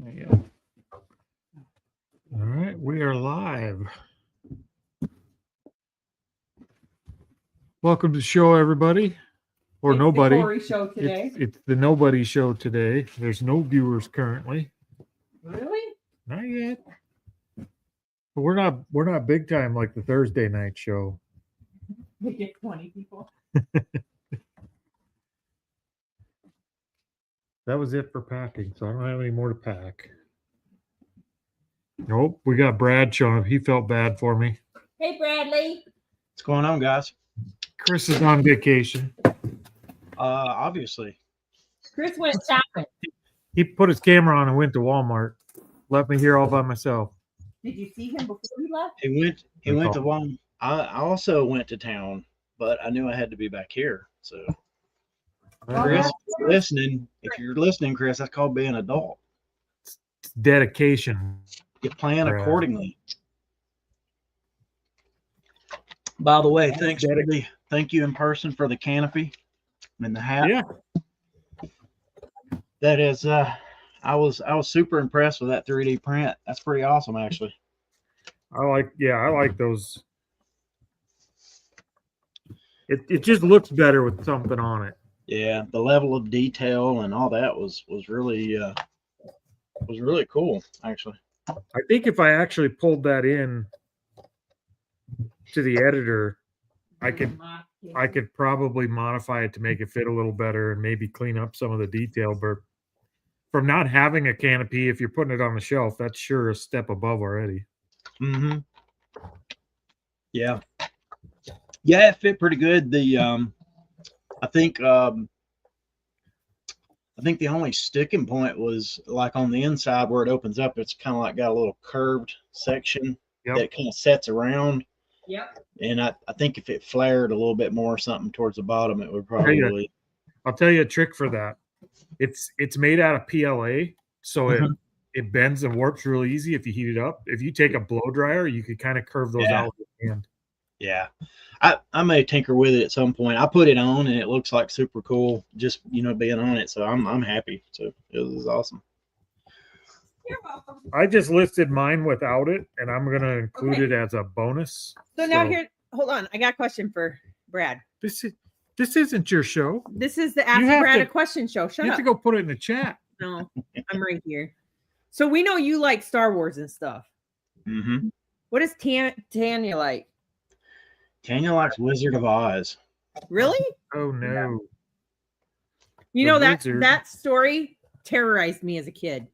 There you go. All right, we are live. Welcome to the show, everybody. Or It's nobody. The Corey show today. It's the nobody show today. There's no viewers currently. Really? Not yet. But we're not big time like the Thursday night show. We get 20 people. That was it for packing, so I don't have any more to pack. Nope, we got Brad showing up. He felt bad for me. Hey, Bradley. What's going on, guys? Chris is on vacation. Obviously. Chris went shopping. He put his camera on and went to Walmart. Left me here all by myself. Did you see him before he left? He went to one. I also went to town, but I knew I had to be back here. So, Chris, if you're listening, Chris, that's called being an adult. It's dedication. You plan Brad. accordingly. By the way, thank you in person for the canopy and the hat. Yeah. That is, I was super impressed with that 3D print. That's pretty awesome, actually. I like those. It just looks better with something on it. Yeah, the level of detail and all that was really cool, actually. I think if I actually pulled that in to the editor, I could probably modify it to make it fit a little better and maybe clean up some of the detail. But from not having a canopy, if you're putting it on the shelf, that's sure a step above already. Mm-hmm. Yeah. Yeah, it fit pretty good. I think the only sticking point was like on the inside where it opens up, it's kind of like got a little curved section that kind of sets around. Yep. And I think if it flared a little bit more or something towards the bottom, it would probably. I'll tell you a trick for that. It's made out of PLA, so it bends and warps really easy if you heat it up. If you take a blow dryer, you could kind of curve those out with your hand. Yeah. I may tinker with it at some point. I put it on and it looks like super cool just being on it. So I'm happy. So it was awesome. You're welcome. I just listed mine without it, and I'm gonna include it as a bonus. So now hold on. I got a question for Brad. This isn't your show. This is the Ask Brad a Question show. Shut you up. have to go put it in the chat. No, I'm right here. So we know you like Star Wars and stuff. Mm-hmm. What does Tanya like? Tanya likes Wizard of Oz. Really? Oh no. You know that story terrorized me as a kid.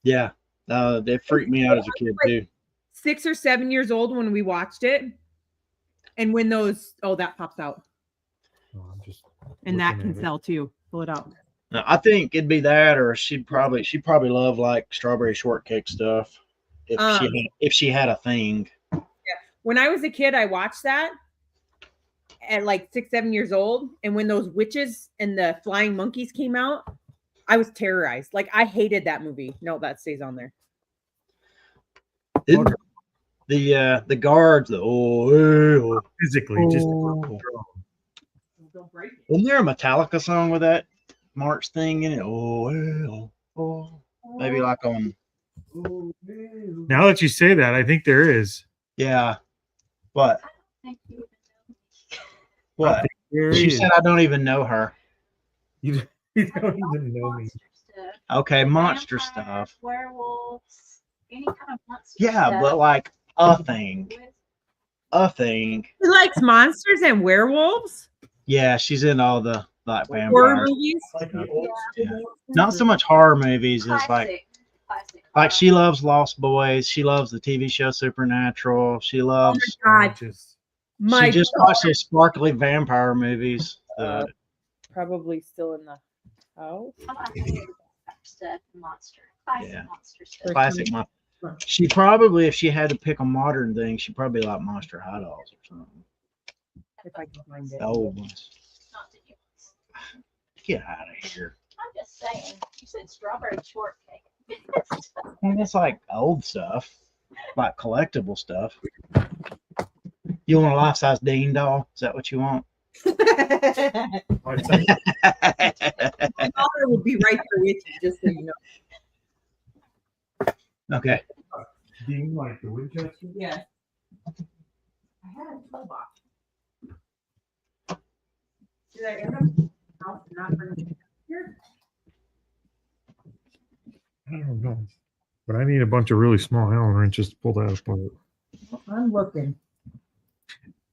Yeah. They freaked me out as a kid too. 6 or 7 years old when we watched it. And when that pops out. Oh, I'm just and that can sell too. Pull it out. No, I think it'd be that, or she'd probably love like strawberry shortcake stuff if she had a thing. Yeah. When I was a kid, I watched that at like 6, 7 years old. And when those witches and the flying monkeys came out, I was terrorized. Like I hated that movie. No, that stays on there. The guards, physically just don't break it. Isn't there a Metallica song with that March thing in it? Maybe like on. Now that you say that, I think there is. Yeah. What? What? She said I don't even know her. You don't even know me. Okay, monster stuff. Werewolves, any kind of monster Yeah, stuff. but like a thing. A thing. He likes monsters and werewolves? Yeah, she's in all the like Horror vampires. movies? Yeah. Not so much horror movies as Classic like she loves Lost Boys. She loves the TV show Supernatural. She loves. God. She just watched those sparkly vampire movies. Probably still in the house. stuff, monster. Classic Yeah. monster stuff. Classic. She probably, if she had to pick a modern thing, she'd probably like Monster High Dolls or something. If I can find it. The old ones. Not the new ones. Get out of here. I'm just saying. You said strawberry shortcake. And it's like old stuff, like collectible stuff. You want a life-size Dean doll? Is that what you want? My daughter would be right there with you, just so you know. Okay. Dean, like the Winchester? Yeah. I had a toolbox. Did I end up house and not bring it here? I don't know. But I need a bunch of really small Allen wrenches to pull that apart. I'm looking.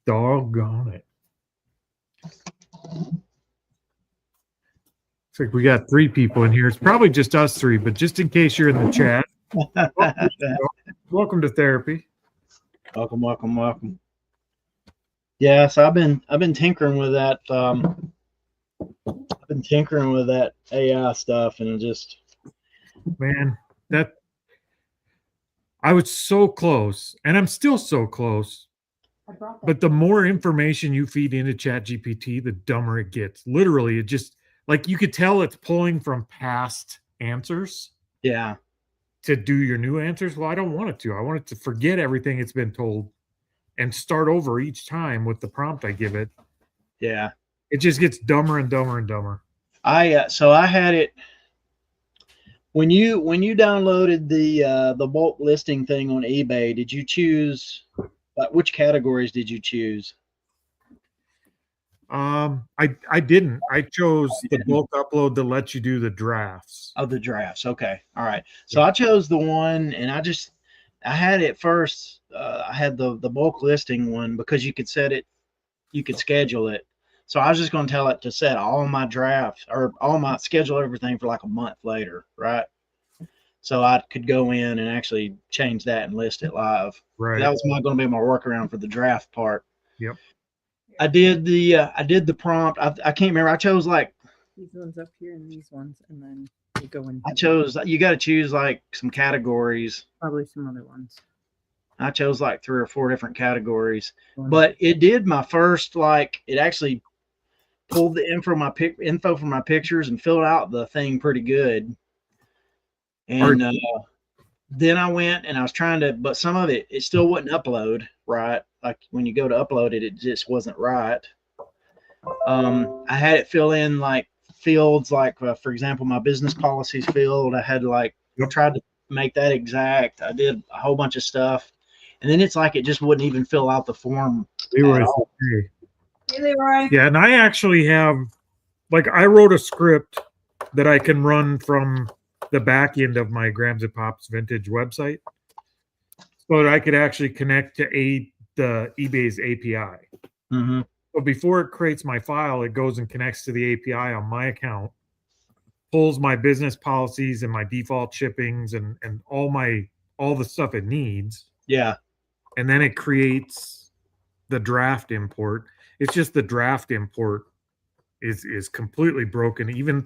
Doggone it. Looks like we got 3 people in here. It's probably just us 3, but just in case you're in the chat, welcome to therapy. Welcome. Yeah, so I've been tinkering with that. I've been tinkering with that AI stuff, and it just Man, that I was so close, and I'm still so close. I brought that. But the more information you feed into ChatGPT, the dumber it gets. Literally, it just like you could tell it's pulling from past answers yeah. to do your new answers. Well, I don't want it to. I want it to forget everything it's been told and start over each time with the prompt I give it. Yeah. It just gets dumber and dumber and dumber. So I had it when you downloaded the bulk listing thing on eBay. Did you choose which categories did you choose? I didn't. I chose the bulk upload that lets you do the drafts. Oh, the drafts. Okay. All right. So I chose the one, and I had it first. I had the bulk listing one because you could set it, you could schedule it. So I was just going to tell it to set all my drafts or all my schedule everything for like a month later, right? So I could go in and actually change that and list it live. Right. That was going to be my workaround for the draft part. Yep. I did the prompt. I can't remember. I chose like These ones up here and these ones, and then you go in. I chose. You got to choose like some categories. Probably some other ones. I chose like 3 or 4 different categories, but it did my first it actually pulled the info from my pictures and filled out the thing pretty good. And then I went and I was trying to, but some of it still wouldn't upload right. Like when you go to upload it, it just wasn't right. I had it fill in like fields, like for example, my business policies field. I had tried to make that exact. I did a whole bunch of stuff, and then it's like it just wouldn't even fill out the form. Leroy, hey, Leroy. Yeah, and I actually have, I wrote a script that I can run from the back end of my Grams and Pops Vintage website, so that I could actually connect to the eBay's API. Mm-hmm. So before it creates my file, it goes and connects to the API on my account, pulls my business policies and my default shippings and all the stuff it needs. Yeah. And then it creates the draft import. It's just the draft import is completely broken. Even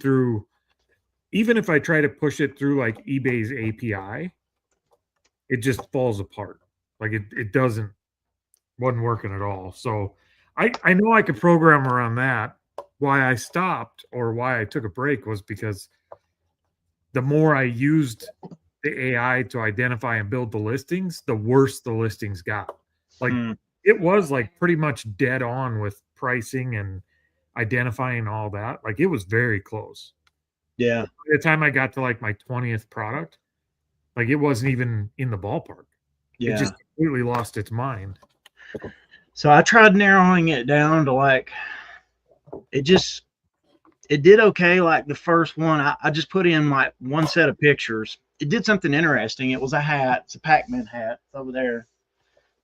if I try to push it through like eBay's API, it just falls apart. Like it wasn't working at all. So I know I could program around that. Why I stopped or why I took a break was because the more I used the AI to identify and build the listings, the worse the listings got. It was like pretty much dead on with pricing and identifying all that. Like it was very close. Yeah. By the time I got to like my 20th product, like it wasn't even in the ballpark. Yeah. It just completely lost its mind. So I tried narrowing it down to it did okay. Like the first one, I just put in like one set of pictures. It did something interesting. It was a hat. It's a Pac-Man hat. It's over there.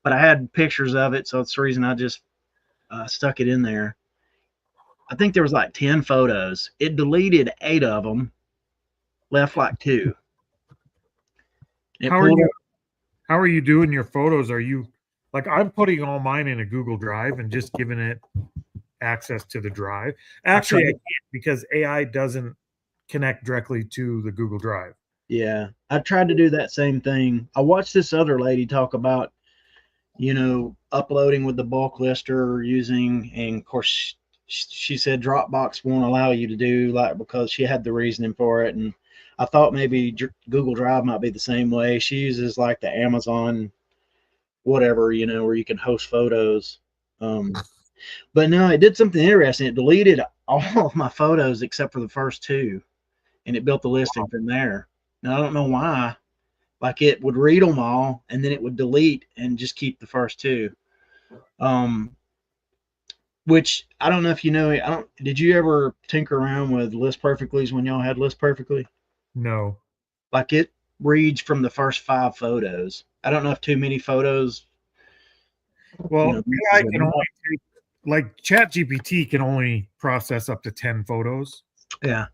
But I had pictures of it, so it's the reason I just stuck it in there. I think there was like 10 photos. It deleted 8 of them, left like 2. How are you doing your photos? Are you I'm putting all mine in a Google Drive and just giving it access to the drive. Actually, I can't because AI doesn't connect directly to the Google Drive. Yeah, I tried to do that same thing. I watched this other lady talk about, uploading with the bulk lister using, and of course, she said Dropbox won't allow you to do because she had the reasoning for it. And I thought maybe Google Drive might be the same way. She uses like the Amazon whatever, where you can host photos. But no, it did something interesting. It deleted all of my photos except for the first 2, and it built the listing from there. Now I don't know why, Like it would read them all and then it would delete and just keep the first two. Which I don't know if you know. Did you ever tinker around with List Perfectly's when y'all had List Perfectly? No. Like it reads from the first 5 photos. I don't know if too many photos. Well, You know, AI can only take, like ChatGPT can only process up to 10 photos. Yeah.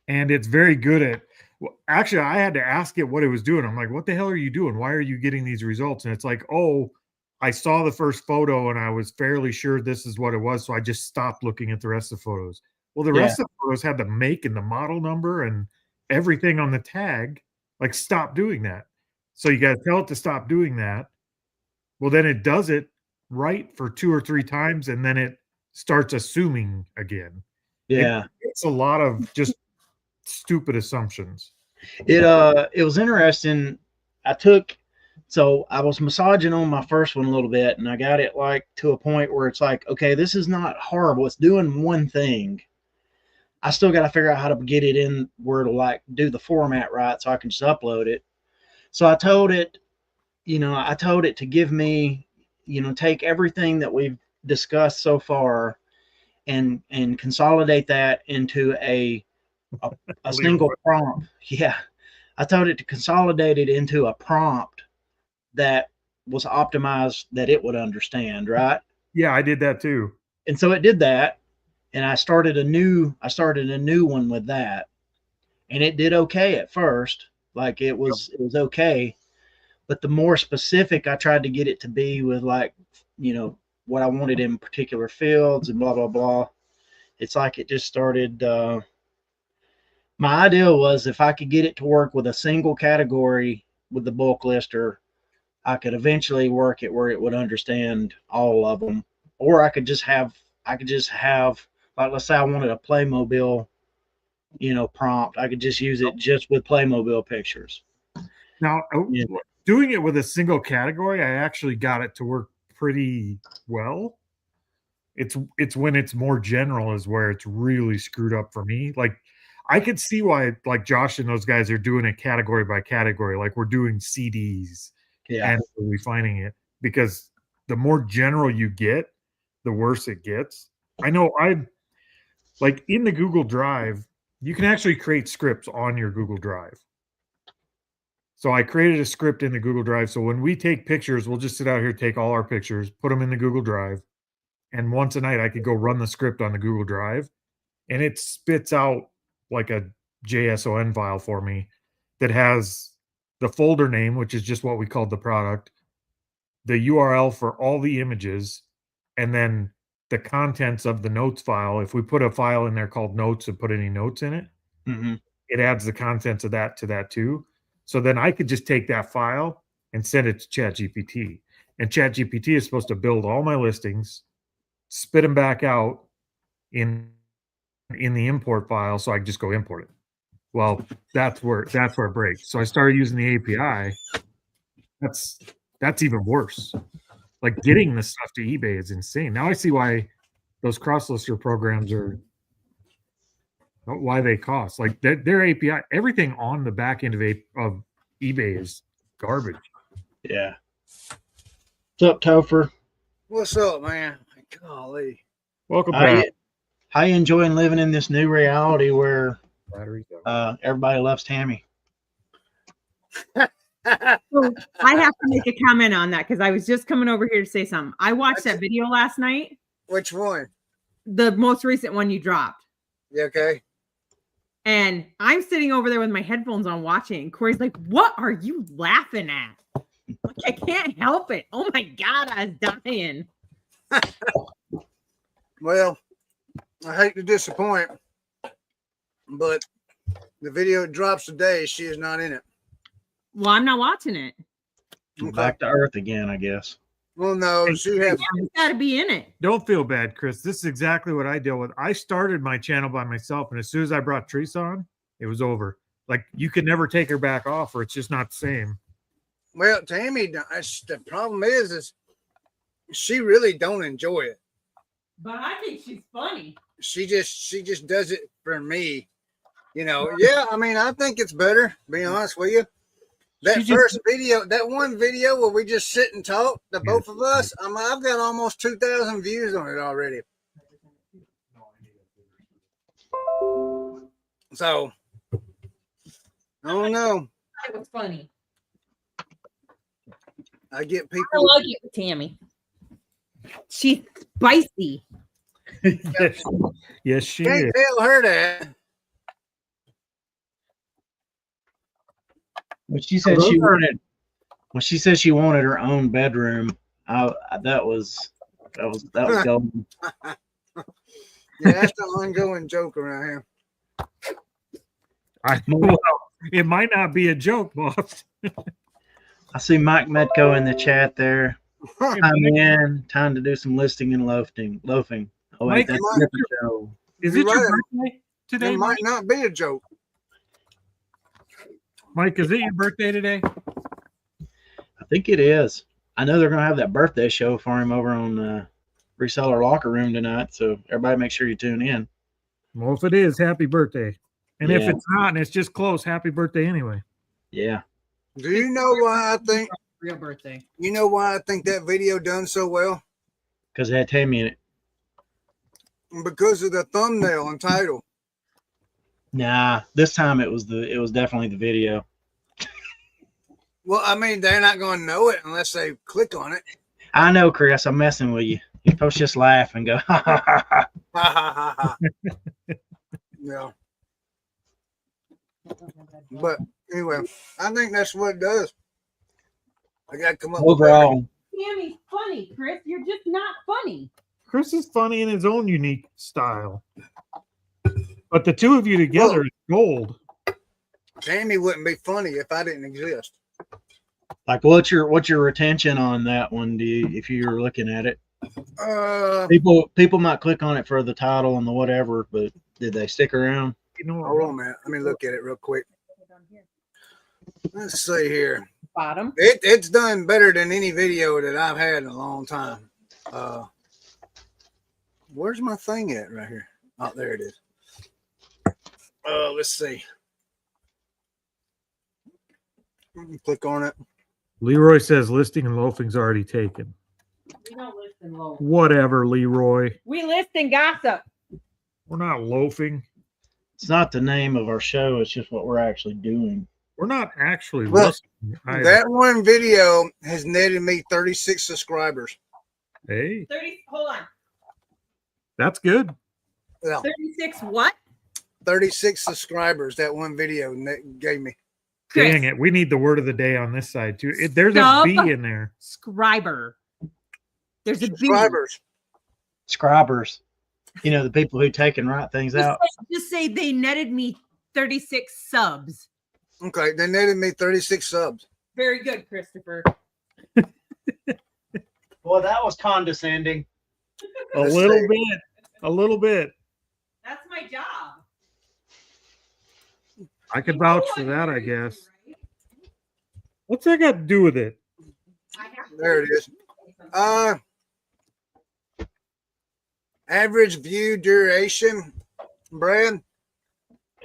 And it's very good at, well, actually, I had to ask it what it was doing. I'm like, what the hell are you doing? Why are you getting these results? And it's like, oh, I saw the first photo and I was fairly sure this is what it was. So I just stopped looking at the rest of the photos. Well, the rest of the photos had the make and the model number and everything on the tag. Like, stop doing that. So you got to tell it to stop doing that. Well, then it does it right for 2 or 3 times and then it starts assuming again. Yeah. It's a lot of just stupid assumptions. It was interesting. So I was massaging on my first one a little bit and I got it like to a point where it's like, okay, this is not horrible. It's doing one thing. I still got to figure out how to get it in where to like do the format right so I can just upload it. So I told it to give me, take everything that we've discussed so far and consolidate that into a single prompt. Yeah. I told it to consolidate it into a prompt that was optimized that it would understand, right? Yeah, I did that too. And so it did that. And I started a new one with that. And it did okay at first. Like it was okay. But the more specific I tried to get it to be with like, what I wanted in particular fields and blah, blah, blah. It's like it just started. My idea was if I could get it to work with a single category with the bulk lister, I could eventually work it where it would understand all of them. Or I could just have, like, let's say I wanted a Playmobil, prompt. I could just use it just with Playmobil pictures. Now, doing it with a single category, I actually got it to work pretty well. It's when it's more general is where it's really screwed up for me. Like, I could see why, like Josh and those guys are doing it category by category. Like we're doing CDs and we're refining it because the more general you get, the worse it gets. I know like in the Google Drive, you can actually create scripts on your Google Drive. So I created a script in the Google Drive. So when we take pictures, we'll just sit out here, take all our pictures, put them in the Google Drive. And once a night, I could go run the script on the Google Drive and it spits out like a JSON file for me that has the folder name, which is just what we called the product, the URL for all the images, and then the contents of the notes file. If we put a file in there called notes and put any notes in it, it adds the contents of that to that too. So then I could just take that file and send it to ChatGPT. And ChatGPT is supposed to build all my listings, spit them back out in the import file, so I just go import it. Well, that's where it breaks. So I started using the API. That's even worse. Like getting the stuff to eBay is insane. Now I see why those cross-lister programs are why they cost. Like their API, everything on the back end of eBay is garbage. Yeah. What's up, Topher? What's up, man? Golly. Welcome back. How you enjoying living in this new reality where everybody loves Tammy? So I have to make a comment on that because I was just coming over here to say something. I watched that video last night. Which one? The most recent one you dropped. You okay? And I'm sitting over there with my headphones on watching. Corey's like, "What are you laughing at?" Like, I can't help it. Oh my God, I was dying. Well, I hate to disappoint, but the video drops today. She is not in it. Well, I'm not watching it. Okay. Back to Earth again, I guess. Well, no, she has got to be in it. Don't feel bad, Chris. This is exactly what I deal with. I started my channel by myself, and as soon as I brought Teresa on, it was over. Like you could never take her back off, or it's just not the same. Well, Tammy, the problem is she really don't enjoy it. But I think she's funny. She just does it for me, Yeah, I mean, I think it's better. To be honest with you, That She first video, that one video where we just sit and talk, the both of us, I've got almost 2,000 views on it already. So, I don't know. It was funny. I get I people. like it with Tammy. She's spicy. yes, yes, she Can't is. tell her that. When she said she wanted, when she said she wanted her own bedroom, that was golden. Yeah, that's the ongoing joke around here. Well, it might not be a joke, boss. I see Mike Metco in the chat there. Hey, I'm Mike, in. Time to do some listing and loafing. Oh wait, Mike, that's Mike, a different show. is You're it your right. birthday today, It Mike? might not be a joke. Mike, is it your birthday today? I think it is. I know they're gonna have that birthday show for him over on Reseller Locker Room tonight. So everybody, make sure you tune in. Well, if it is, happy birthday. And if Yeah. it's not and it's just close, happy birthday anyway. Yeah. Do you know why I think? Real birthday. You know why I think that video done so well? Because it had Tammy in it. Because of the thumbnail and title. Nah, this time it was definitely the video. Well, I mean, they're not going to know it unless they click on it. I know, Chris. I'm messing with you. You're supposed to just laugh and go, ha ha ha ha. Ha ha ha ha. Yeah. But anyway, I think that's what it does. I got to come up Overall, Tammy's funny, Chris. You're just not funny. Chris is funny in his own unique style. But the two of you together is gold. Tammy wouldn't be funny if I didn't exist. like what's your retention on that one? If you're looking at it, people might click on it for the title and the whatever, but did they stick around? You know Hold on, man. Let me look at it real quick. Let's see here. Bottom. It's done better than any video that I've had in a long time. Where's my thing at right here? Oh, there it is. Let's see. Click on it. Leroy says listing and loafing's already taken. We don't listen low. Whatever, Leroy. We listen gossip. We're not loafing. It's not the name of our show. It's just what we're actually doing. We're not actually Well, listening either. That one video has netted me 36 subscribers. Hey, 30. Hold on. that's good. Yeah, 36 what? 36 subscribers. That one video gave me. Chris. Dang it. We need the word of the day on this side, too. There's a Sub- B in there. Scriber. There's a B. Subscribers. Scribers, the people who take and write things out. Just say they netted me 36 subs. Okay, they netted me 36 subs. Very good, Christopher. Boy, that was condescending. A Let's little see. bit. A little bit. That's my job. I could vouch for that, I guess. What's that got to do with it? There it is. Average view duration, Brad.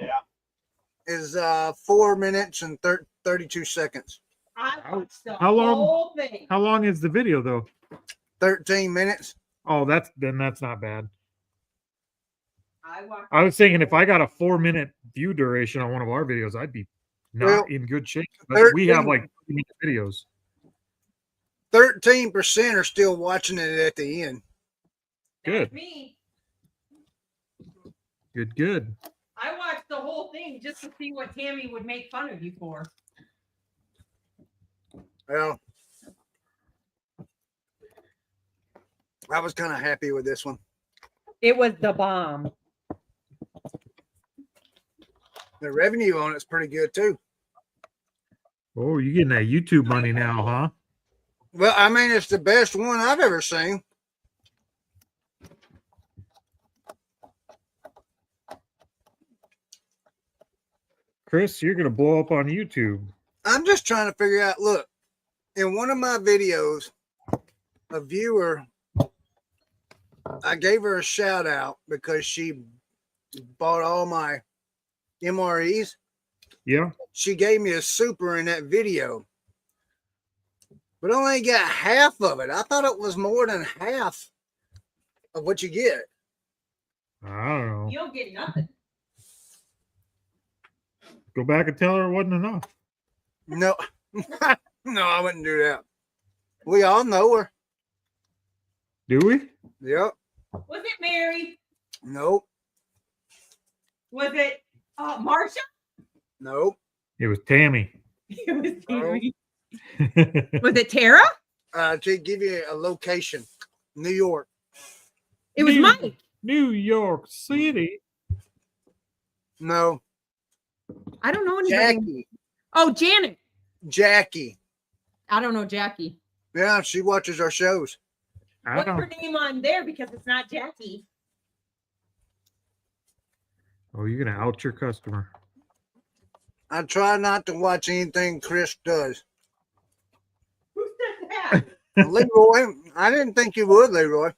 Yeah. Is 4 minutes and 32 seconds. I watched the How long- whole thing. How long is the video, though? 13 minutes. Oh, that's not bad. I watched. I was thinking if I got a 4-minute view duration on one of our videos, I'd be not Well, in good shape. But we have 13 like 3 videos. 13% are still watching it at the end. Good. Me. Good. I watched the whole thing just to see what Tammy would make fun of you for. Well, I was kind of happy with this one. It was the bomb. The revenue on it's pretty good too. Oh, you're getting that YouTube money now, huh? Well, I mean, it's the best one I've ever seen. Chris, you're going to blow up on YouTube. I'm just trying to figure out. Look, in one of my videos, a viewer, I gave her a shout out because she bought all my MREs. Yeah. She gave me a super in that video, but I only got half of it. I thought it was more than half of what you get. I don't know. You don't get nothing. Go back and tell her it wasn't enough. No, no, I wouldn't do that. We all know her. Do we? Yep. Was it Mary? Nope. Was it Marsha? Nope. It was Tammy. It was No. Mary. Was it Tara? To give you a location, New York. It was Mike. New York City. No. I don't know anybody. Jackie. Oh, Janet. Jackie. I don't know Jackie. Yeah, she watches our shows. I What's her don't. name on there? Because it's not Jackie. Oh, you're gonna out your customer. I try not to watch anything Chris does. Who said that? Leroy, I didn't think you would, Leroy.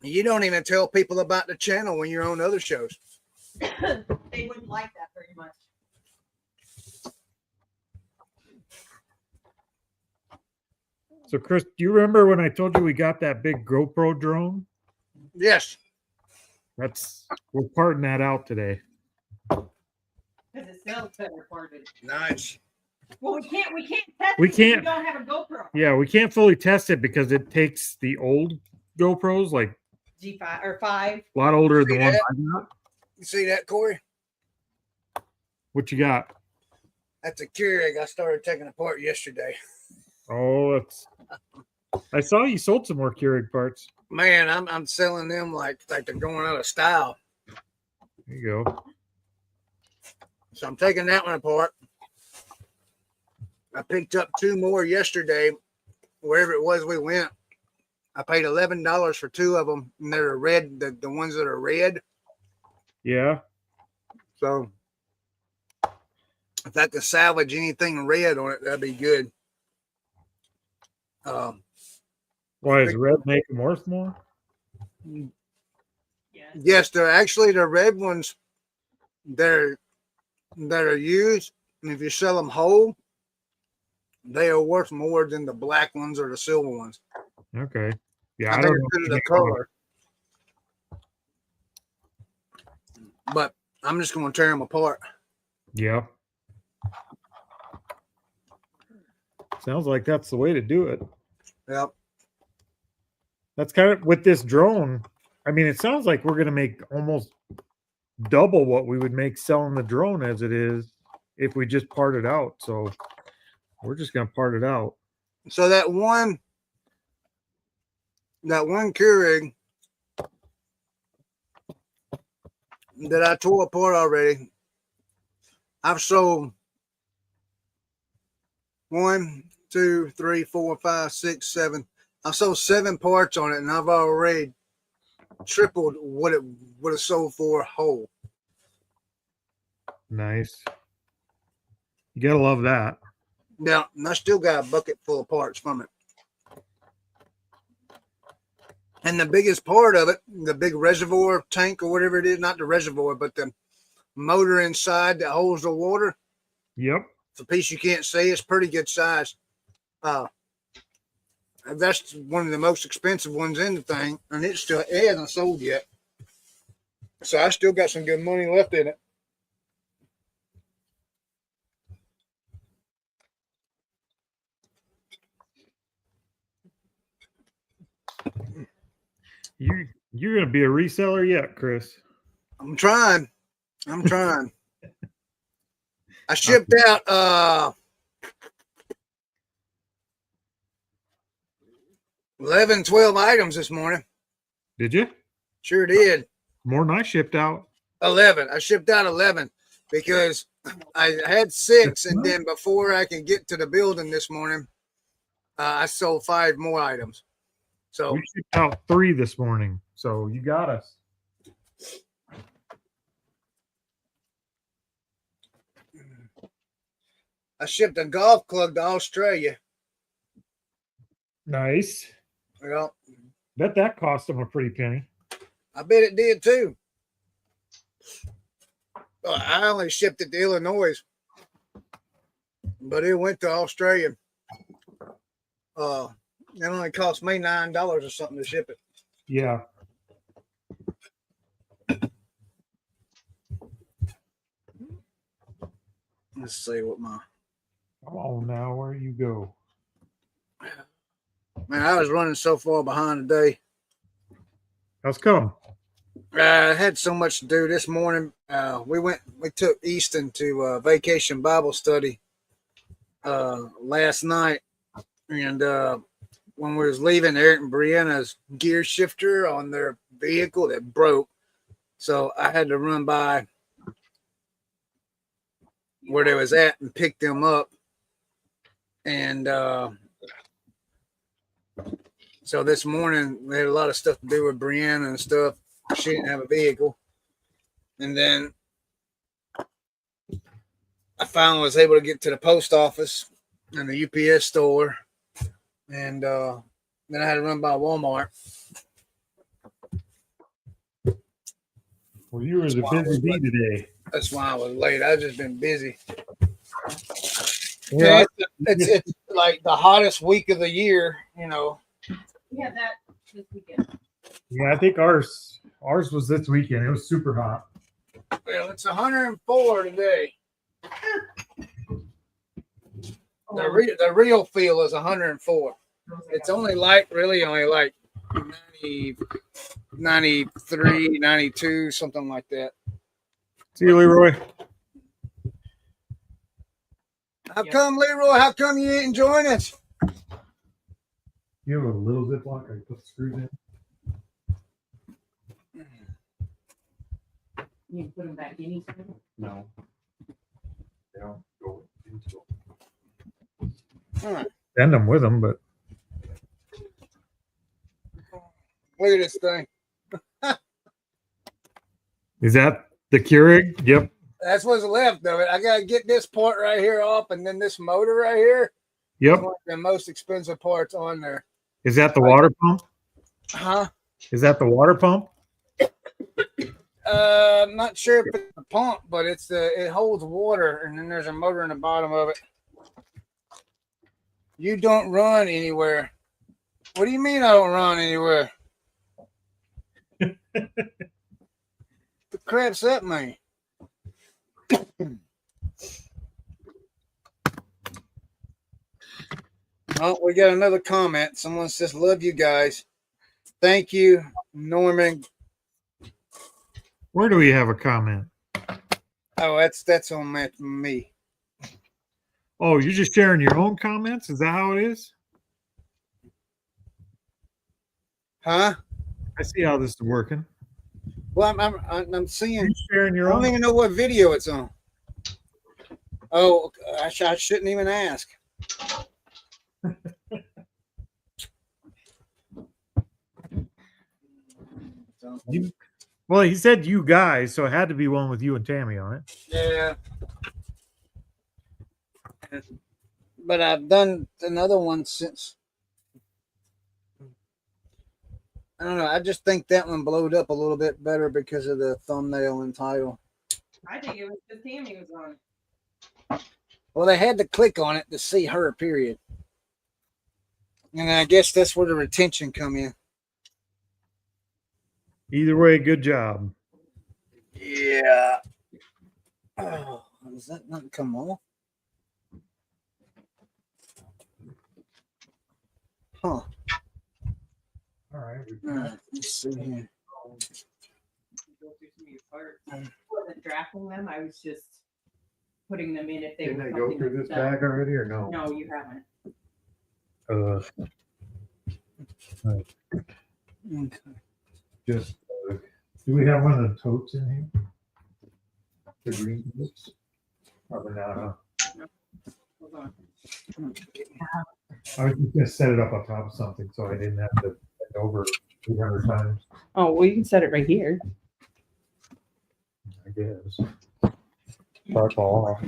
You don't even tell people about the channel when you're on other shows. They wouldn't like that very much. So, Chris, do you remember when I told you we got that big GoPro drone? Yes. We're parting that out today. Because it sounds better parted. Nice. Well, we can't test We it if can't- we don't have a GoPro. Yeah, we can't fully test it because it takes the old GoPros, like G5 or 5. a lot older than See the one that? I got. You see that, Corey? What you got? That's a Keurig I started taking apart yesterday. Oh, I saw you sold some more Keurig parts. Man, I'm selling them like they're going out of style. There you go. So I'm taking that one apart. I picked up 2 more yesterday, wherever it was we went. I paid $11 for 2 of them, and they're red, the ones that are red. Yeah. So if I could salvage anything red on it, that'd be good. Why is red making worth more? Yes, they're actually the red ones. That are used, and if you sell them whole, they are worth more than the black ones or the silver ones. Okay. Yeah, I I think don't it's know. because of the color. But I'm just going to tear them apart. Yeah. Sounds like that's the way to do it. Yep. That's kind of with this drone. I mean, it sounds like we're going to make almost double what we would make selling the drone as it is if we just part it out. So we're just going to part it out. So that one Keurig that I tore apart already, I've sold 1, 2, 3, 4, 5, 6, 7. I've sold 7 parts on it, and I've already tripled what it would have sold for whole. Nice. You got to love that. Now, and I still got a bucket full of parts from it. And the biggest part of it, the big reservoir tank or whatever it is, not the reservoir, but the motor inside that holds the water. Yep. It's a piece you can't see. It's pretty good size. That's one of the most expensive ones in the thing, and it hasn't sold yet. So I still got some good money left in it. You're going to be a reseller yet, Chris. I'm trying. I shipped out 11, 12 items this morning. Did you? Sure did. More than I shipped out. 11. I shipped out 11 because I had 6, and then before I could get to the building this morning, I sold 5 more items. So We shipped out 3 this morning. So you got us. I shipped a golf club to Australia. Nice. Well, Bet that cost them a pretty penny. I bet it did too. I only shipped it to Illinois, but it went to Australia. It only cost me $9 or something to ship it. Yeah. Let's see what my Oh, now where you go? man. I was running so far behind today. How's come? I had so much to do this morning. We took Easton to vacation Bible study last night, and when we was leaving, Eric and Brianna's gear shifter on their vehicle that broke, so I had to run by where they was at and pick them up, and so this morning we had a lot of stuff to do with Brianna and stuff. She didn't have a vehicle. And then I finally was able to get to the post office and the UPS store. And then I had to run by Walmart. Well, you were the busy bee today. That's why I was late. I've just been busy. Yeah. It's like the hottest week of the year, you know. We had that this weekend. Yeah, I think ours was this weekend. It was super hot. Well, it's 104 today. The real feel is 104. It's only really only like 90, 93, 92, something like that. See you, Leroy. How come, Leroy? How come you ain't enjoying it? You have a little Ziploc. I put the screws in. You can put them back in. No. They don't go into All right. Send them with them, but Look at this thing. is that the Keurig? Yep. That's what's left of it. I gotta get this part right here off, and then this motor right here. Yep. One of the most expensive parts on there. Is that the water pump? Huh? Is that the water pump? I'm not sure if it's the pump, but it holds water, and then there's a motor in the bottom of it. You don't run anywhere. What do you mean I don't run anywhere? The crap's that mean? Oh, we got another comment. Someone says, "Love you guys." Thank you, Norman. Where do we have a comment? Oh, that's on me. Oh, you're just sharing your own comments? Is that how it is? Huh? I see how this is working. Well, I'm seeing. You're sharing I your don't own. even know what video it's on. Oh, I shouldn't even ask. Well, he said you guys, so it had to be one with you and Tammy on it. Yeah. But I've done another one since. I don't know. I just think that one blowed up a little bit better because of the thumbnail and title. I think it was because Tammy was on. Well, they had to click on it to see her, period. And I guess that's where the retention come in. Either way, good job. Yeah. Oh, does that not come off? Huh. All right. Let's see here. I wasn't drafting them. I was just putting them in if they Didn't were I go something through this that- bag already or no? No, you haven't. Okay. Just do we have one of the totes in here? The green totes? Probably not, huh? Hold on. I was just gonna set it up on top of something so I didn't have to bend over 200 times. Oh, well, you can set it right here. I guess. Start fall off.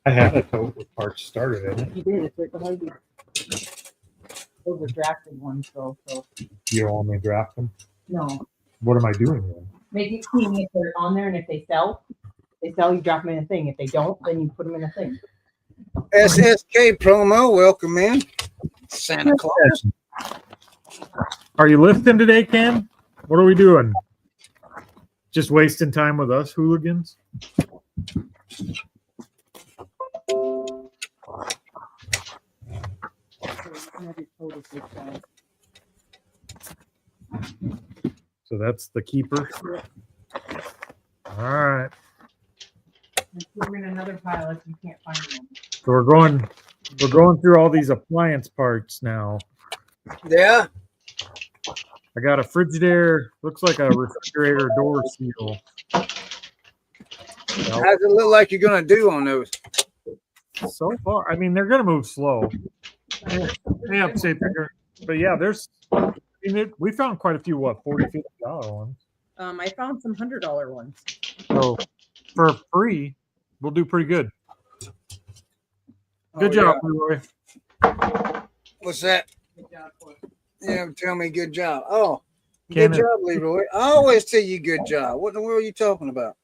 I had a tote with parts started in it. You did. It's right behind you. Those are drafted ones, though. So You don't want me to draft them? no, What am I doing then? Make it clean if they're on there, and if they sell, you drop them in a thing. If they don't, then you put them in a thing. SSK promo, welcome in. Santa Claus. Are you lifting today, Ken? What are we doing? Just wasting time with us hooligans? So that's the keeper. All right. Let's put them in another pile if you can't find them. So we're going through all these appliance parts now. Yeah. I got a Frigidaire, looks like a refrigerator door seal. How's it look like you're gonna do on those? So far, I mean, they're gonna move slow. Yeah, but yeah, there's. I mean, we found quite a few. What, $40, $50 ones? I found some $100 ones. So for free, we'll do pretty good. Good job, Leroy. What's that? Good job, Corey. Yeah, tell me good job. Oh, Ken, good job, Leroy. I always tell you good job. What in the world are you talking about?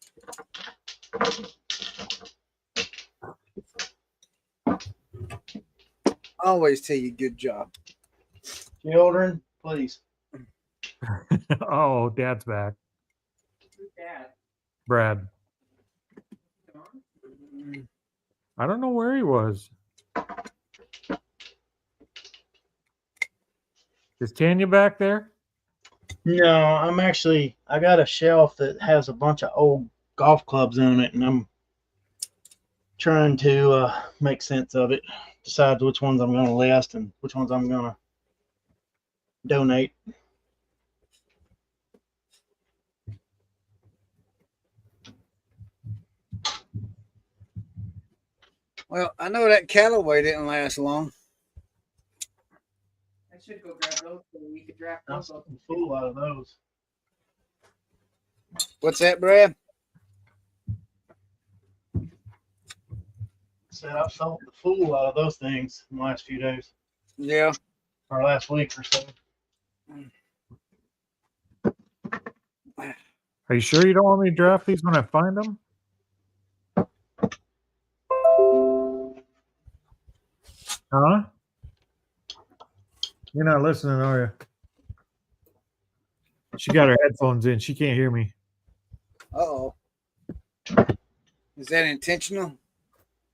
Always tell you good job. Children, please. Oh, Dad's back. Who's that? Brad. I don't know where he was. Is Tanya back there? No, I got a shelf that has a bunch of old golf clubs on it, and I'm trying to make sense of it, decide which ones I'm going to list and which ones I'm going to donate. Well, I know that Callaway didn't last long. I should go grab those so we could draft I those. sold the fool out of those. What's that, Brad? Said I've sold the fool out of those things in the last few days, Yeah. or last week or so. Are you sure you don't want me to draft these when I find them? Huh? You're not listening, are you? She got her headphones in. She can't hear me. Uh-oh. Is that intentional?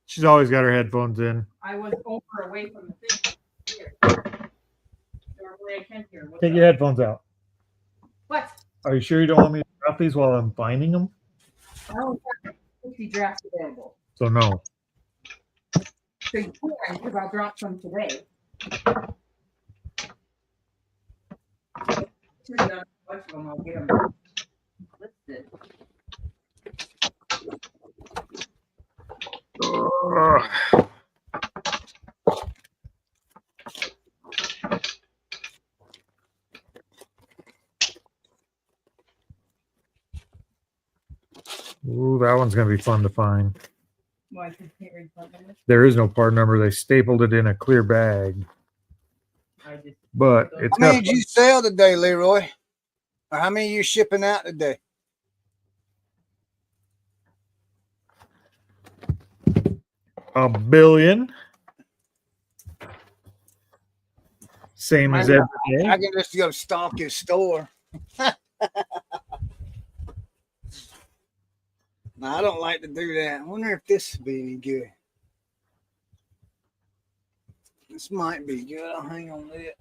She's always got her headphones in. I was over away from the thing. Here. Normally I can't hear. What's Take up? your headphones out. What? Are you sure you don't want me to draft these while I'm finding them? I don't have 50 drafts available. So no. So you can, because I'll drop some today. There's not a bunch of them. I'll get them listed. Ooh, that one's gonna be fun to find. Well, I can't read something. There is no part number. They stapled it in a clear bag, I just but it's How many got did you sell today, Leroy? Or how many are you shipping out today? $1 billion. Same as every day. I can just go stalk his store. No, I don't like to do that. I wonder if this would be any good. This might be good. I'll hang on to it.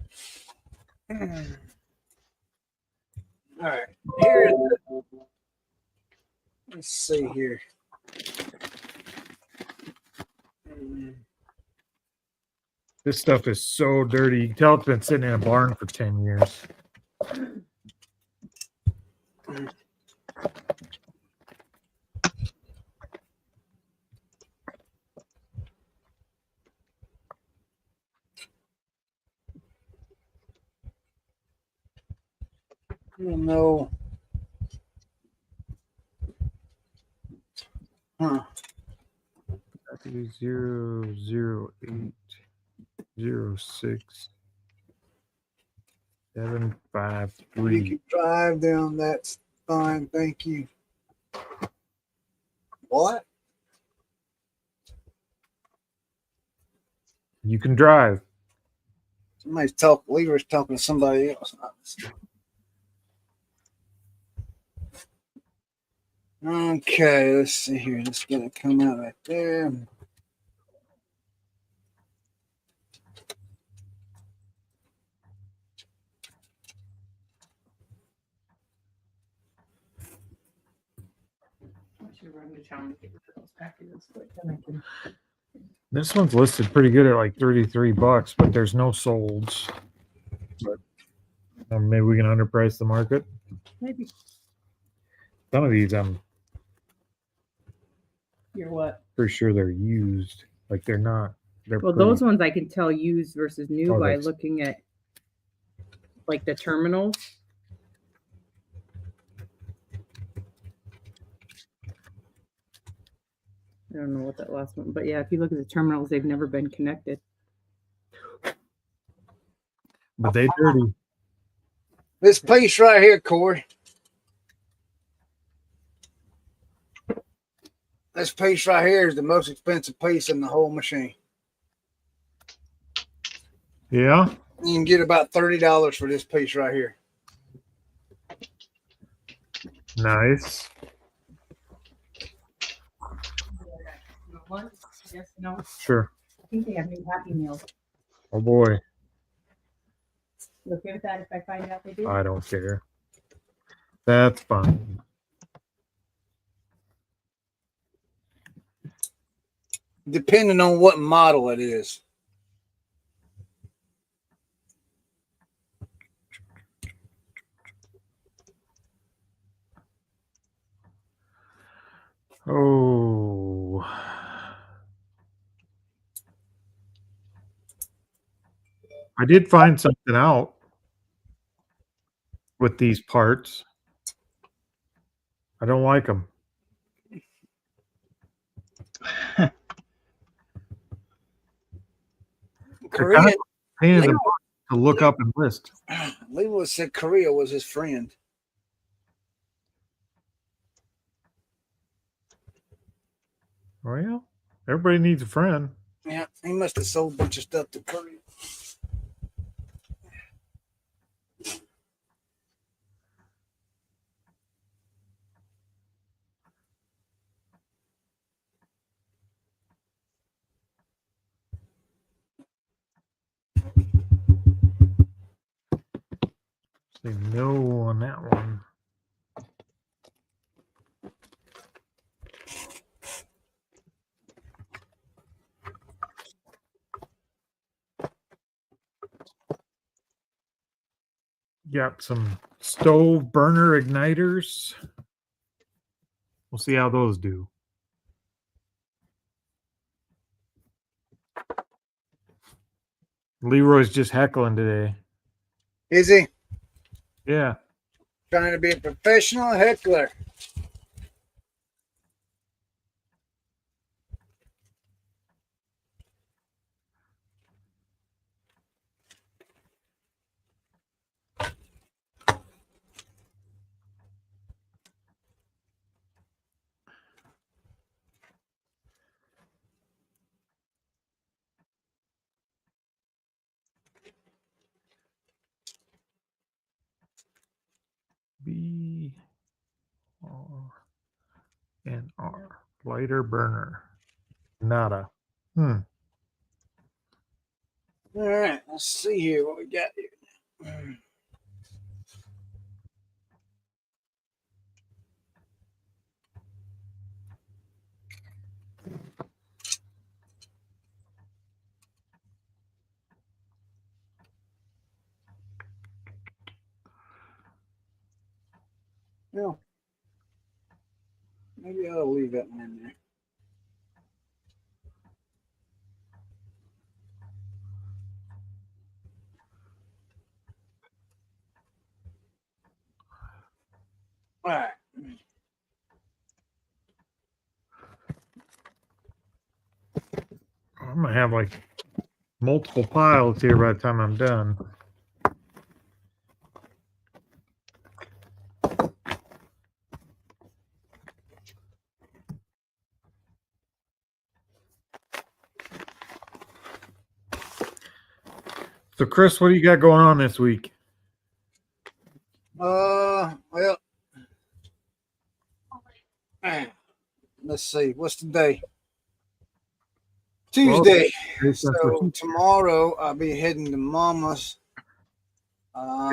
All right. Here. Let's see here. This stuff is so dirty. You can tell it's been sitting in a barn for 10 years. Oh, no. Huh. 00806 753. You can drive down that Fine, thank you. What? You can drive. Lever's talking to somebody else. Okay, let's see here. Just gonna come out right there. This one's listed pretty good at like $33, but there's no solds. But maybe we can underprice the market. Maybe. Some of these, I'm You're what? pretty sure they're used. Like they're not. They're Well, pretty- those ones I can tell used versus new Oh, by that's- looking at like the terminals. I don't know what that last one, but yeah, if you look at the terminals, they've never been connected. But they dirty. This piece right here, Corey. This piece right here is the most expensive piece in the whole machine. Yeah. You can get about $30 for this piece right here. Nice. Yes, no. Sure. I think they have new Happy Meals. Oh boy. You okay with that if I find out they do? I don't care. That's fine. Depending on what model it is. Oh. I did find something out with these parts. I don't like them. Korea, Pain in the butt to look up and list. Leroy said Korea was his friend. Well, everybody needs a friend. Yeah, he must have sold a bunch of stuff to Korea. Say no on that one. Got some stove burner igniters. We'll see how those do. Leroy's just heckling today. Is he Yeah. trying to be a professional heckler? B R N R. Lighter burner. Nada. All right, let's see here what we got here. No. Maybe I'll leave that one in there. All right. I'm gonna have like multiple piles here by the time I'm done. So, Chris, what do you got going on this week? Well, let's see. What's the day? Tuesday. So tomorrow I'll be heading to Mama's.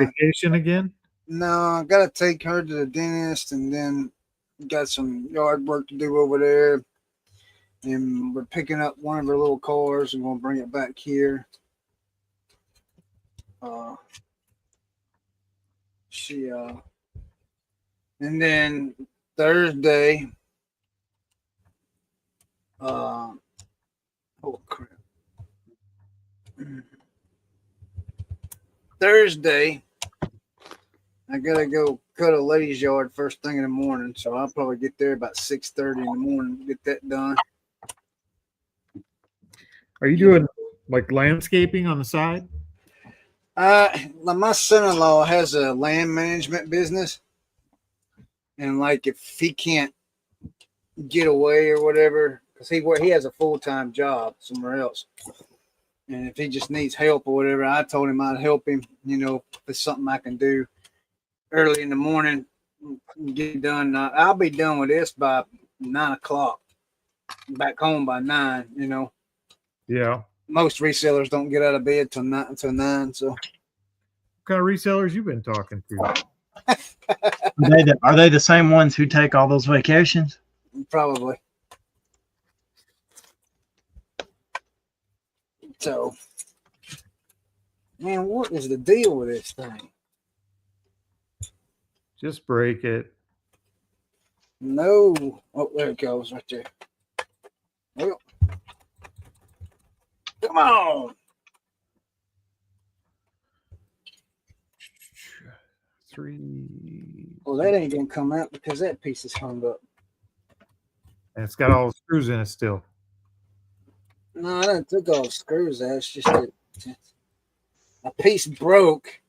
Vacation again? No, I gotta take her to the dentist, and then got some yard work to do over there. And we're picking up one of her little cars and gonna bring it back here. And then Thursday, oh crap. Thursday, I gotta go cut a lady's yard first thing in the morning, so I'll probably get there about 6:30 in the morning to get that done. Are you doing like landscaping on the side? My son-in-law has a land management business, and like if he can't get away or whatever, because he has a full-time job somewhere else, and if he just needs help or whatever, I told him I'd help him. If it's something I can do early in the morning, get it done. I'll be done with this by 9 o'clock. Back home by 9. Yeah. Most resellers don't get out of bed till 9. So, what kind of resellers you been talking to? Are they the same ones who take all those vacations? Probably. So, man, what is the deal with this thing? Just break it. No. Oh, there it goes right there. Well, come on. 3. Well, that ain't gonna come out because that piece is hung up. And it's got all the screws in it still. No, I didn't took all the screws out. It's just a piece broke,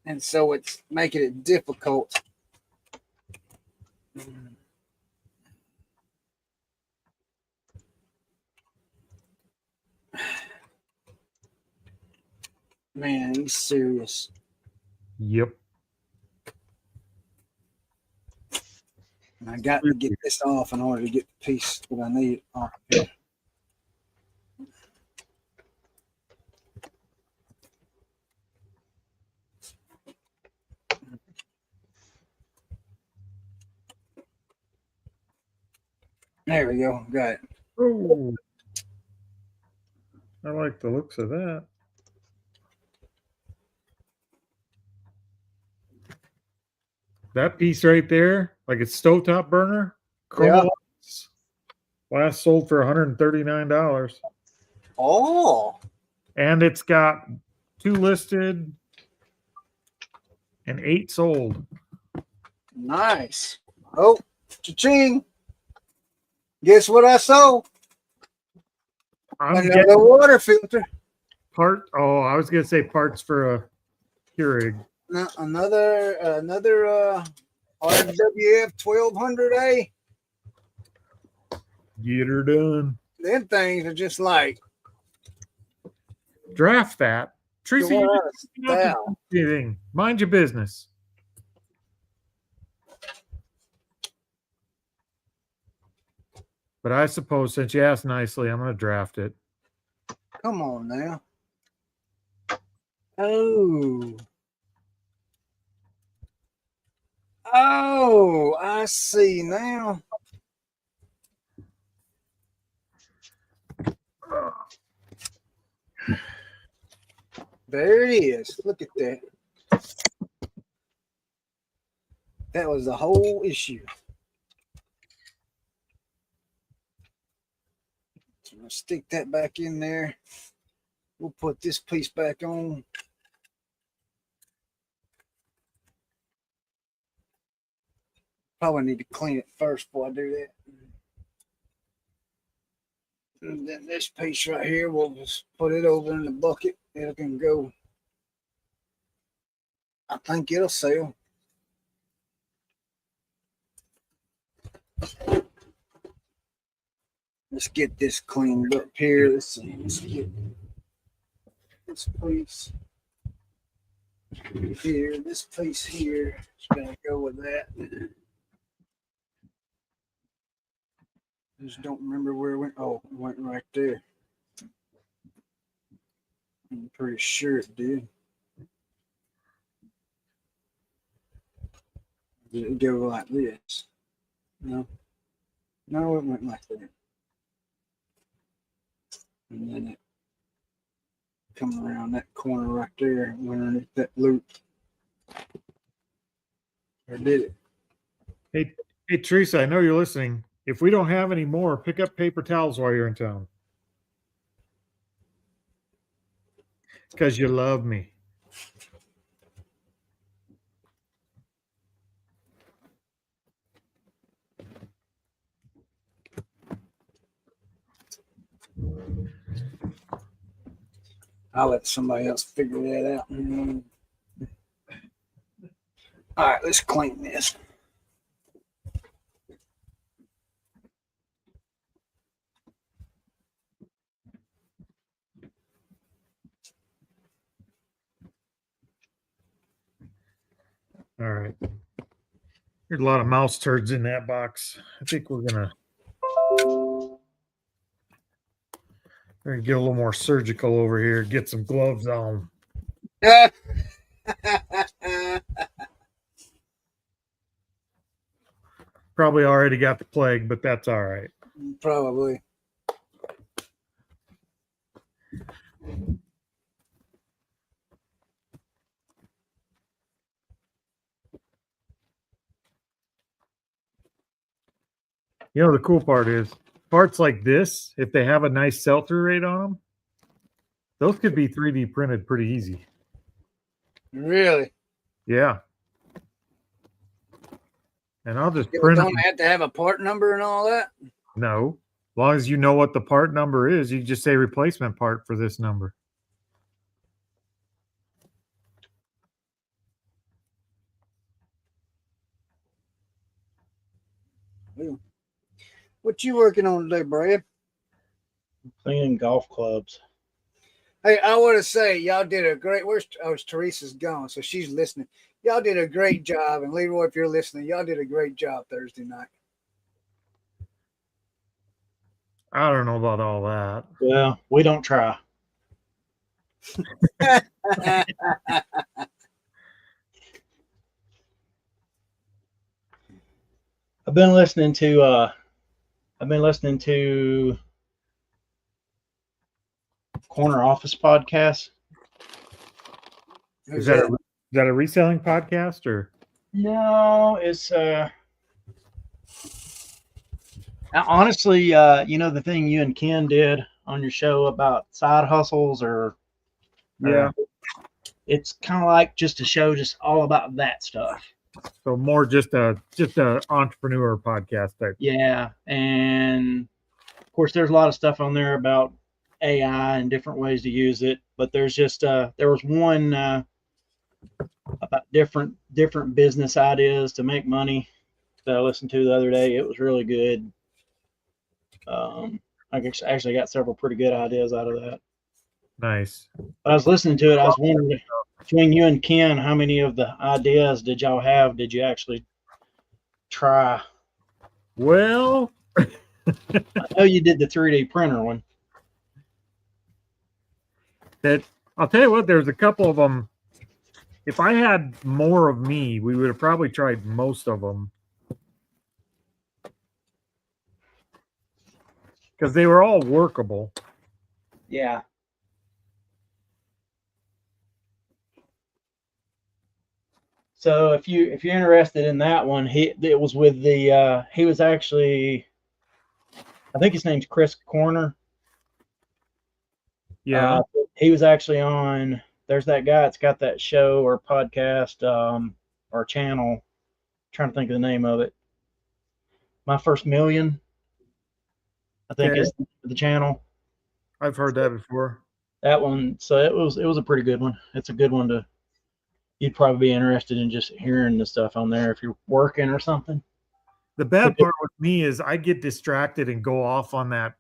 and so it's making it difficult. Man, he's serious. Yep. And I got to get this off in order to get the piece that I need off here. There we go. Got it. Oh, I like the looks of that. That piece right there, like it's stovetop burner. Yeah. Last sold for $139. Oh. And it's got 2 listed and 8 sold. Nice. Oh, cha-ching. Guess what I sold? Another water filter. I was gonna say parts for a Keurig. No, another RWF 1200A. Get her done. Them things are just like Draft that. Tracy, style. anything. Mind your business. But I suppose since you asked nicely, I'm going to draft it. Come on now. Oh. Oh, I see now. There it is. Look at that. That was the whole issue. So I'll stick that back in there. We'll put this piece back on. Probably need to clean it first before I do that. And then this piece right here, we'll just put it over in the bucket. It can go. I think it'll sell. Let's get this cleaned up here. Let's see. Let's get this piece here, this piece here is gonna go with that. Just don't remember where it went. Oh, it went right there. I'm pretty sure it did. Did it go like this? No. No, it went like that. And then it come around that corner right there, went underneath that loop. Or did it? Hey, Teresa, I know you're listening. If we don't have any more, pick up paper towels while you're in town. Because you love me. I'll let somebody else figure that out. All right, let's clean this. All right. There's a lot of mouse turds in that box. I think we're gonna get a little more surgical over here. Get some gloves on. Probably already got the plague, but that's all right. Probably. You know, the cool part is parts like this, if they have a nice sell-through rate on them, those could be 3D printed pretty easy. Really? Yeah. And I'll just You print don't them. have to have a part number and all that? No. As long as you know what the part number is, you just say replacement part for this number. What you working on today, Brad? Cleaning golf clubs. Hey, I want to say y'all did a great. Teresa's gone, so she's listening. Y'all did a great job, and Leroy, if you're listening, y'all did a great job Thursday night. I don't know about all that. Well, we don't try. I've been listening to Corner Office podcast. Is that a reselling podcast or? No, it's honestly, you know, the thing you and Ken did on your show about side hustles or Yeah. It's kind of like just a show just all about that stuff. So more just a entrepreneur podcast type. Yeah, and of course there's a lot of stuff on there about AI and different ways to use it, but there's just there was one about different business ideas to make money that I listened to the other day. It was really good. I actually got several pretty good ideas out of that. Nice. But I was listening to it. I was wondering, between you and Ken, how many of the ideas did y'all have? Did you actually try? Well, I know you did the 3D printer one. I'll tell you what, there's a couple of them. If I had more of me, we would have probably tried most of them. Because they were all workable. Yeah. So if you're interested in that one, it was with the he was actually, I think his name's Chris Corner. Yeah. He was actually on. There's that guy that's got that show or podcast or channel. I'm trying to think of the name of it. My First Million, I think is the channel. I've heard that before. That one. So it was a pretty good one. It's a good one to. You'd probably be interested in just hearing the stuff on there if you're working or something. The bad part with me is I get distracted and go off on that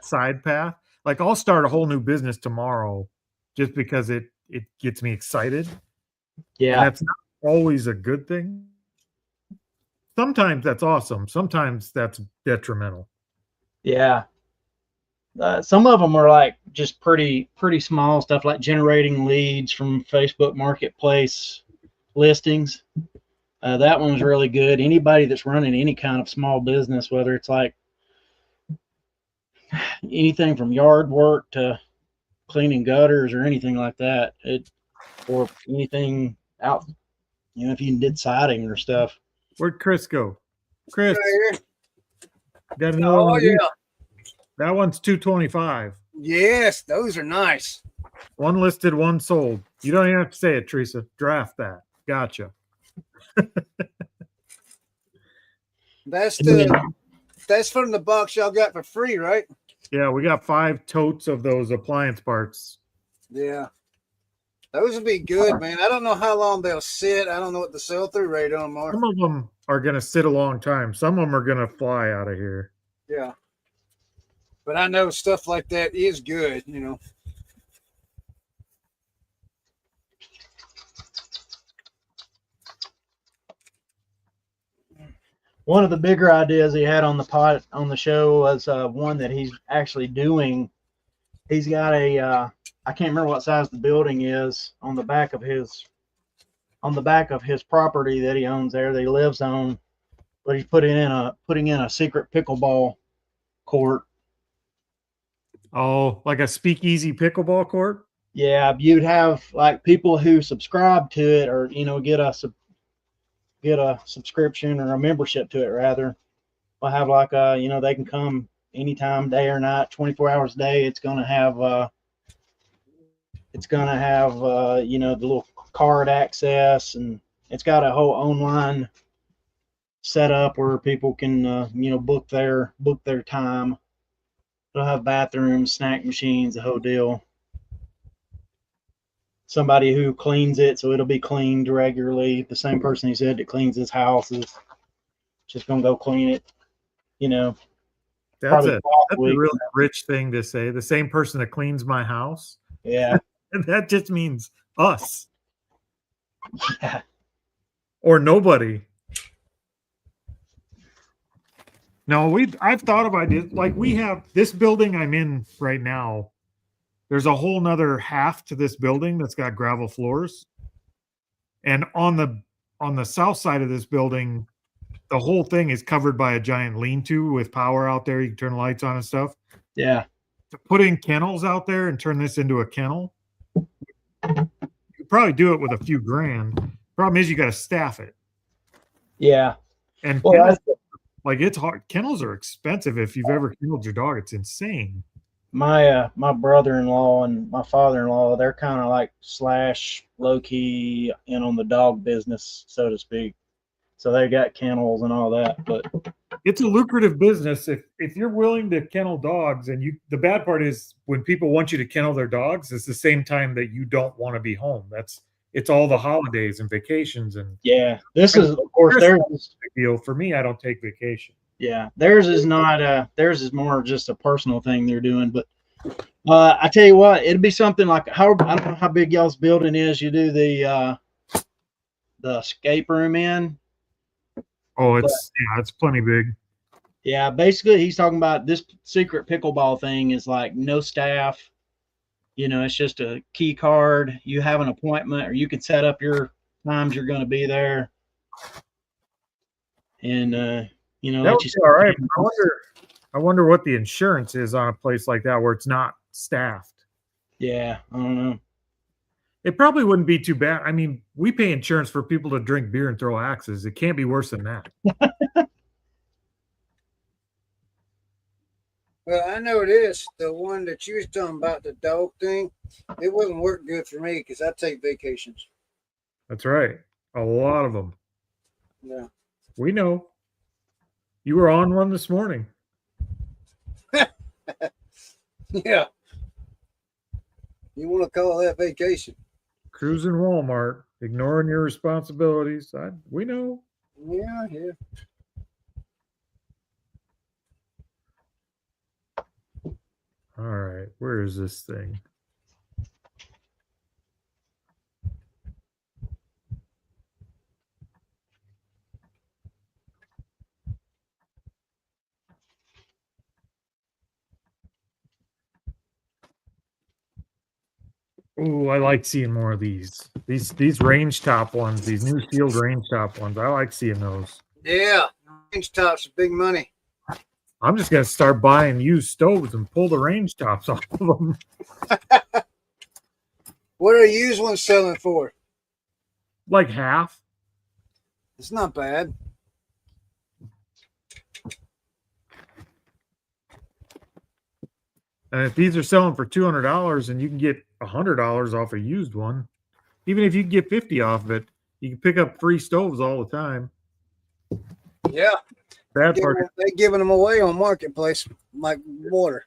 side path. Like I'll start a whole new business tomorrow just because it gets me excited. And Yeah. that's not always a good thing. Sometimes that's awesome. Sometimes that's detrimental. Yeah. Some of them are like just pretty small stuff, like generating leads from Facebook Marketplace listings. That one's really good. Anybody that's running any kind of small business, whether it's like anything from yard work to cleaning gutters or anything like that, or anything out, if you did siding or stuff. Where'd Chris go? Chris, Right here. got another Oh one. of these? yeah. That one's 225. Yes, those are nice. One listed, one sold. You don't even have to say it, Teresa. Draft that. Gotcha. That's And then- that's from the box y'all got for free, right? Yeah, we got 5 totes of those appliance parts. Yeah. Those would be good, man. I don't know how long they'll sit. I don't know what the sell through rate on them are. Some of them are going to sit a long time. Some of them are going to fly out of here. Yeah. But I know stuff like that is good, One of the bigger ideas he had on the show was one that he's actually doing. He's got I can't remember what size the building is on the back of his property that he owns there, that he lives on, but he's putting in a secret pickleball court. Oh, like a speakeasy pickleball court? Yeah, you'd have like people who subscribe to it, or get a subscription or a membership to it rather. Will have like they can come anytime, day or night, 24 hours a day. It's gonna have the little card access, and it's got a whole online setup where people can book their time. It'll have bathrooms, snack machines, the whole deal. Somebody who cleans it, so it'll be cleaned regularly. The same person he said that cleans his house is just gonna go clean it. That's Probably a week. really rich thing to say. The same person that cleans my house. Yeah. And that just means us. Yeah. Or nobody. No, I've thought about it. Like, we have this building I'm in right now. There's a whole nother half to this building that's got gravel floors. And on the south side of this building, the whole thing is covered by a giant lean-to with power out there. You can turn the lights on and stuff. Yeah. To put in kennels out there and turn this into a kennel, you could probably do it with a few grand. Problem is, you got to staff it. Yeah. And Well, kennels, like, it's hard. Kennels are expensive. If you've ever kenneled your dog, it's insane. my brother-in-law and my father-in-law, they're kind of like / low-key in on the dog business, so to speak. So they got kennels and all that, but It's a lucrative business if you're willing to kennel dogs. And the bad part is when people want you to kennel their dogs, it's the same time that you don't want to be home. It's all the holidays and vacations. And yeah, this is, of course, theirs is, big deal for me. I don't take vacation. yeah, theirs is not theirs is more just a personal thing they're doing. But I tell you what, it'd be something like, I don't know how big y'all's building is. You do the escape room in. Oh, it's plenty big. Yeah, basically he's talking about this secret pickleball thing is like no staff. It's just a key card. You have an appointment, or you can set up your times you're going to be there. And that would be all right. I wonder what the insurance is on a place like that where it's not staffed. Yeah, I don't know. It probably wouldn't be too bad. I mean, we pay insurance for people to drink beer and throw axes. It can't be worse than that. Well, I know this. The one that you was talking about, the dog thing, it wouldn't work good for me because I take vacations. That's right. A lot of them. Yeah. We know. You were on one this morning. Yeah. You want to call that vacation? Cruising Walmart, ignoring your responsibilities. We know. Yeah, yeah. All right. Where is this thing? Ooh, I like seeing more of these. These range top ones, these new sealed range top ones. I like seeing those. Yeah, range tops are big money. I'm just gonna start buying used stoves and pull the range tops off of them. What are used ones selling for? Like half. It's not bad. And if these are selling for $200 and you can get $100 off a used one, even if you can get 50 off of it, you can pick up free stoves all the time. Yeah, Bad part. they're giving them away on Marketplace like water.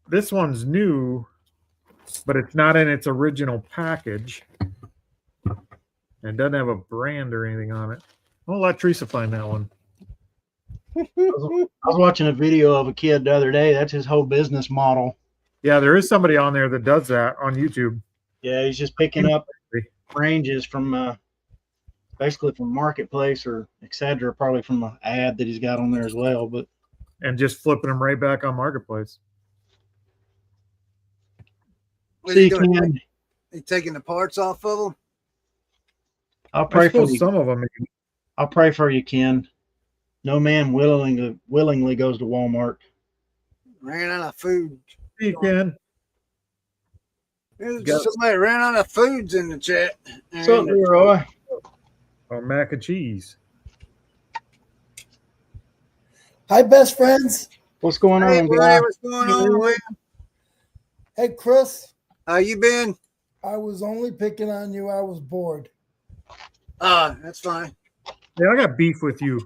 This one's new, but it's not in its original package. And doesn't have a brand or anything on it. I'll let Teresa find that one. I was watching a video of a kid the other day. That's his whole business model. Yeah, there is somebody on there that does that on YouTube. Yeah, he's just picking up ranges from basically from Marketplace or etc. Probably from an ad that he's got on there as well. But And just flipping them right back on Marketplace. What see, are you doing? Ken, You taking the parts off of them? I'll I pray for suppose you. some of them. I'll pray for you, Ken. No man willingly goes to Walmart. Ran out of food. You can. There's somebody ran out of foods in the chat. What's up, Leroy? Or mac and cheese. Hi, best friends. What's going Hey, on, Ray, guy? what's going on, man? Hey, Chris. How you been? I was only picking on you. I was bored. That's fine. Yeah, I got beef with you.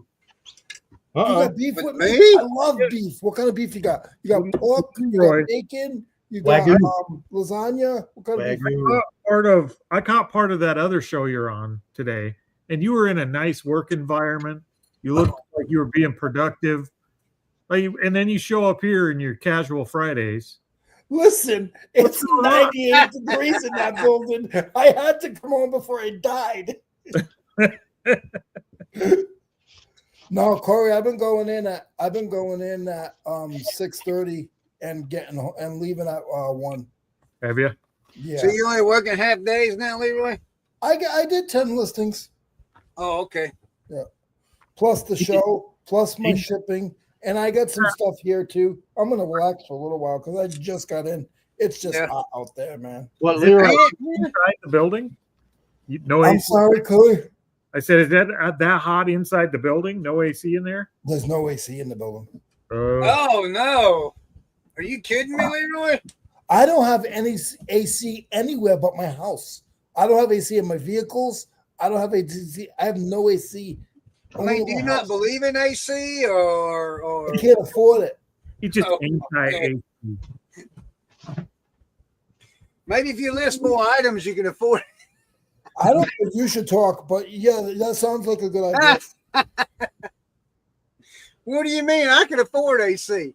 You Uh-oh. got beef With with me? me? I love beef. What kind of beef you got? You got pork, you Roy. got bacon, you got Wagyu. lasagna. What kind of beef? Wagyu. I caught part of that other show you're on today, and you were in a nice work environment. You looked like you were being productive. And then you show up here in your casual Fridays. Listen, it's going on? 98 degrees in that building. I had to come home before I died. No, Corey, I've been going in at 6:30 and leaving at 1. Have you? Yeah. So you only working half days now, Leroy? I did 10 listings Oh, okay. plus the show, plus my shipping, and I got some stuff here too. I'm gonna relax for a little while because I just got in. It's just hot out there, man. What, Is it Leroy? inside the building? No I'm AC. sorry, Corey. I said, is that hot inside the building? No AC in there? There's no AC in the building. Oh no! Are you kidding me, Leroy? I don't have any AC anywhere but my house. I don't have AC in my vehicles. I don't have AC. I have no AC. I mean, do you not believe in AC or? I can't afford it. You just Oh, anti okay. AC. Maybe if you list more items, you can afford it. I don't think you should talk, but yeah, that sounds like a good idea. What do you mean? I can afford AC.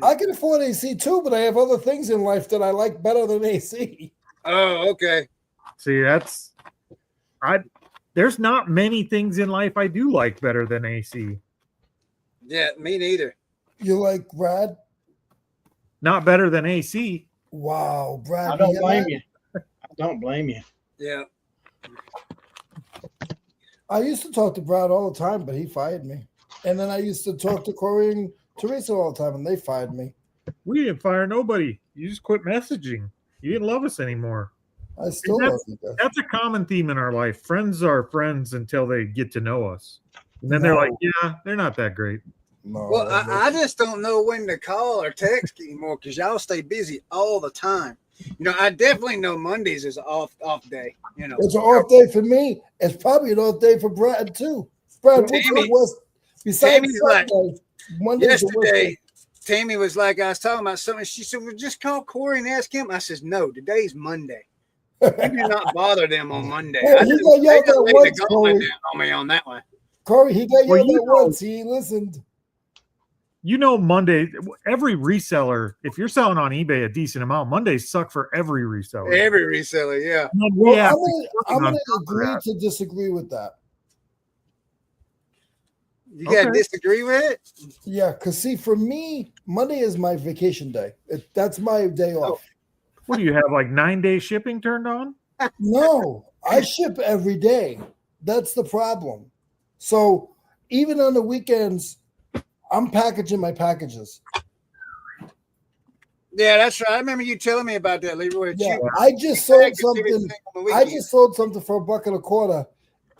I can afford AC too, but I have other things in life that I like better than AC. Oh, okay. See, there's not many things in life I do like better than AC. Yeah, me neither. You like Brad? Not better than AC. Wow, Brad. I don't hear blame that? you. I don't blame you. Yeah. I used to talk to Brad all the time, but he fired me. And then I used to talk to Corey and Teresa all the time, and they fired me. We didn't fire nobody. You just quit messaging. You didn't love us anymore. I still And love you guys. That's a common theme in our life. Friends are friends until they get to know us. And then they're No. like, yeah, they're not that great. No, Well, I just don't know when to call or text anymore because y'all stay busy all the time. You know, I definitely know Mondays is an off day. You know, it's an off day for me. It's probably an off day for Brad too. Brad, what's Tammy- the worst? Besides Tammy's like- Sunday, Monday's the worst day. yesterday, Tammy was like, I was talking about something. She said, "Well, just call Corey and ask him." I says, "No, today's Monday. You do not bother them on Monday." Yeah, I he just, got yelled they at just laid once, the gauntlet Corey. down on me on that one. Corey, he got Well, yelled you at know- once. He listened. You know, Monday, every reseller, if you're selling on eBay a decent amount, Mondays suck for every reseller. Every reseller, yeah. And then Well, we have I'm on gonna top of agree that. to disagree with that. You gotta Okay. disagree with it. Yeah, because see, for me, Monday is my vacation day. That's my day off. What do you have, like 9-day shipping turned on? No, I ship every day. That's the problem. So even on the weekends, I'm packaging my packages. Yeah, that's right. I remember you telling me about that, Leroy. Yeah, You I just sold package something. everything on the I weekend. just sold something for $1.25,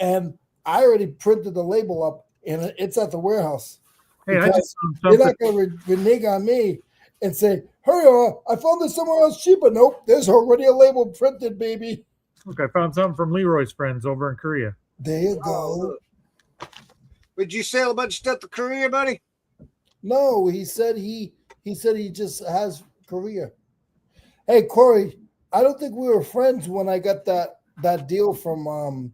and I already printed the label up, and it's at the warehouse. Hey, I just found You're something. not going to renege on me and say, "Hey, I found this somewhere else cheaper." Nope, there's already a label printed, baby. Look, I found something from Leroy's friends over in Korea. There you go. Oh, look. Would you sell a bunch of stuff to Korea, buddy? No, he said he just has Korea. Hey, Corey, I don't think we were friends when I got that deal from.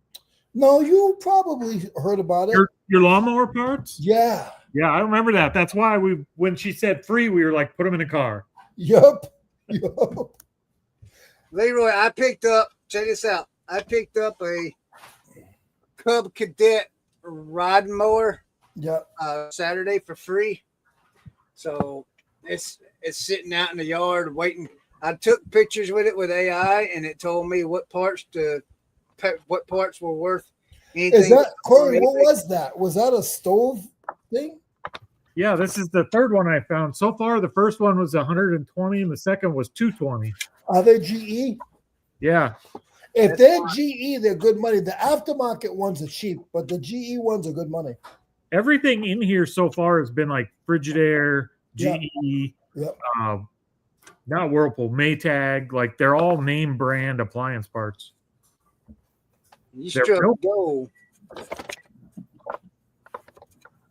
No, you probably heard about it. Your lawnmower parts? Yeah. Yeah, I remember that. That's why when she said free, we were like, put them in a car. Yup. Leroy, I picked up, check this out. I picked up a Cub Cadet riding mower Yep. Saturday for free. So it's sitting out in the yard waiting. I took pictures with it with AI, and it told me what parts were worth anything. Is that Corey? What was that? Was that a stove thing? Yeah, this is the third one I found. So far, the first one was 120 and the second was 220. Are they GE? Yeah. If they're GE, they're good money. The aftermarket ones are cheap, but the GE ones are good money. Everything in here so far has been like Frigidaire, GE, Yep. Not Whirlpool, Maytag. Like they're all name brand appliance parts. You They're struck real- gold.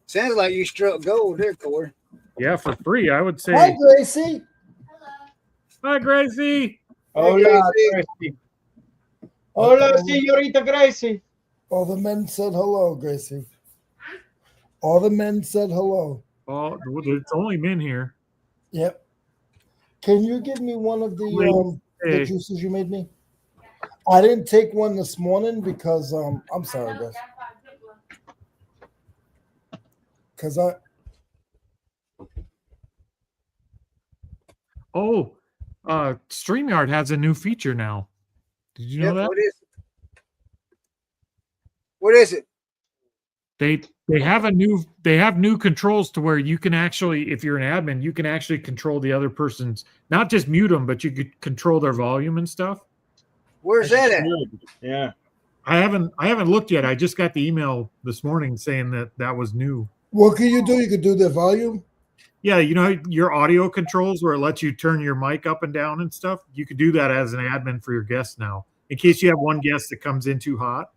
Sounds like you struck gold there, Corey. Yeah, for free, I would say. Hi, Gracie. Hi, Gracie. Hola, Gracie. Hola, señorita Gracie. All the men said hello, Gracie. All the men said hello. Oh, it's only men here. Yep. Can you give me one of the Hey. juices you made me? I didn't take one this morning because I'm sorry, guys. Because StreamYard has a new feature now. Did you know that? What is it? They have new controls to where you can actually, if you're an admin, you can actually control the other person's, not just mute them, but you could control their volume and stuff. Where's that at? Yeah. I haven't looked yet. I just got the email this morning saying that was new. what can you do? You could do the volume. Yeah, you know your audio controls where it lets you turn your mic up and down and stuff. You could do that as an admin for your guests now, in case you have one guest that comes in too hot,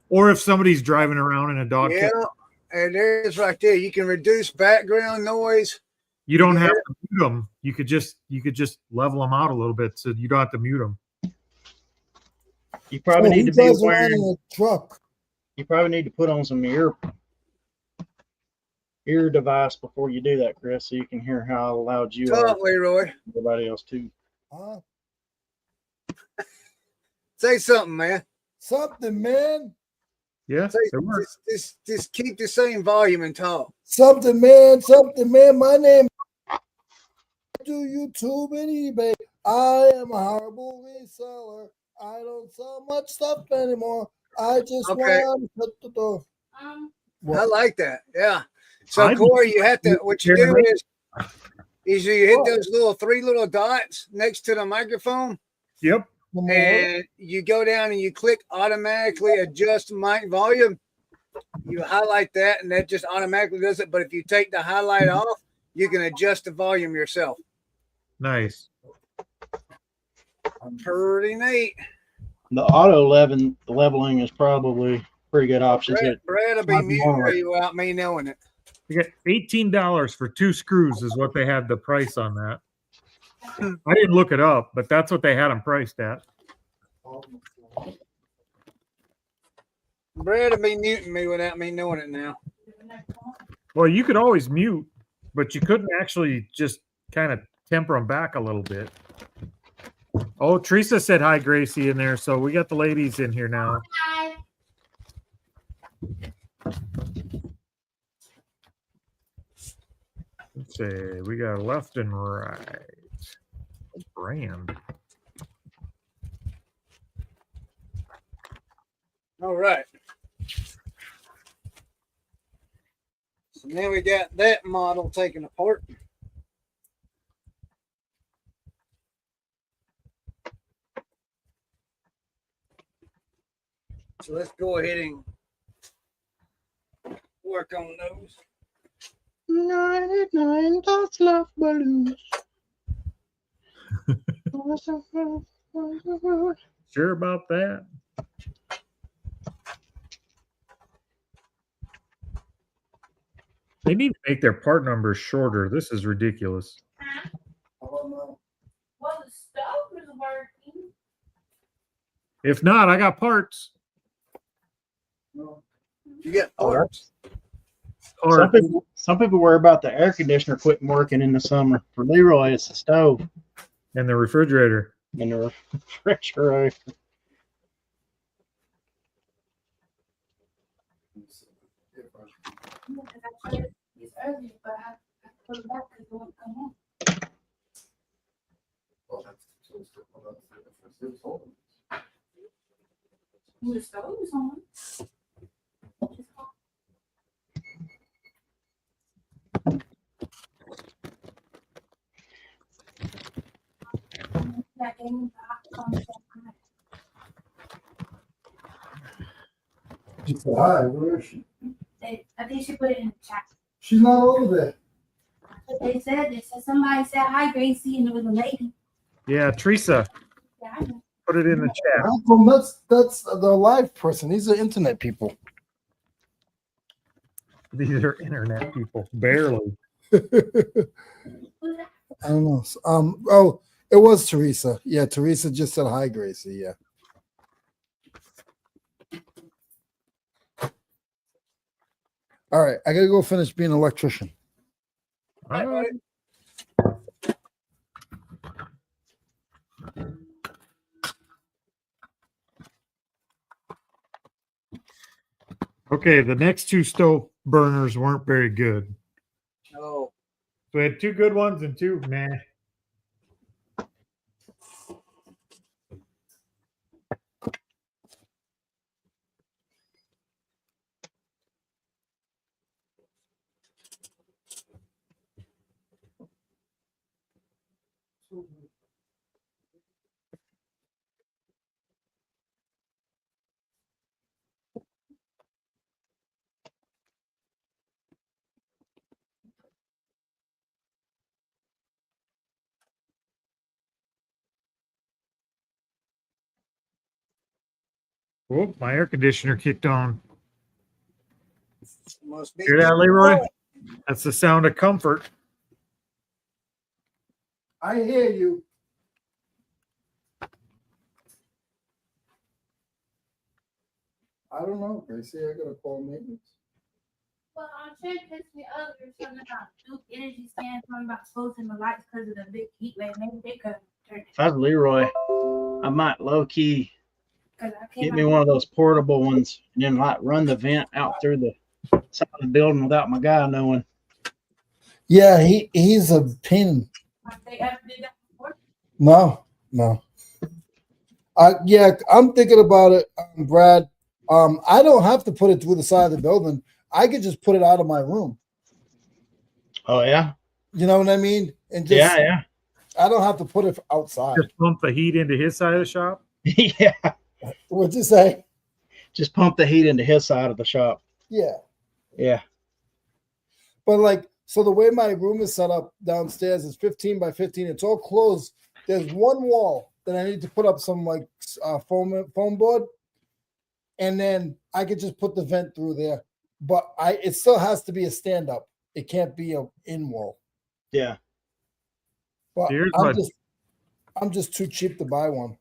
or if somebody's driving around in a dog. Yeah, and there's right there. You can reduce background noise. You don't have to mute them. You could just level them out a little bit so you don't have to mute them. You probably need to be around wearing. in a truck. You probably need to put on some ear device before you do that, Chris, so you can hear how loud you are. Talk, Leroy. Everybody else too. Say something, man. Something, man. Yeah, Just keep the same volume and talk. Something, man. Something, man. My name. Do YouTube and eBay. I am a horrible reseller. I don't sell much stuff anymore. I just want to shut the door. I like that. Yeah. So Corey, you have to. What you do is you hit those three little dots next to the microphone. Yep. And you go down and you click automatically adjust mic volume. You highlight that, and that just automatically does it. But if you take the highlight off, you can adjust the volume yourself. Nice. Pretty neat. The auto leveling is probably a pretty good option. Brad will be muting you without me knowing it. You get $18 for 2 screws is what they had the price on that. I didn't look it up, but that's what they had them priced at. Brad will be muting me without me knowing it now. Well, you could always mute, but you couldn't actually just kind of temper them back a little bit. Oh, Teresa said hi, Gracie, in there. So we got the ladies in here now. Hi. Let's see. We got left and right. brand. All right. So now we got that model taken apart. So let's go ahead and work on those. 99 dots love balloons. Sure about that? They need to make their part numbers shorter. This is ridiculous. Well, the stove is working. If not, I got parts. You got Oh, parts. Parts. Some people worry about the air conditioner quitting working in the summer. For Leroy, it's the stove And the refrigerator. and the refrigerator. Because I tried this earlier, but I put it back because it wouldn't come on. The stove is on. That game, She said, hi, where is she? I think she put it in the chat. She's not over there. But they said somebody said hi, Gracie, and it was a lady. Yeah, Teresa, Yeah, I know. put it in the chat. How come that's the live person? These are internet people. These are internet people. Barely. I don't know. Oh, it was Teresa. Yeah, Teresa just said hi, Gracie. Yeah. All right, I gotta go finish being an electrician. All right. Okay, the next two stove burners weren't very good. Oh, So we had two good ones and two meh. Whoop, my air conditioner kicked on. must be. Hear that, Leroy? That's the sound of comfort. I hear you. I don't know, Gracie. I gotta call maintenance. Well, Shannon texted me earlier something about Duke Energy Scan talking about closing the lights because of the big heat wave. Maybe they could turn it. If I was Leroy, I might low key Because I came get me out- one of those portable ones and then like run the vent out through the side of the building without my guy knowing. Yeah, he's a pain. Like they ever did that before. No. Yeah, I'm thinking about it, Brad. I don't have to put it through the side of the building. I could just put it out of my room. Oh yeah, You know what I mean? And just yeah, I don't have to put it outside. Just pump the heat into his side of the shop. yeah. What'd you say? Just pump the heat into his side of the shop. Yeah. Yeah. But like, so the way my room is set up downstairs is 15 by 15. It's all closed. There's one wall that I need to put up some like foam board, and then I could just put the vent through there. But it still has to be a stand up. It can't be a in wall. Yeah. But Here's what- I'm just too cheap to buy one.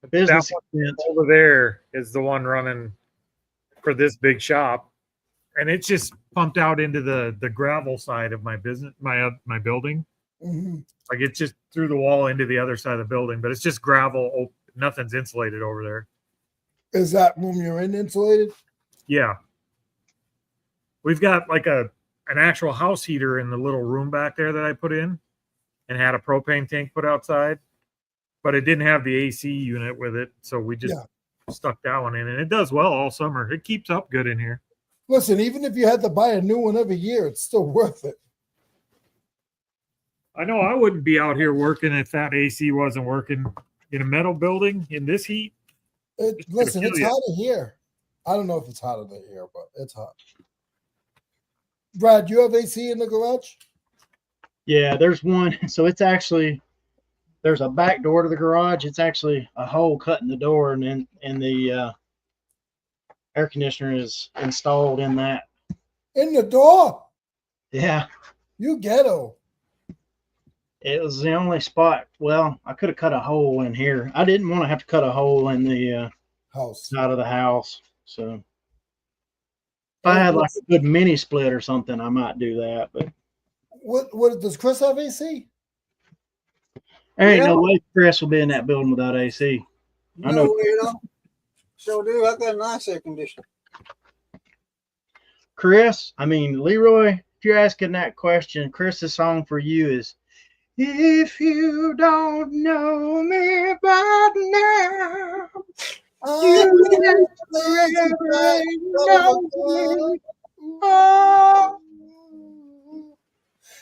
The business That expense. Over there is the one running for this big shop, and it's just pumped out into the gravel side of my business, my building. Mm-hmm. Like it's just through the wall into the other side of the building, but it's just gravel. Nothing's insulated over there. Is that room you're in insulated? Yeah, we've got like an actual house heater in the little room back there that I put in. and had a propane tank put outside, but it didn't have the AC unit with it. So we just stuck that one in, and it does well all summer. It keeps up good in here. Listen, even if you had to buy a new one every year, it's still worth it. I know I wouldn't be out here working if that AC wasn't working in a metal building in this heat. Listen, it's hotter here. I don't know if it's hotter than here, but it's hot. Brad, you have AC in the garage? Yeah, there's one. So it's actually, there's a back door to the garage. It's actually a hole cut in the door, and then the air conditioner is installed in that. In the door? Yeah. You ghetto. It was the only spot. Well, I could have cut a hole in here. I didn't want to have to cut a hole in the house side of the house. So if I had like a good mini split or something, I might do that. But what does Chris have AC? There ain't no way Chris will be in that building without AC. I know. So do I got a nice air conditioner. Chris, I mean Leroy, if you're asking that question, Chris's song for you is "If You Don't Know Me by Now, You Never Know Me." Oh.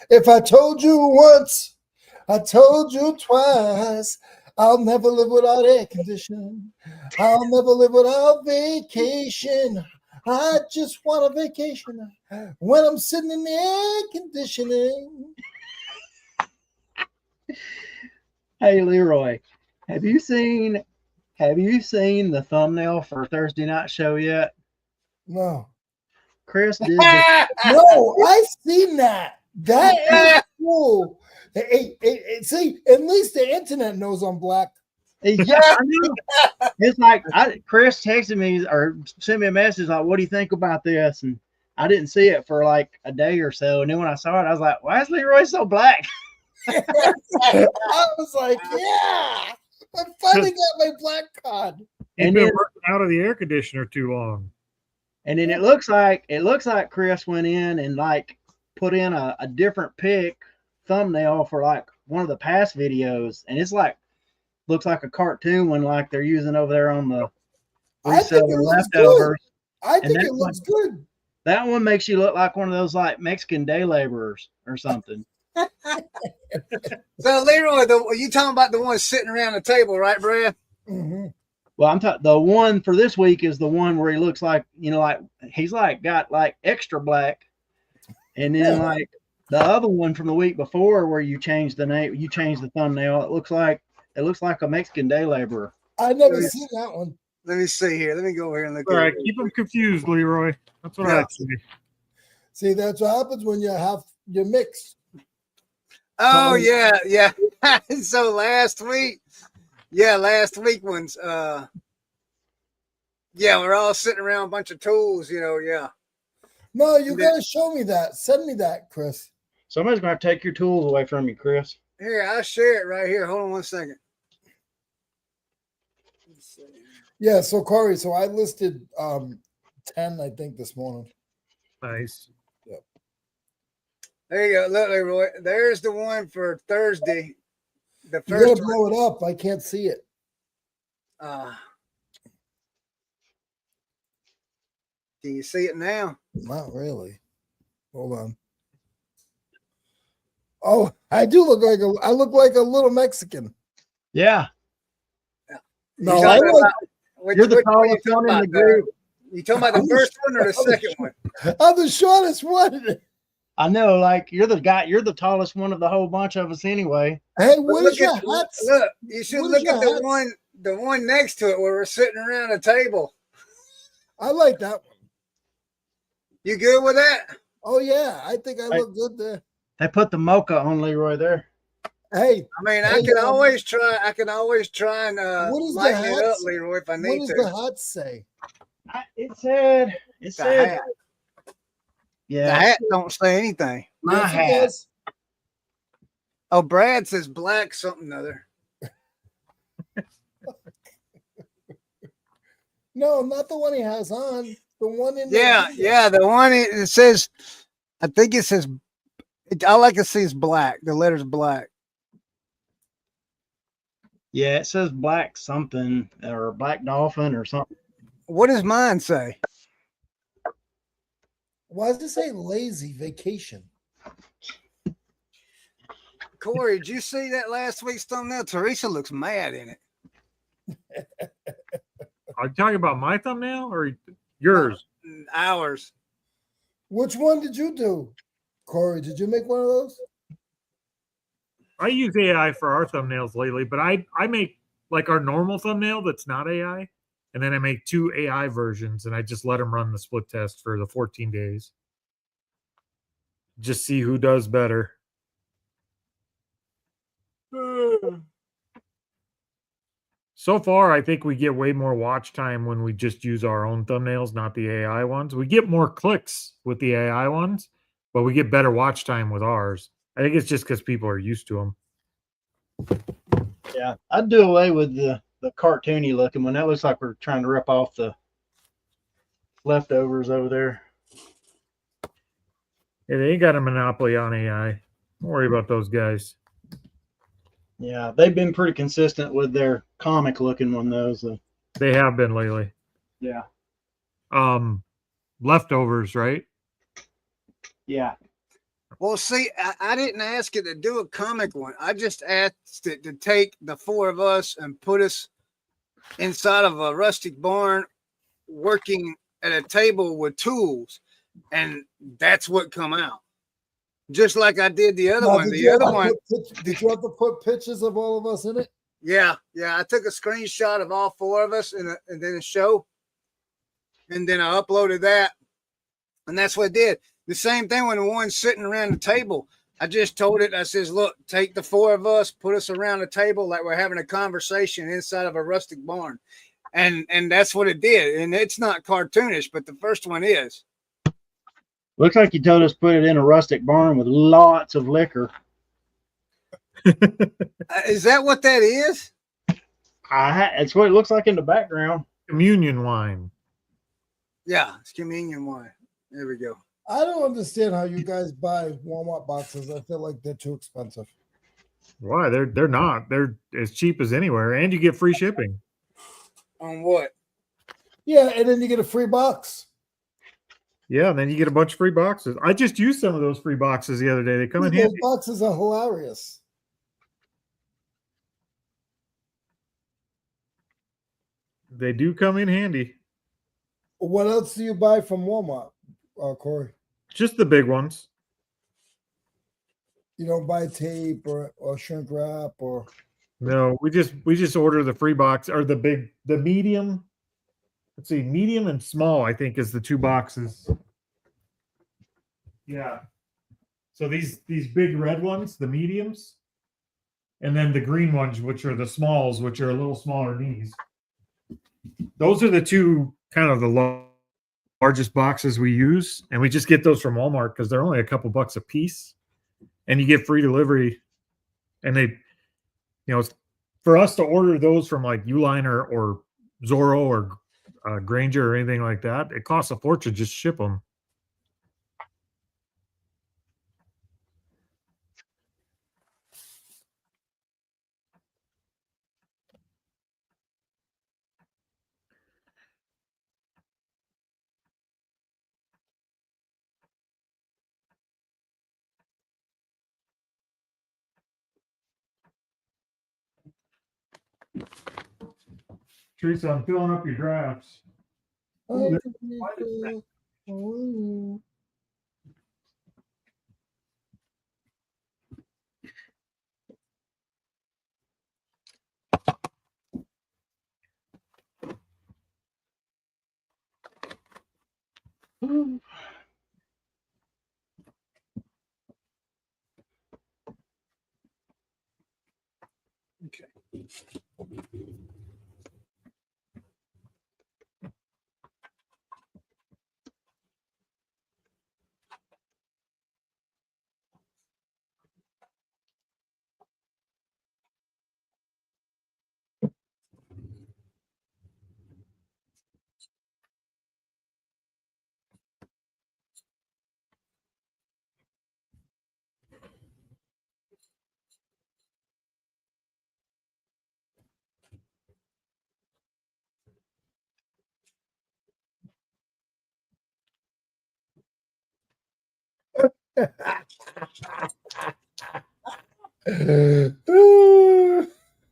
If I told you once, I told you twice, I'll never live without air conditioning. I'll never live without vacation. I just want a vacation when I'm sitting in the air conditioning. Hey Leroy, have you seen the thumbnail for Thursday night show yet? No. Chris did. No, I've seen that. That is cool. Hey, see, at least the internet knows I'm black. Yeah, I know. It's like Chris texted me or sent me a message like, "What do you think about this?" And I didn't see it for like a day or so. And then when I saw it, I was like, "Why is Leroy so black?" I was like, "Yeah, I finally got my black card." And been working out of the air conditioner too long. And then it looks like Chris went in and like put in a different thumbnail for like one of the past videos, and it's like looks like a cartoon one like they're using over there on the Reseller leftovers. I think it looks good. That one makes you look like one of those like Mexican day laborers or something. So Leroy, you talking about the one sitting around the table, right, Brad? Mm-hmm. Well, I'm talking. The one for this week is the one where he looks like, like he's like got like extra black, and then like the other one from the week before where you changed the name, you changed the thumbnail. It looks like a Mexican day laborer. I never seen that one. Let me see here. Let me go over here and look. All right, keep them confused, Leroy. That's what I'd say. See, that's what happens when you mix. Oh yeah. So last week one's we're all sitting around a bunch of tools, yeah. No, you gotta show me that. Send me that, Chris. Somebody's gonna have to take your tools away from you, Chris. Here, I'll share it right here. Hold on 1 second. Yeah, so Corey, I listed 10, I think, this morning. Nice. Yep. There you go. Look, Leroy. There's the one for Thursday. The You first gotta blow it up. I can't see it. Can you see it now? Not really. Hold on. Oh, I do look like I look like a little Mexican. Yeah. No, you're the tallest one in the group. You talking about the first one or the second one? I'm the shortest one. I know, like you're the tallest one of the whole bunch of us anyway. Hey, where's your hats? Look, you should look at the one next to it where we're sitting around a table. I like that one. You good with that? Oh yeah, I think I look good there. They put the mocha on Leroy there. Hey, I mean, I can always try and lighten it up, Leroy, if I need to. What does the hat say? It said. Hat. Yeah, the hat don't say anything. My hat. Oh, Brad says black something other. No, not the one he has on. The one in the one it says. I think it says. All I can see is black. The letter's black. Yeah, it says black something or black dolphin or something. What does mine say? Why does it say lazy vacation? Corey, did you see that last week's thumbnail? Teresa looks mad in it. Are you talking about my thumbnail or yours? Ours. Which one did you do, Corey? Did you make one of those? I use AI for our thumbnails lately, but I make like our normal thumbnail that's not AI, and then I make 2 AI versions, and I just let them run the split test for the 14 days. Just see who does better. So far, I think we get way more watch time when we just use our own thumbnails, not the AI ones. We get more clicks with the AI ones, but we get better watch time with ours. I think it's just because people are used to them. Yeah, I'd do away with the cartoony looking one. That looks like we're trying to rip off the leftovers over there. Yeah, they ain't got a monopoly on AI. Don't worry about those guys. Yeah, they've been pretty consistent with their comic looking one though. So. They have been lately. Yeah. Leftovers, right? Yeah. Well, see, I didn't ask it to do a comic one. I just asked it to take the 4 of us and put us inside of a rustic barn working at a table with tools. And that's what come out. Just like I did the other one. The other one. Did you have to put pictures of all of us in it? Yeah. I took a screenshot of all 4 of us and then a show. And then I uploaded that. And that's what I did. The same thing when the one's sitting around the table. I just told it, I says, look, take the 4 of us, put us around a table like we're having a conversation inside of a rustic barn. And that's what it did. And it's not cartoonish, but the first one is. Looks like you told us put it in a rustic barn with lots of liquor. Is that what that is? It's what it looks like in the background. Communion wine. Yeah, it's communion wine. There we go. I don't understand how you guys buy Walmart boxes. I feel like they're too expensive. Why? They're not. They're as cheap as anywhere, and you get free shipping. On what? Yeah, and then you get a free box. Yeah, and then you get a bunch of free boxes. I just used some of those free boxes the other day. They come in Those handy. boxes are hilarious. They do come in handy. What else do you buy from Walmart, Corey? Just the big ones. You don't buy tape or shrink wrap or No, we just order the free box or the medium. Let's see, medium and small, I think, is the 2 boxes. Yeah. So these big red ones, the mediums, and then the green ones, which are the smalls, which are a little smaller than these. Those are the 2 kind of the largest boxes we use, and we just get those from Walmart because they're only a couple bucks a piece, and you get free delivery. And they, for us to order those from like Uline or Zorro or Granger or anything like that, it costs a fortune just ship them. Teresa, I'm filling up your drafts. Ooh, Okay.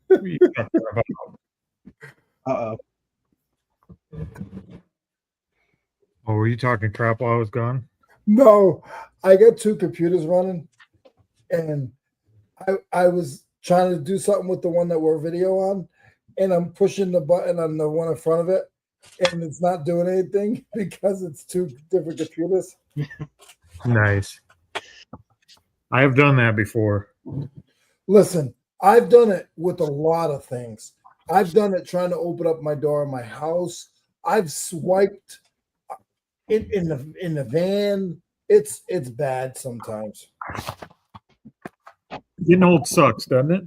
What are you talking about? Uh-oh. Oh, were you talking crap while I was gone? No, I got two computers running, and I was trying to do something with the one that we're video on, and I'm pushing the button on the one in front of it, and it's not doing anything because it's two different computers. Nice. I have done that before. Listen, I've done it with a lot of things. I've done it trying to open up my door in my house. I've swiped in the van. It's bad sometimes. Getting old sucks, doesn't it?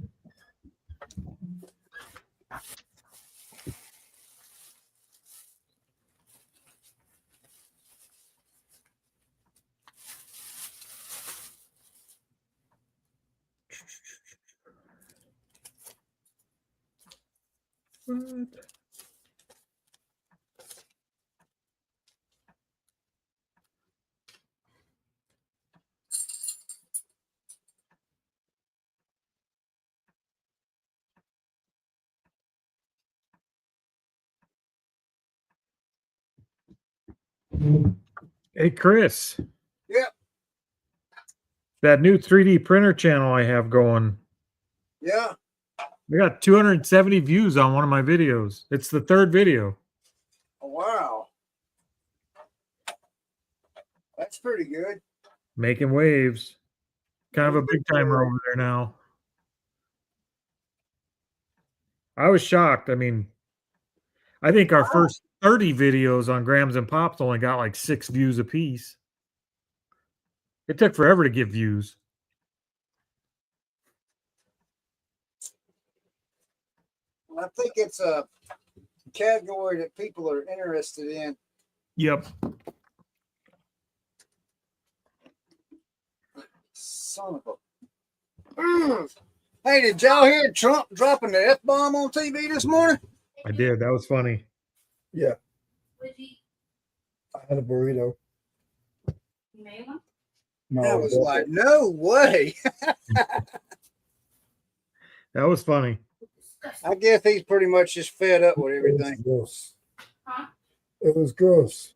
What? Hey, Chris. Yep. That new 3D printer channel I have going, Yeah. we got 270 views on one of my videos. It's the third video. Oh, wow. That's pretty good. Making waves. Kind of a big timer over there now. I was shocked. I mean, I think our first 30 videos on Grams and Pops only got like 6 views apiece. It took forever to get views. I think it's a category that people are interested in. Yep. Son of a. Hey, did y'all hear Trump dropping the F-bomb on TV this morning? I did. That was funny. Yeah, Would you I had a burrito. made one? No, I was like, no way. That was funny. I guess he's pretty much just fed up with it was everything. gross. Huh? It was gross.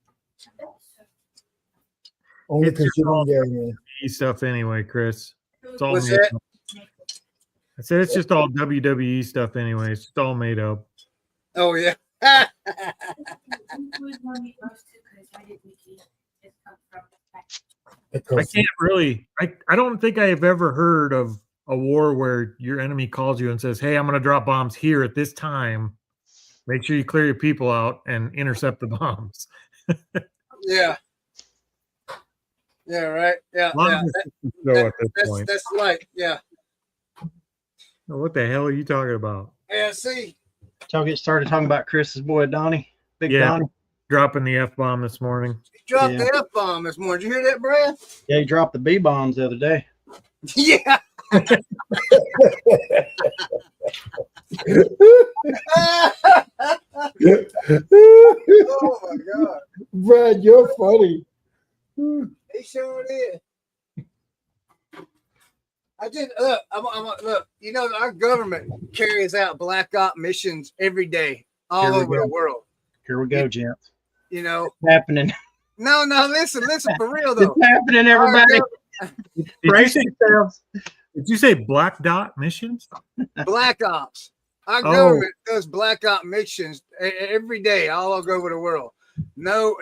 Only It's because just you all didn't get me. stuff anyway, Chris. It's all What's made that? up. I said it's just all WWE stuff anyway. It's just all made up. Oh, yeah. I can't really. I don't think I have ever heard of a war where your enemy calls you and says, "Hey, I'm going to drop bombs here at this time. Make sure you clear your people out and intercept the bombs." Yeah. Yeah, right. Yeah. A lot Yeah. of this is slow at this That's, point. that's like, yeah. What the hell are you talking about? Yeah, see. Y'all get started talking about Chris's boy Donnie, Big Yeah. Donnie. Dropping the F-bomb this morning. He dropped Yeah. the F-bomb this morning. Did you hear that, Brad? Yeah, he dropped the B bombs the other day. Yeah. Oh, my God. Brad, you're funny. He sure did. I just look. You know, our government carries out black op missions every day all Here we over go. the world. Here we go, gents. You know, It's happening. no, listen for real though. It's happening, everybody. Did Brace yourselves. you say black dot missions? Black ops. Our Oh. government does black op missions every day all over the world. No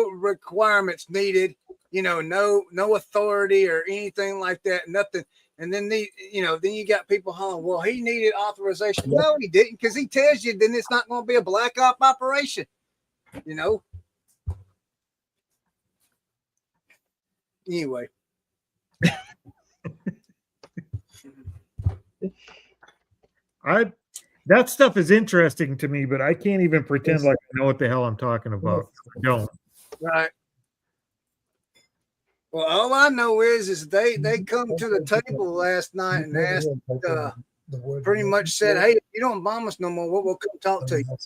requirements needed. You know, no authority or anything like that. Nothing. And then then you got people hollering, well, he needed authorization. No, he didn't, because he tells you then it's not going to be a black op operation. You know. Anyway. That stuff is interesting to me, but I can't even pretend like I know what the hell I'm talking about. I don't. Right. Well, all I know is they come to the table last night and asked, pretty much said, hey, if you don't bomb us no more, we'll come talk to you.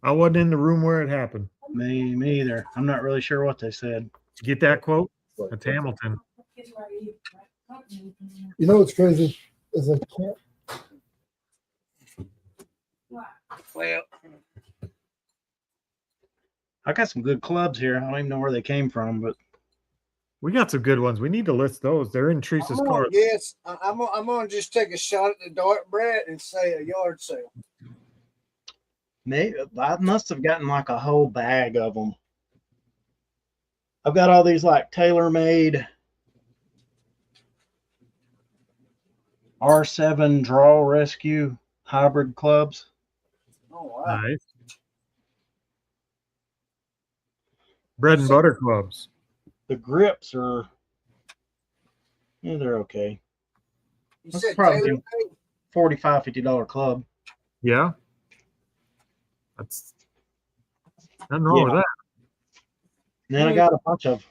I wasn't in the room where it happened. Me either. I'm not really sure what they said. Did you get that quote? That's Hamilton. You know what's crazy is I can't. Well, I got some good clubs here. I don't even know where they came from, but We got some good ones. We need to list those. They're in Teresa's I'm car. gonna guess. I'm gonna just take a shot at the dark, Brett, and say a yard sale. maybe I must have gotten like a whole bag of them. I've got all these like tailor-made R7 draw rescue hybrid clubs. Oh wow! Nice. Bread and butter clubs. The grips are, yeah, they're okay. You That's said probably tailor-made? $45, $50 club. Yeah. That's nothing wrong with that. And then I got a bunch of,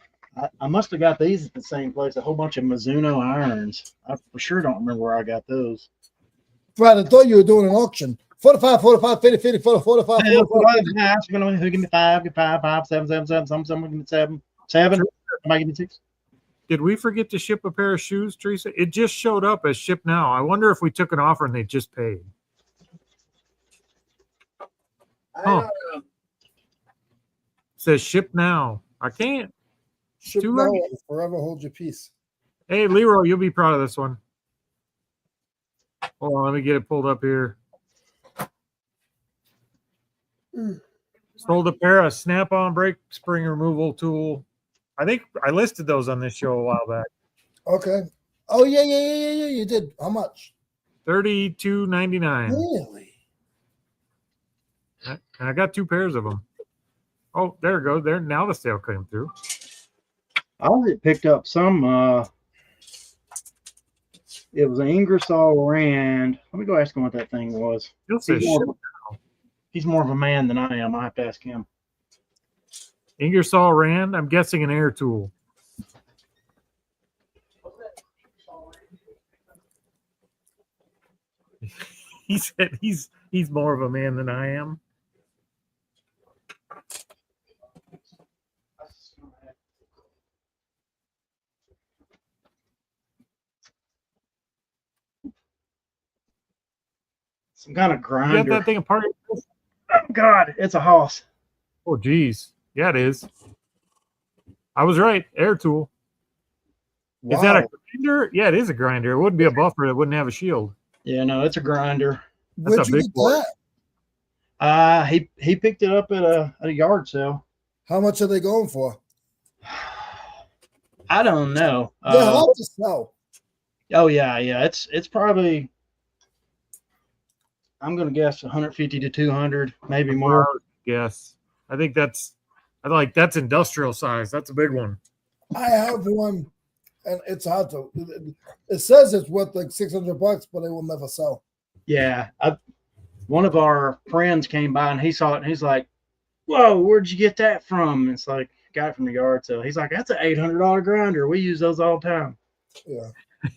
I must have got these at the same place, a whole bunch of Mizuno irons. I for sure don't remember where I got those. Brad, I thought you were doing an auction. 45, 45, 50, 50, 45, 45. Who give me 5, give 5, 5, 7, 7, 7, someone give me 7, 7, somebody give me 6. Did we forget to ship a pair of shoes, Teresa? It just showed up as shipped now. I wonder if we took an offer and they just paid. I It says ship now. I can't. Ship Too now late. and forever hold your peace. Hey, Leroy, you'll be proud of this one. Hold on, let me get it pulled up here. Sold a pair of snap-on brake spring removal tool. I think I listed those on this show a while back. Okay. Oh yeah. You did. How much? $32.99. Really? And I got 2 pairs of them. Oh, there it goes. There now the sale came through. I had picked up some, it was an Ingersoll Rand. Let me go ask him what that thing was. Still says ship. He's more of a man than I am. I have to ask him. Ingersoll Rand. I'm guessing an air tool. He said he's more of a man than I am. Some kind of You grinder. got that thing apart? Oh God, it's a hoss. Oh, geez. Yeah, it is. I was right. Air tool. Wow. Is that a grinder? Yeah, it is a grinder. It wouldn't be a buffer. It wouldn't have a shield. Yeah, no, it's a grinder. That's Where'd a you big get boy. that? He picked it up at a yard sale. How much are they going for? I don't know. They're hard to sell. Oh yeah. It's probably, I'm gonna guess 150 to 200, maybe more. Yes. I think that's industrial size. That's a big one. I have one, and it's hard to. It says it's worth like $600, but it will never sell. Yeah, one of our friends came by and he saw it and he's like, "Whoa, where'd you get that from?" And it's like, got it from the yard sale. He's like, "That's an $800 grinder. We use those all the time." Yeah.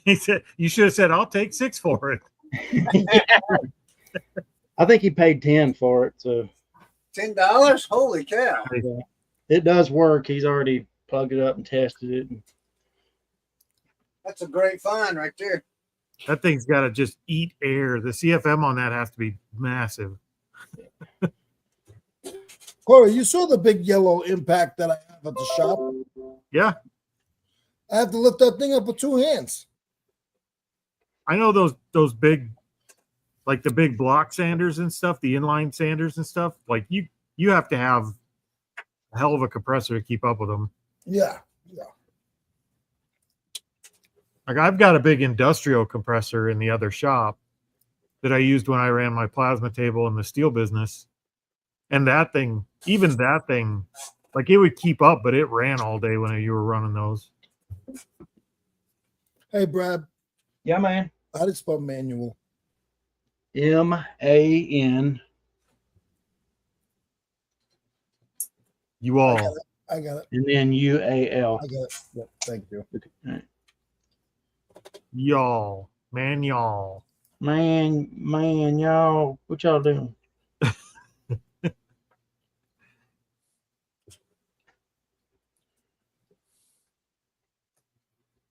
He said, "You should have said I'll take 6 for it." I think he paid 10 for it, so $10. Holy cow! it does work. He's already plugged it up and tested it. That's a great find right there. That thing's got to just eat air. The CFM on that has to be massive. Corey, you saw the big yellow impact that I have at the shop. Yeah, I have to lift that thing up with 2 hands. I know those big, like the big block sanders and stuff, the inline sanders and stuff. Like you have to have a hell of a compressor to keep up with them. Yeah. Like I've got a big industrial compressor in the other shop that I used when I ran my plasma table in the steel business. And that thing, like it would keep up, but it ran all day when you were running those. Hey, Brad, Yeah, man. how do you spell manual? MAN. You all. I got it. And then UAL. I got it. Yeah, thank you. Y'all. Man, y'all. Man, y'all, what y'all doing?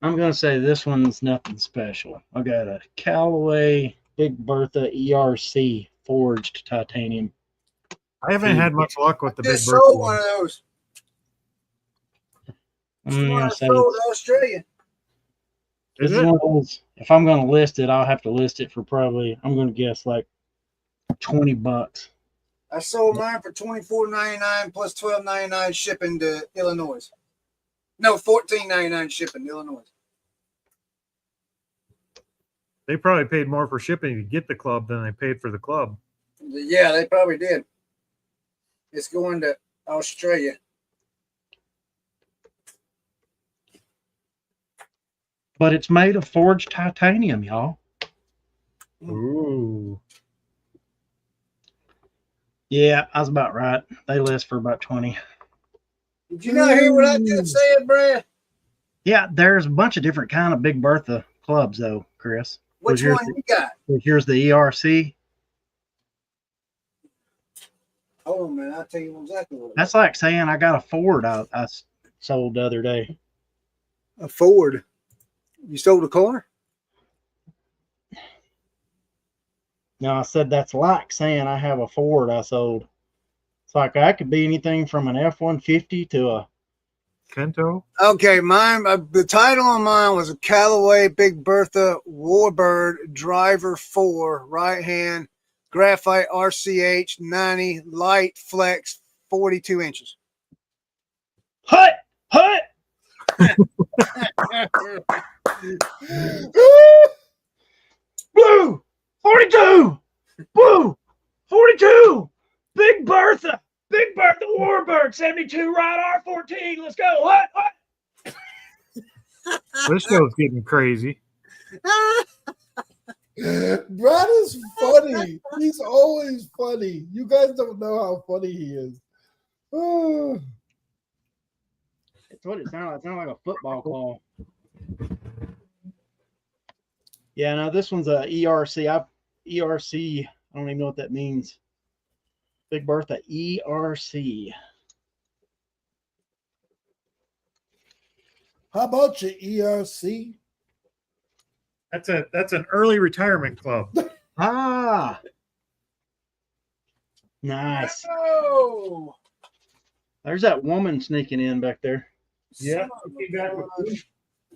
I'm gonna say this one's nothing special. I got a Callaway Big Bertha ERC forged titanium. I haven't had much luck with the Big Just Bertha sold one one. of those. I'm One gonna I say sold to Australia. Is this is it? one of those. If I'm gonna list it, I'll have to list it for probably. I'm gonna guess like $20. I sold mine for $24.99 plus $12.99 shipping to Illinois. No, $14.99 shipping to Illinois. They probably paid more for shipping to get the club than they paid for the club. Yeah, they probably did. It's going to Australia. But it's made of forged titanium, y'all. Ooh. Yeah, I was about right. They list for about 20. Did you not hear what I just said, Brad? Yeah, there's a bunch of different kind of Big Bertha clubs, though, Chris. Which one you got? Here's the ERC. Hold on, man. I'll tell you exactly what it That's like saying I got a Ford I sold the other day. is. A Ford. You sold a car? No, I said that's like saying I have a Ford I sold. It's like that could be anything from an F-150 to a Kento? Okay, mine. The title on mine was a Callaway Big Bertha Warbird Driver 4 right hand graphite RCH 90 light flex 42 inches. hut. Blue 42. Blue 42. Big Bertha Warbird 72 right R14. Let's go. What? This show's getting crazy. Brad is funny. He's always funny. You guys don't know how funny he is. Oh. That's what it sounded like. It sounded like a football call. Yeah, no, this one's a ERC. ERC. I don't even know what that means. Big Bertha ERC. How about your ERC? That's an early retirement club. Ah, nice. Oh, There's that woman sneaking in back there. Yeah.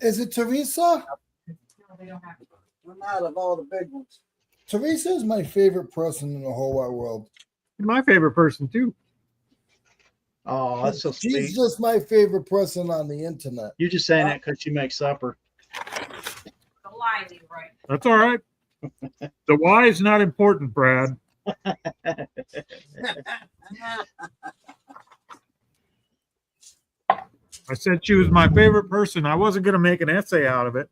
Is it Teresa? I'm out of all the big ones. Teresa is my favorite person in the whole wide world. My favorite person too. Oh, that's so She's sweet. just my favorite person on the internet. You're just saying that because she makes supper. Don't lie, Leroy. That's all right. The why is not important, Brad. I said she was my favorite person. I wasn't going to make an essay out of it.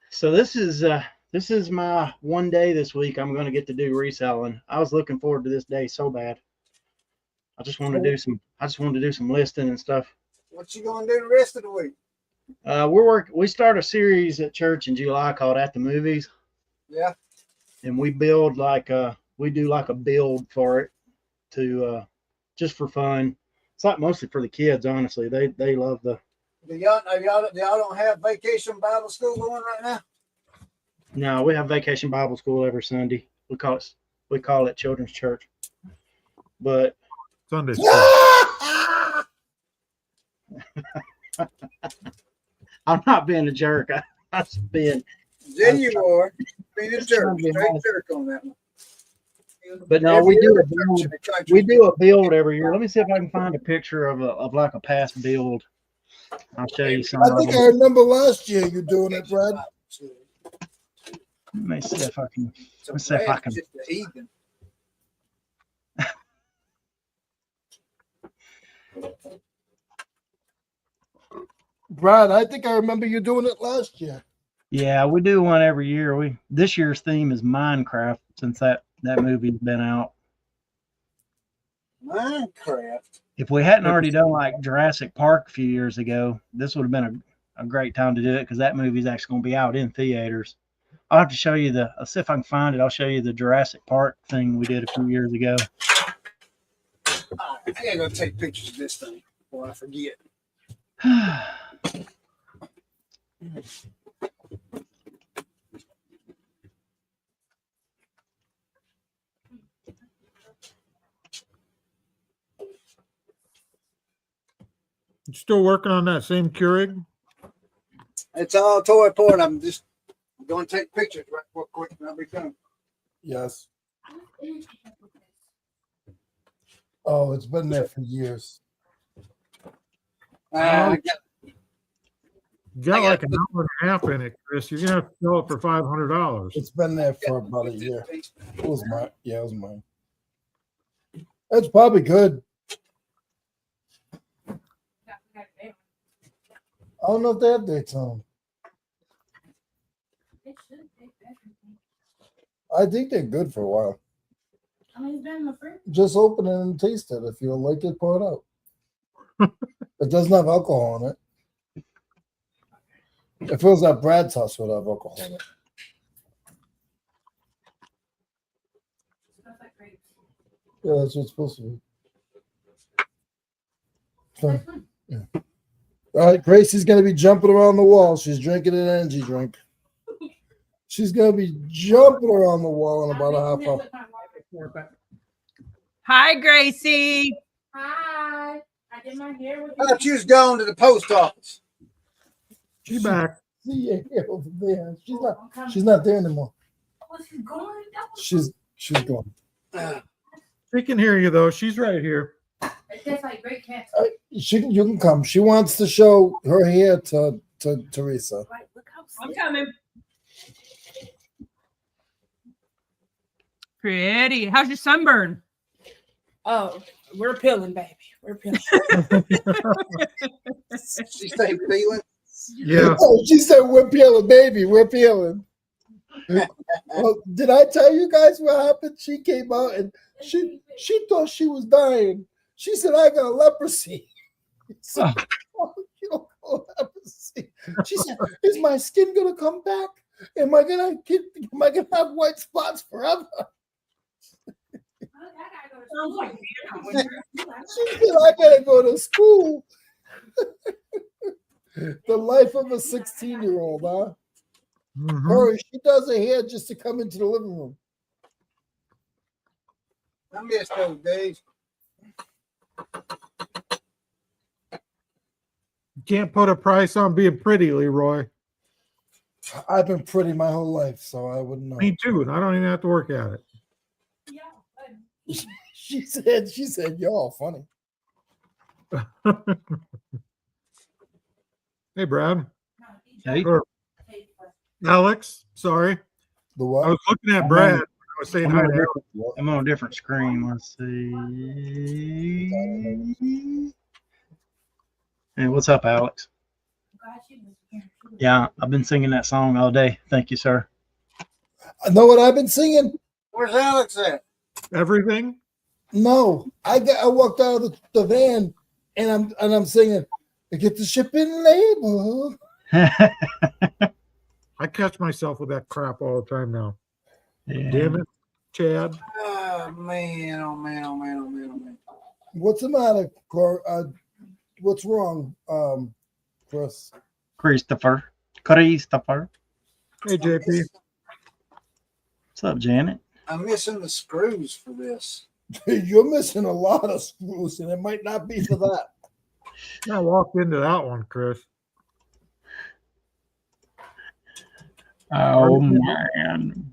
So this is my one day this week. I'm going to get to do reselling. I was looking forward to this day so bad. I just wanted to do some listing and stuff. What you gonna do the rest of the week? We start a series at church in July called At the Movies, Yeah. and we build we do a build for it to just for fun. It's like mostly for the kids, honestly. They love the. Do y'all don't have Vacation Bible School going right now? No, we have Vacation Bible School every Sunday. We call it Children's Church, but Sunday school. I'm not being a jerk. I'm being. Then you are being a jerk. Straight jerk on that one. But no, Every we do other a church build. in the country- We do a build every year. Let me see if I can find a picture of like a past build. I'll show you some. I of think them. I remember last year you doing it, Brad. Let me see if I can. So Let's see if I Brad's can. just a heathen. Brad, I think I remember you doing it last year. Yeah, we do one every year. This year's theme is Minecraft since that movie's been out. Minecraft. If we hadn't already done like Jurassic Park a few years ago, this would have been a great time to do it because that movie's actually going to be out in theaters. I'll have to show you I'll see if I can find it. I'll show you the Jurassic Park thing we did a few years ago. I gotta go take pictures of this thing before I forget. You still working on that same Keurig? It's all toy port. I'm just going to take pictures right real quick and I'll be done. Yes. Oh, it's been there for years. I got, You got I got like an hour and a half in it, Chris. You're gonna have to sell it for $500. It's been there for about a year. It was mine. Yeah, it was mine. It's probably good. I don't know if they have dates on them. It should take everything. I think they're good for a while. I mean, it's been in the fridge. Just open it and taste it. If you like it, pour it out. It doesn't have alcohol in it. It feels like Brad's house would have alcohol in it. Smells like grapes. Yeah, that's what it's supposed to be. Fine. Yeah. All right, Gracie's gonna be jumping around the wall. She's drinking an energy drink. She's gonna be jumping around the wall in about a half hour. Hi, Gracie. Hi. I did my hair with I thought you was going to the post office. She's back. See you over there. I'm coming. She's not there anymore. Oh, she's going. That was She's gone. She can hear you though. She's right here. It tastes like great cats. You can come. She wants to show her hair to Teresa. Right, look how I'm slick. coming. Pretty. How's your sunburn? Oh, we're peeling, baby. We're peeling. She say feeling. Yeah. Oh, she said we're peeling, baby. We're peeling. Well, did I tell you guys what happened? She came out and she thought she was dying. She said, "I got leprosy." So, oh, you don't got leprosy. She said, "Is my skin gonna come back? Am I gonna have white spots forever?" Sounds like She said, "I gotta go to school." The life of a 16-year-old, huh? Mhm. Corey, she does her hair just to come into the living room. I miss those days. You can't put a price on being pretty, Leroy. I've been pretty my whole life, so I wouldn't know. Me too. And I don't even have to work at it. Yeah, She said, "You're all funny." Hey, Brad. Hey. Or Alex. Sorry. The I what? was looking at I'm Brad. on- I was saying I'm hi on, to a Alex. different, I'm on a different screen. Let's see. Hey, what's up, Alex? Yeah, I've been singing that song all day. Thank you, sir. I know what I've been singing. Where's Alex at? Everything. No, I walked out of the van and I'm singing. I get the shipping label. I catch myself with that crap all the time now. Yeah. Damn it, Chad. Oh man! Oh man! Oh man! Oh man! Oh man! What's the matter, Cor? What's wrong, Chris? Christopher. Hey, JP. What's up, Janet? I'm missing the screws for this. You're missing a lot of screws, and it might not be for that. I walked into that one, Chris. Oh, man.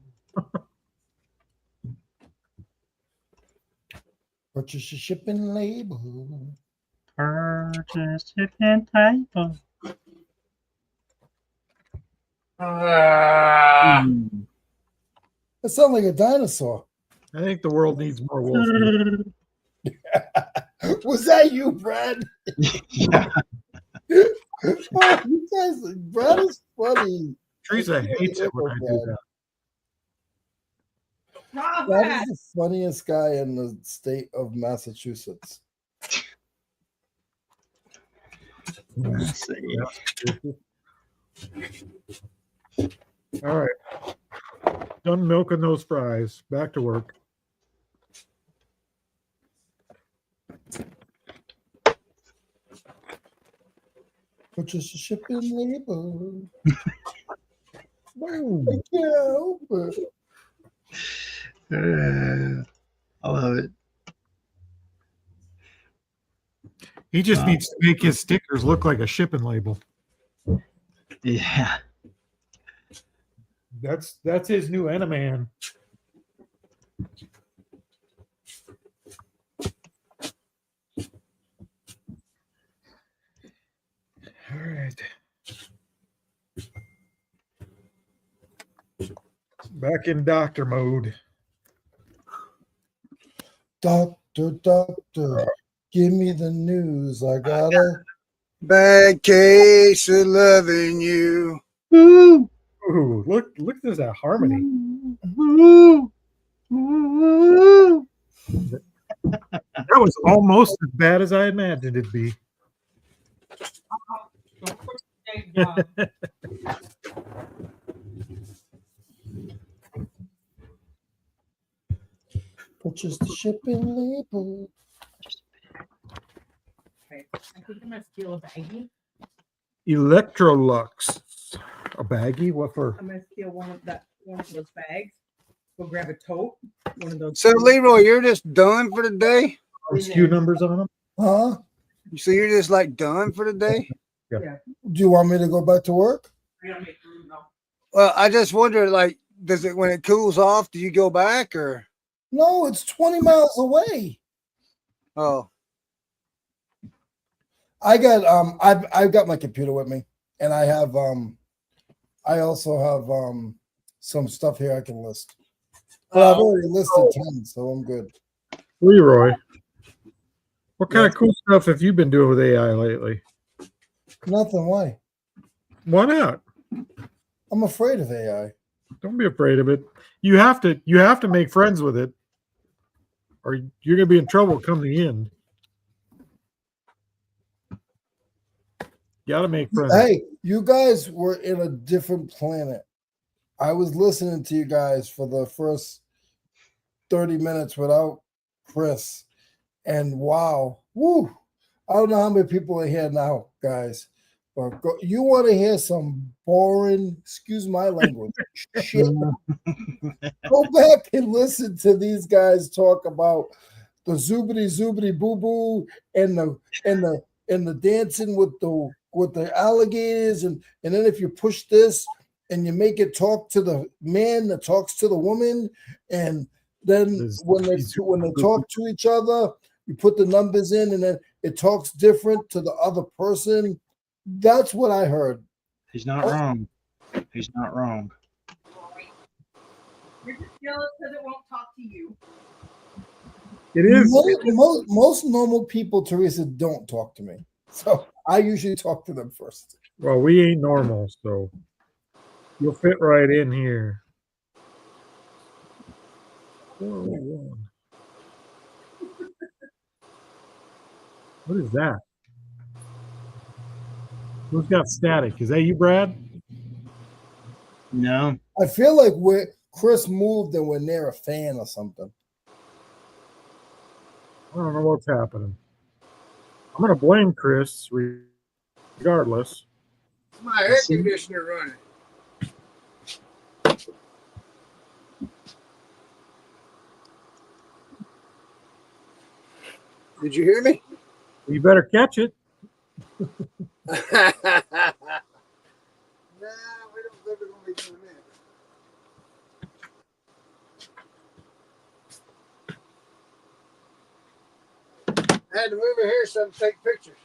Purchase your shipping label. Purchase shipping table. That sounds like a dinosaur. I think the world needs more wolf meat. Was that you, Brad? Yeah. Oh, you guys, Brad is funny. Teresa hates it when I do that. Brad is the funniest guy in the state of Massachusetts. Let's see. All right. Done milking those fries. Back to work. Purchase a shipping label. Boom. I can't help it. I love it. He just needs to make his stickers look like a shipping label. Yeah. That's his new Enaman. All right. Back in doctor mode. Doctor, give me the news. I gotta. Bad case of loving you. Woo! Ooh, look at that harmony. Woo! Woo! That was almost as bad as I imagined it'd be. Purchase the shipping label. Okay, I think I'm gonna steal a baggie. Electrolux. A baggie? What for? I'm gonna steal one of those bags. Go grab a tote. One of those. So Leroy, you're just done for the day? SKU numbers on them? Huh? So you're just like done for the day? Do you want me to go back to work? I gotta make room though. Well, I just wonder, like, does it when it cools off, do you go back or? No, it's 20 miles away. Oh, I got I've got my computer with me, and I have I also have some stuff here I can list. But I've already listed 10, so I'm good. Leroy, what kind of cool stuff have you been doing with AI lately? Nothing. Why? Why not? I'm afraid of AI. Don't be afraid of it. You have to make friends with it, or you're gonna be in trouble come the end. You gotta make friends. Hey, you guys were in a different planet. I was listening to you guys for the first 30 minutes without Chris, and wow, woo! I don't know how many people are here now, guys. But you want to hear some boring, excuse my language, shit. Go back and listen to these guys talk about the zoobity boo boo and the dancing with the alligators, and then if you push this and you make it talk to the man that talks to the woman, and then when they talk to each other, you put the numbers in and then it talks different to the other person. That's what I heard. He's not wrong. He's not wrong. You're just jealous because it won't talk to you. It is. Most normal people, Teresa, don't talk to me. So I usually talk to them first. Well, we ain't normal, so you'll fit right in here. 401. What is that? Who's got static? Is that you, Brad? No. I feel like Chris moved and we're near a fan or something. I don't know what's happening. I'm going to blame Chris regardless. it's my air conditioner running. Did you hear me? You better catch it. Nah, we don't think we're gonna be doing that. I had to move it here so I can take pictures.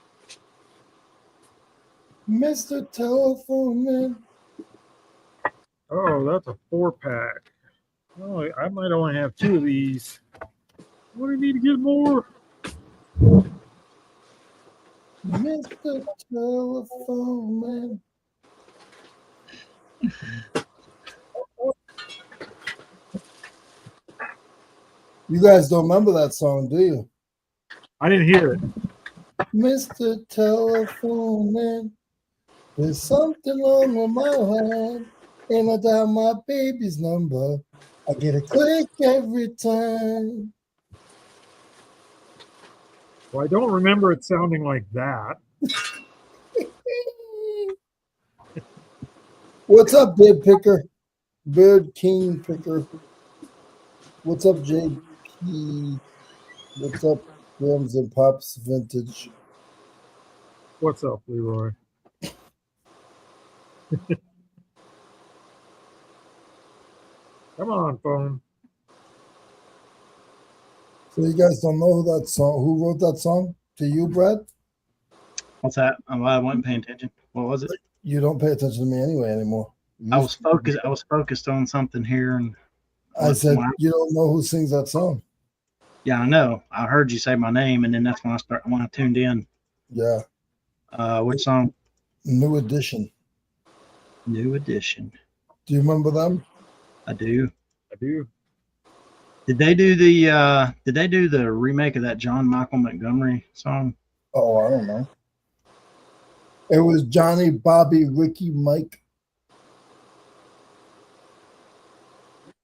Mr. Telephone Man. Oh, that's a 4-pack. Oh, I might only have 2 of these. What do I need to get more? Mr. Telephone Man. You guys don't remember that song, do you? I didn't hear it. Mr. Telephone Man, there's something wrong with my line, and I dial my baby's number. I get a click every time. Well, I don't remember it sounding like that. What's up, Bird Picker? Bird King Picker. What's up, JP? What's up, Grams and Pops Vintage? What's up, Leroy? Come on, phone. So you guys don't know who that song? Who wrote that song? To you, Brad? What's that? Oh, I wasn't paying attention. What was it? You don't pay attention to me anyway anymore. I was focused on something here, and I said you don't know who sings that song. yeah, I know. I heard you say my name, and then that's when I tuned in. Yeah. Which song? New Edition. New Edition. Do you remember them? I do. I do. Did they do the remake of that John Michael Montgomery song? Oh, I don't know. It was Johnny, Bobby, Ricky, Mike.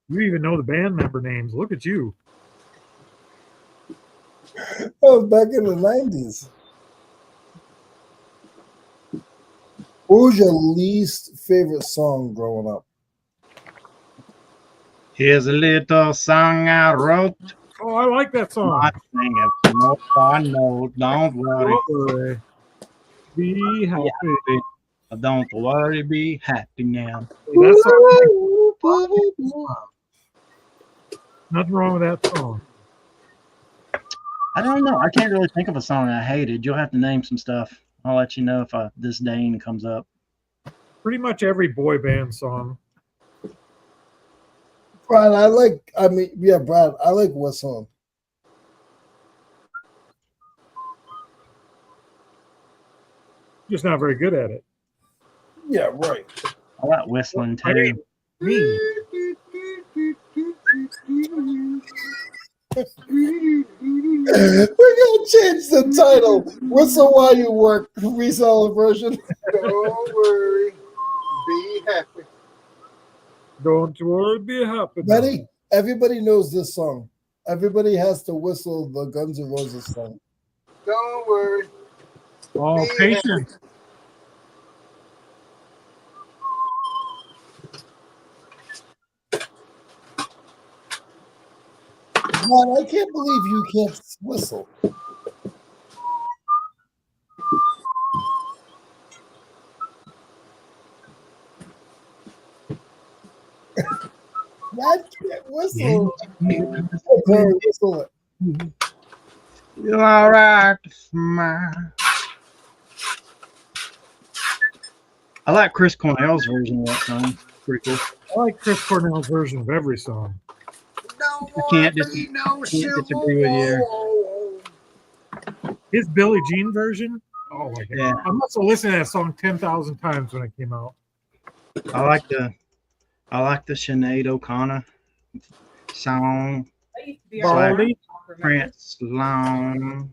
You even know the band member names. Look at you. Oh, back in the 90s. What was your least favorite song growing up? Here's a little song I wrote. Oh, I like that song. I sing it. No, I know. Don't worry. Don't worry. Be happy. Don't worry. Be happy now. That song. Nothing wrong with that song. I don't know. I can't really think of a song I hated. You'll have to name some stuff. I'll let you know if disdain comes up. Pretty much every boy band song. Brad, Brad, I like what song? Just not very good at it. Yeah, right. I like whistling I too. mean, me. We're gonna change the title. Whistle while you work. Reseller version. Don't worry. Be happy. Don't worry, be happy. Ready? Everybody knows this song. Everybody has to whistle the Guns N' Roses song. Don't worry. Oh, Be patience. Man, I can't believe you can't whistle. I can't whistle. Whistle it. You're all right to smile. I like Chris Cornell's version of that song. Pretty cool. I like Chris Cornell's version of every song. Don't I can't wanna be no disagree with you. His Billie Jean version. Oh my god! Yeah. I must have listened to that song 10,000 times when it came out. I like the Sinead O'Connor song. That used to be Sorry. our Prince Long.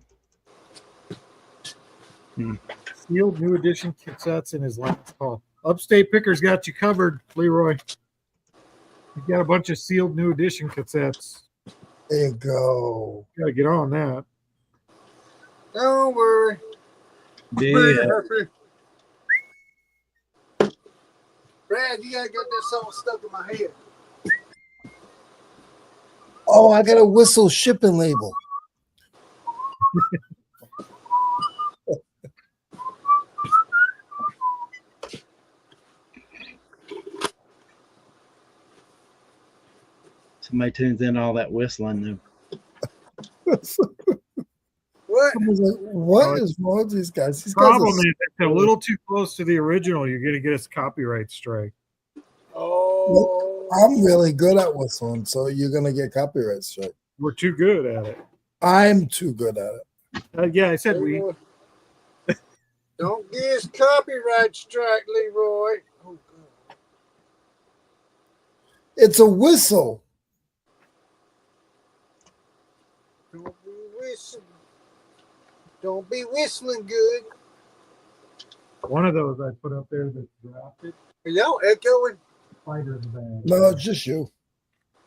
Sealed new edition cassettes in his last call. Upstate Pickers got you covered, Leroy. You got a bunch of sealed new edition cassettes. There you go. Got to get on that. Don't worry. Be Yeah. happy. Brad, you gotta get this song stuck in my head. Oh, I got a whistle shipping label. Somebody tunes in all that whistling though. What? Someone's like, what is wrong with these guys? These Problem guys is, it's a little too close to the original. You're going to get us a copyright strike. Oh. I'm really good at whistling, so you're gonna get copyright strike. We're too good at it. I'm too good at it. Yeah, I said we. Don't get us copyright strike, Leroy. Oh, God. It's a whistle. Don't be whistling. Don't be whistling good. One of those I put up there that dropped it. Are y'all echoing? Spider's bag. No, it's just you.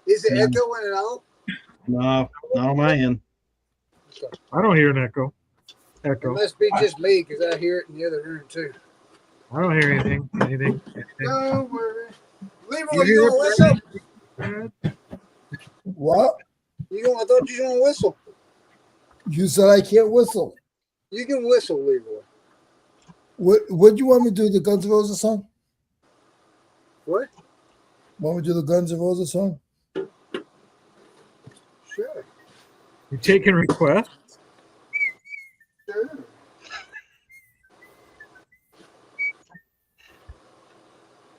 Is it Yeah. echoing at all? No, not on my end. I don't hear an echo. It Echo. must be just me because I hear it in the other room too. I don't hear anything. Anything? Don't worry. Leroy, You you hear gonna it? whistle? What? I thought you were gonna whistle. You said I can't whistle. You can whistle, Leroy. What do you want me to do? The Guns N' Roses song? What? Want me to do the Guns N' Roses song? Sure. You taking requests? Sure.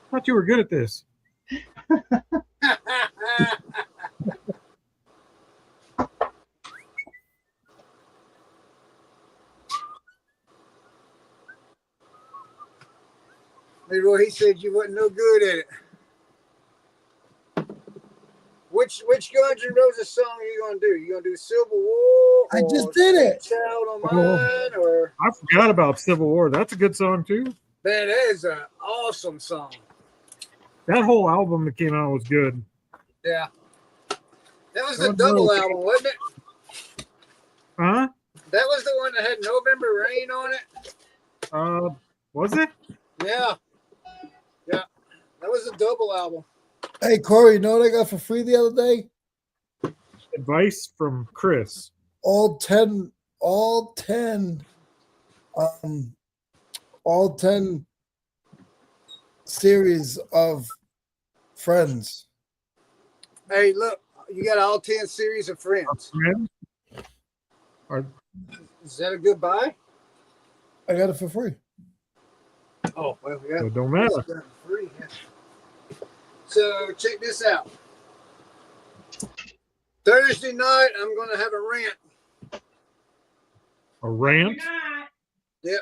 I thought you were good at this. Leroy, he said you wasn't no good at it. Which Guns N' Roses song are you gonna do? You gonna do Civil War? I just or did it. Sweet Child of Oh. Mine, or I forgot about Civil War. That's a good song too. man, that is an awesome song. That whole album that came out was good. Yeah, that was the Oh, no. double album, wasn't it? Huh? That was the one that had November Rain on it. Was it? Yeah, yeah, that was a double album. Hey, Corey, you know what I got for free the other day? Advice from Chris. All 10 series of Friends. Hey, look, you got all 10 series of Friends. Friends? Are, Is that a good buy? I got it for free. Oh, well, yeah. it don't matter. Free. Yeah. So check this out. Thursday night, I'm going to have a rant. A rant? Yep.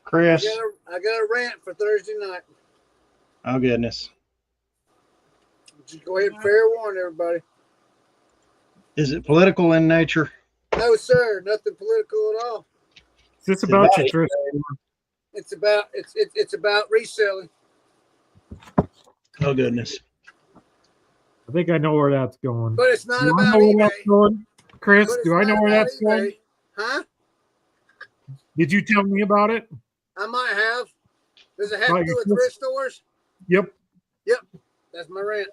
Chris. I got a rant for Thursday night. Oh, goodness. Just go ahead and fair warn everybody. Is it political in nature? No, sir. Nothing political at all. Is this about your thrift? It's about reselling. Oh, goodness. I think I know where that's going. But it's not Do I about know where eBay. that's going? Chris, But it's do I know not where about that's going? eBay. Huh? Did you tell me about it? I might have. Does it have Like to do with this? thrift stores? Yep. That's my rant.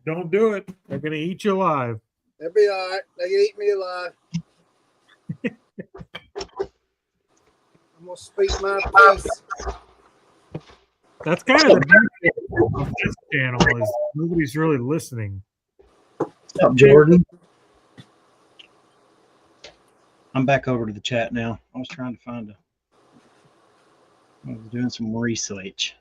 Don't do it. They're going to eat you alive. They'll be all right. They can eat me alive. I'm going to speak my piece. That's kind of the benefit of this channel is nobody's really listening. What's up, Jordan? I'm back over to the chat now. I was trying to find I was doing some research.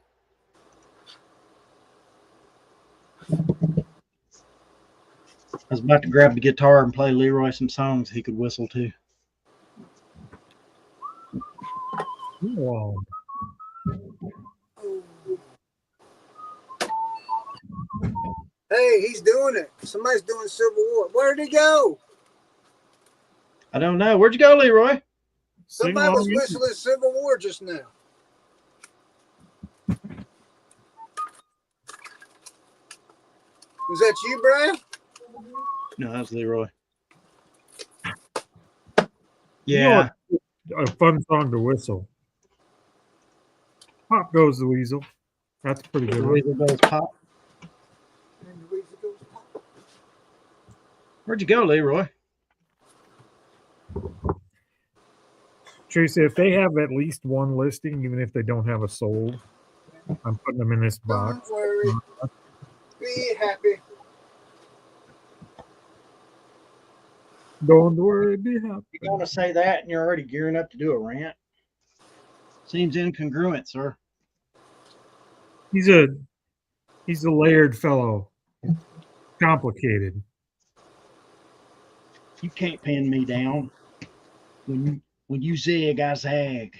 I was about to grab the guitar and play Leroy some songs he could whistle to. Whoa. Hey, he's doing it. Somebody's doing Civil War. Where'd he go? I don't know. Where'd you go, Leroy? Sing Somebody was along. whistling Civil War just now. Was that you, Brian? No, that's Leroy. You know Yeah. what? A fun song to whistle. Pop goes the weasel. That's a pretty good The one. weasel goes pop. Where'd you go, Leroy? Tracy, if they have at least one listing, even if they don't have a sold, I'm putting them in this box. Don't worry. Be happy. Don't worry, be happy. You want to say that and you're already gearing up to do a rant? Seems incongruent, sir. He's a layered fellow. Complicated. You can't pin me down. When you zig, I zag.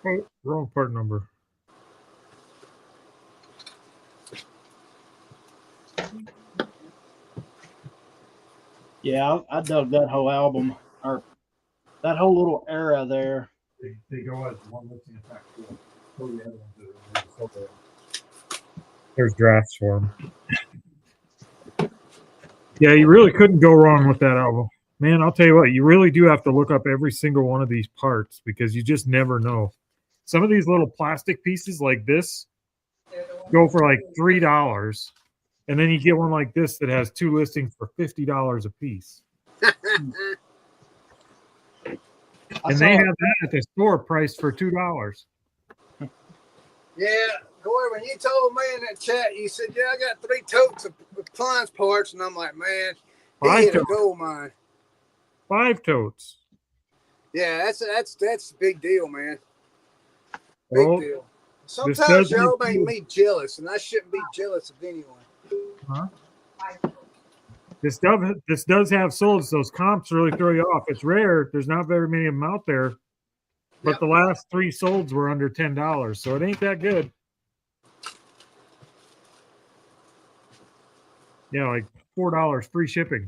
Oh, wrong part number. Yeah, I dug that whole album, or that whole little era there. They go as one listing in fact. There's drafts for him. Yeah, you really couldn't go wrong with that album. Man, I'll tell you what, you really do have to look up every single one of these parts because you just never know. Some of these little plastic pieces like this go for like $3. And then you get one like this that has 2 listings for $50 a piece. And they have that at the store priced for $2. Yeah, Corey, when you told me in that chat, you said, "Yeah, I got 3 totes of appliance parts," and I'm like, "Man, he 5 hit a totes. gold mine." 5 totes. Yeah, that's a big deal, man. Big Well, deal. this Sometimes does y'all make make me jealous, and I shouldn't be jealous of anyone. Huh? This does have solds. Those comps really throw you off. It's rare. There's not very many of them out there. But Yep. the last 3 solds were under $10, so it ain't that good. Yeah, like $4 free shipping.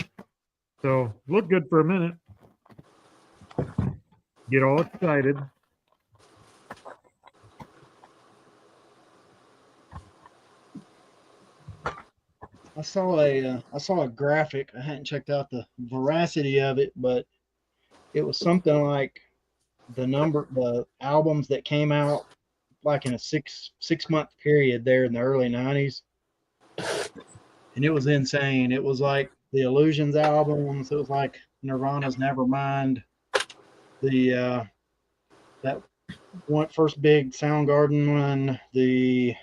So look good for a minute. Get all excited. I saw a graphic. I hadn't checked out the veracity of it, but it was something like the albums that came out like in a six month period there in the early 90s, and it was insane. It was like the Illusions albums. It was like Nirvana's Nevermind, the that one first big Soundgarden one, the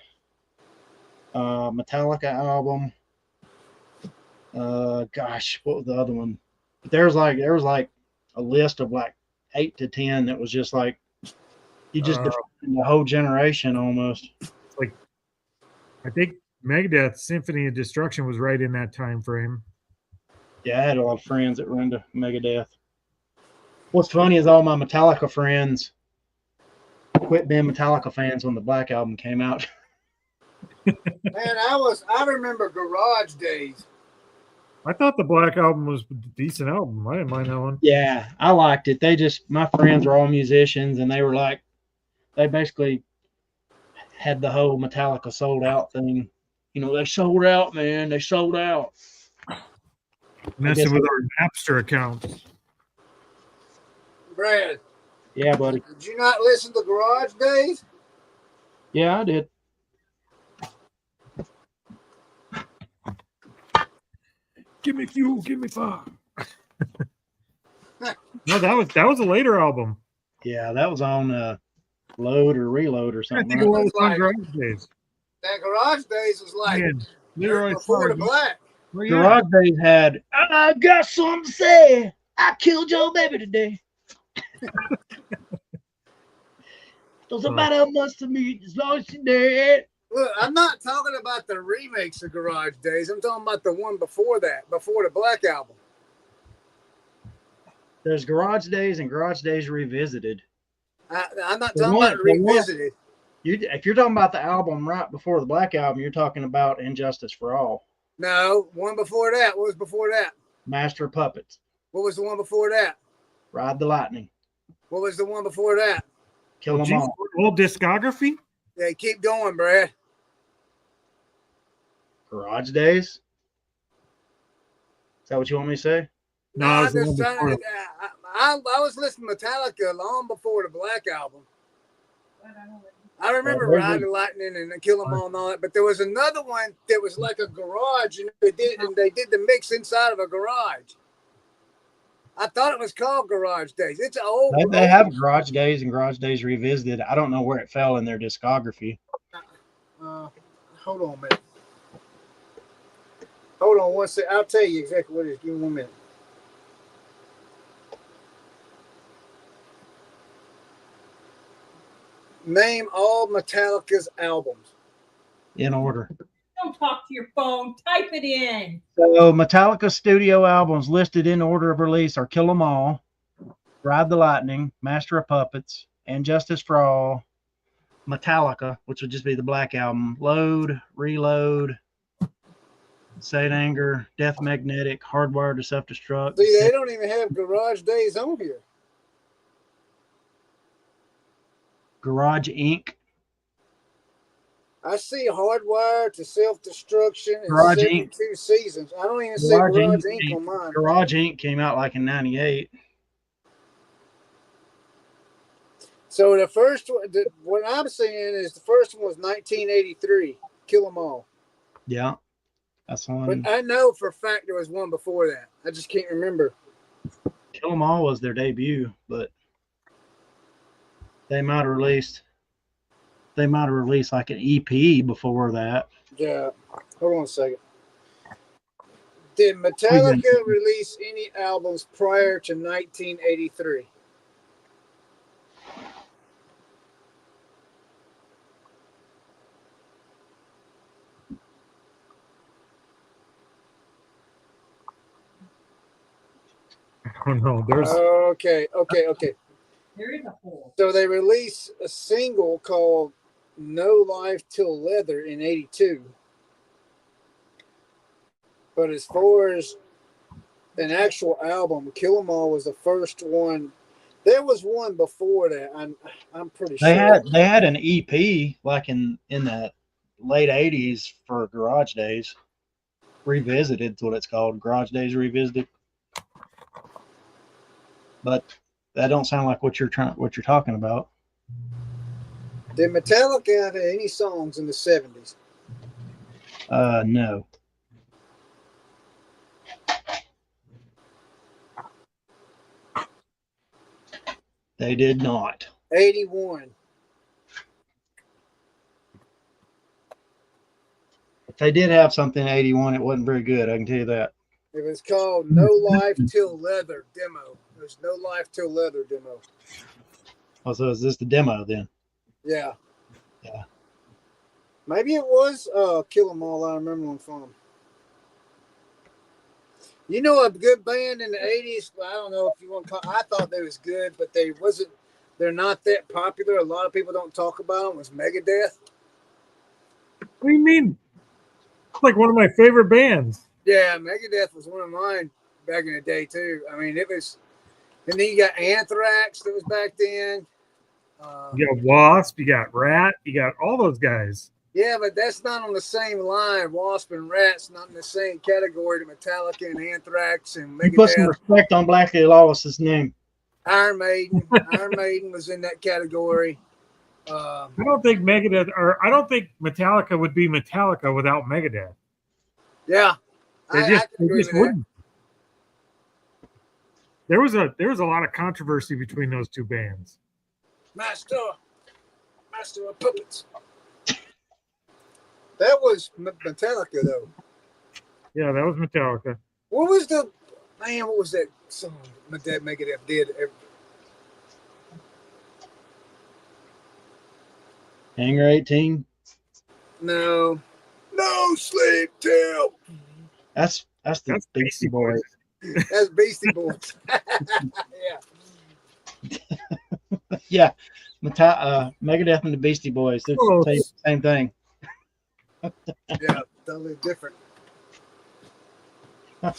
Metallica album. Gosh, what was the other one? But there was like a list of like 8 to 10 that was just like you just defined the whole generation almost. Like, I think Megadeth Symphony of Destruction was right in that time frame. Yeah, I had a lot of friends that were into Megadeth. What's funny is all my Metallica friends quit being Metallica fans when the Black Album came out. Man, I remember Garage Days. I thought the Black Album was a decent album. I didn't mind that one. Yeah, I liked it. My friends were all musicians, and they were like, they basically had the whole Metallica sold out thing. You know, they sold out, man. They sold out. Messing with our Napster accounts. Brad. Yeah, buddy. Did you not listen to Garage Days? Yeah, I did. Give me fuel, give me fire. No, that was a later album. Yeah, that was on Load or Reload or something. I think it was on Garage Days. That Garage Days was like Leroy before the Black. Well, yeah. Garage Days had, I got something to say. I killed your baby today. Doesn't matter how much to me, as long as she's dead. Look, I'm not talking about the remakes of Garage Days. I'm talking about the one before that, before the Black Album. There's Garage Days and Garage Days Revisited. I'm not talking about Revisited. If you're talking about the album right before the Black Album, you're talking about Injustice for All. No, one before that. What was before that? Master of Puppets. What was the one before that? Ride the Lightning. What was the one before that? Kill 'Em All. Old discography? Yeah, keep going, Brad. Garage Days? Is that what you want me to say? No, I was listening to Metallica long before the Black Album. I remember Ride the Lightning and Kill 'Em All and all that, but there was another one that was like a garage, and they did the mix inside of a garage. I thought it was called Garage Days. It's old. They have Garage Days and Garage Days Revisited. I don't know where it fell in their discography. Hold on a minute. Hold on one second. I'll tell you exactly what it is. Give me 1 minute. Name all Metallica's albums. In order. Don't talk to your phone. Type it in. So Metallica studio albums listed in order of release are Kill 'Em All, Ride the Lightning, Master of Puppets, and Justice for All, Metallica, which would just be the Black Album, Load, Reload, Saint Anger, Death Magnetic, Hardwired to Self-Destruct. See, they don't even have Garage Days on here. Garage Inc. I see Hardwire to Self-Destruction and Garage Inc. 72 Seasons. I don't even see Garage Inc. on mine. Garage Inc. came out like in '98. So the first one, what I'm seeing is the first one was 1983, Kill 'Em All. Yeah, that's one. But I know for a fact there was one before that. I just can't remember. Kill 'Em All was their debut, but they might have released like an EP before that. Yeah. Hold on a second. Did Metallica release any albums prior to 1983? Oh no, there's Okay. There is a hole. So they released a single called No Life Till Leather in 82. But as far as an actual album, Kill 'Em All was the first one. There was one before that. I'm pretty sure. They had an EP like in the late '80s for Garage Days. Revisited is what it's called. Garage Days Revisited. But that don't sound like what you're talking about. Did Metallica have any songs in the 70s? No. They did not. 81. If they did have something in '81, it wasn't very good. I can tell you that. It was called No Life Till Leather demo. There's No Life Till Leather demo. Oh, so is this the demo then? Yeah. Yeah. Maybe it was Kill 'Em All. I remember one from them. You know a good band in the 80s? I don't know if you want to call. I thought they was good, but they're not that popular. A lot of people don't talk about them. Was Megadeth. what do you mean? It's like one of my favorite bands. Yeah, Megadeth was one of mine back in the day too. I mean, it was. And then you got Anthrax that was back then. You got Wasp, you got Rat, you got all those guys. Yeah, but that's not on the same line. Wasp and Rat's not in the same category to Metallica and Anthrax and You put some Megadeth. respect on Blackie Lawless's name. Iron Maiden. Iron Maiden was in that category. I don't think Megadeth, or I don't think Metallica would be Metallica without Megadeth. Yeah, They I just, can agree with that. wouldn't. There was a lot of controversy between those two bands. Master of Puppets. That was Metallica, though. Yeah, that was Metallica. What was that song that Megadeth did? Hangar 18. No sleep till. That's the Beastie Boys. That's Beastie Boys. Yeah. Yeah. Megadeth and the Beastie Boys. They're the same thing. Yeah, totally different. I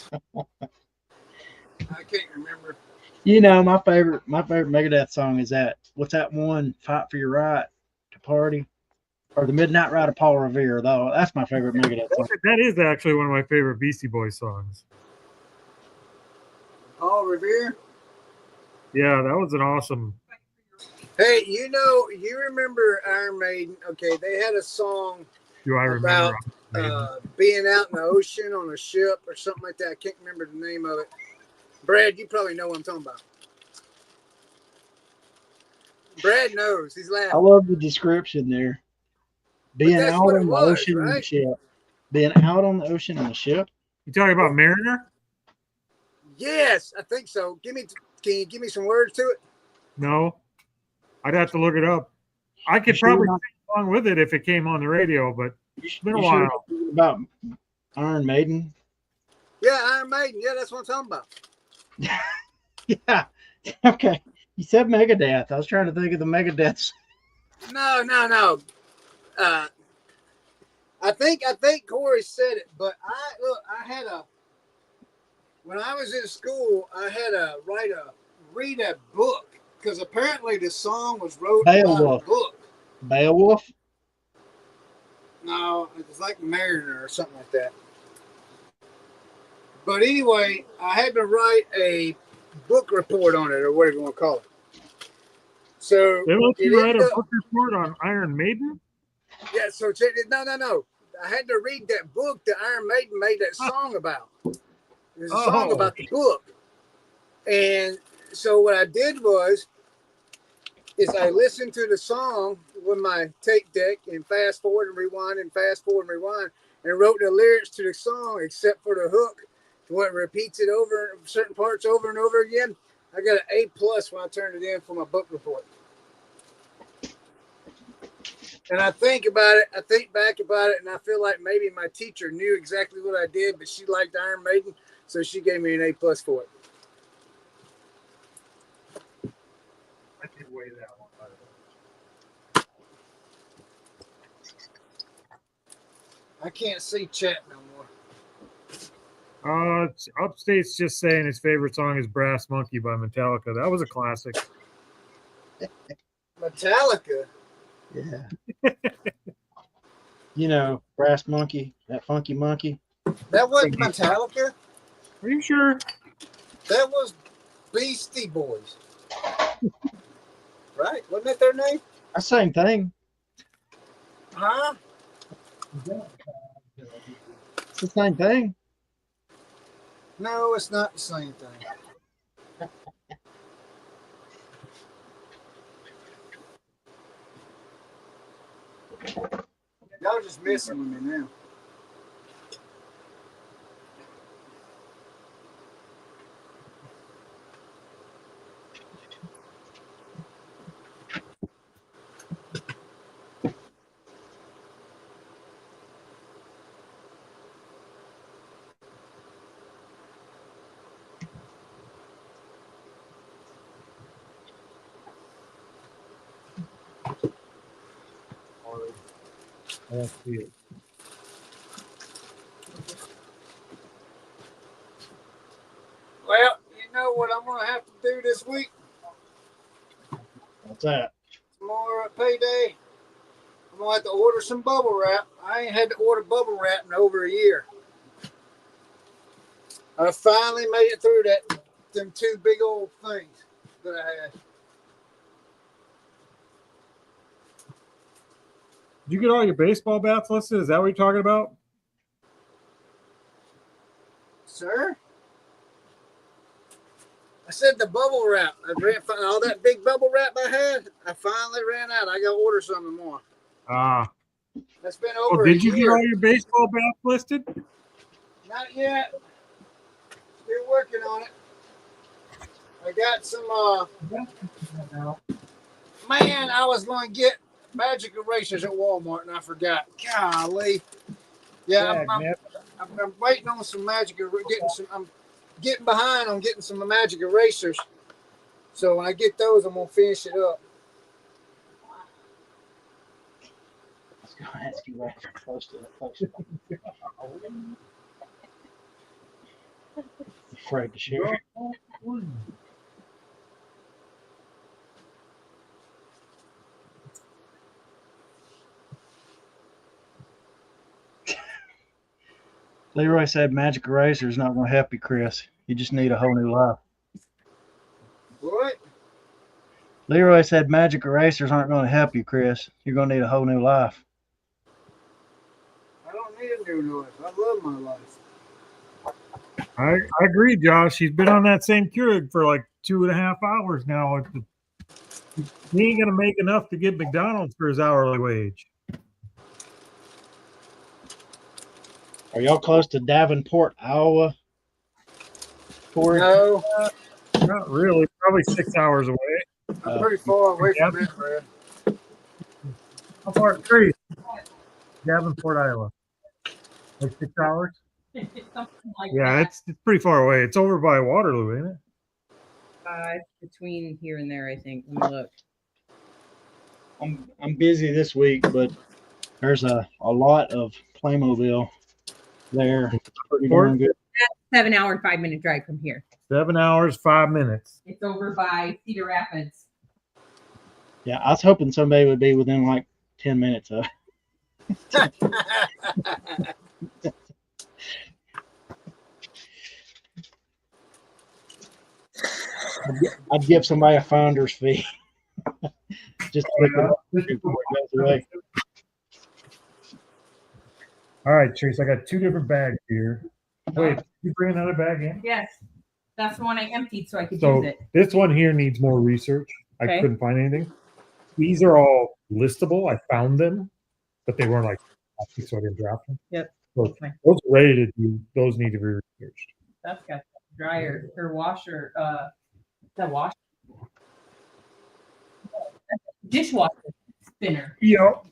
can't remember. You know, my favorite Megadeth song is that. What's that one? Fight for Your Right to Party, or the Midnight Ride of Paul Revere. Though that's my favorite Megadeth song. That is actually one of my favorite Beastie Boys songs. Paul Revere. Yeah, that was an awesome. Hey, you remember Iron Maiden? Okay, they had a song Do I remember? about being out in the ocean on a ship or something like that. I can't remember the name of it. Brad, you probably know what I'm talking about. Brad knows. He's laughing. I love the description there. Being out on the ocean on a ship. Being out on the ocean on a ship. You talking about Mariner? Yes, I think so. Can you give me some words to it? No, I'd have to look it up. I could probably sing along with it if it came on the radio, but it's been a while. About Iron Maiden. Yeah, Iron Maiden. Yeah, that's what I'm talking about. Yeah. Okay. You said Megadeth. I was trying to think of the Megadeths. No. I think Corey said it, but when I was in school, I had to read a book because apparently the song was wrote about a book. Beowulf? No, it's like Mariner or something like that. But anyway, I had to write a book report on it, or whatever you want to call it. So They let it you write ended a up, book report on Iron Maiden? yeah. So check it. No. I had to read that book that Iron Maiden made that song about. There's a song Oh. about the book, and so what I did is I listened to the song with my tape deck and fast forward and rewind and wrote the lyrics to the song except for the hook. What repeats it over certain parts over and over again. I got an A+ when I turned it in for my book report. And I think back about it, and I feel like maybe my teacher knew exactly what I did, but she liked Iron Maiden, so she gave me an A+ for it. I can weigh that one. I can't see chat no more. Upstate's just saying his favorite song is Brass Monkey by Metallica. That was a classic. Metallica. Yeah. You know, Brass Monkey, that funky monkey. That wasn't Metallica. Are you sure? That was Beastie Boys. Right? Wasn't that their name? That's the same thing. Huh? It's the same thing. No, it's not the same thing. Y'all just messing with me now. That's it. Well, you know what I'm going to have to do this week? What's that? Tomorrow at payday, I'm going to have to order some bubble wrap. I ain't had to order bubble wrap in over a year. I finally made it through them two big old things that I had. Did you get all your baseball bats listed? Is that what you're talking about? Sir? I said the bubble wrap. All that big bubble wrap I had, I finally ran out. I got to order something more. Ah. That's been Well, over did a you get year. all your baseball bats listed? Not yet. Still working on it. I got some, man, I was going to get magic erasers at Walmart and I forgot. Golly. Yeah, I'm waiting on some magic. I'm getting behind on getting some magic erasers. So when I get those, I'm gonna finish it up. I was going to ask you right close to that post. Afraid to share. Leroy said magic eraser is not going to help you, Chris. You just need a whole new life. What? Leroy said magic erasers aren't going to help you, Chris. You're going to need a whole new life. I don't need a new life. I love my life. I agree, Josh. He's been on that same Keurig for like 2.5 hours now. He ain't gonna make enough to get McDonald's for his hourly wage. Are y'all close to Davenport, Iowa? Corey? No, Not really. Probably 6 hours away. I'm pretty far away from it, Brad. How far is Trace? Davenport, Iowa. Like 6 hours? Something like Yeah, that. it's pretty far away. It's over by Waterloo, ain't it? Between here and there, I think. Let me look. I'm busy this week, but there's a lot of Playmobil there. Pretty darn good. 7 hour and 5 minute drive from here. 7 hours, 5 minutes. It's over by Cedar Rapids. Yeah, I was hoping somebody would be within like 10 minutes of it. I'd give somebody a finder's fee. Just to pick it up before it goes away. All right, Chase, I got 2 different bags here. Wait, did you bring another bag in? Yes. That's the one I emptied so I could So use it. this one here needs more research. I Okay. couldn't find anything. These are all listable. I found them, but they weren't like, so I didn't drop them. Yep. So Okay. those are ready to do. Those need to be researched. That's got dryer or washer. That washer. Dishwasher spinner. Yep.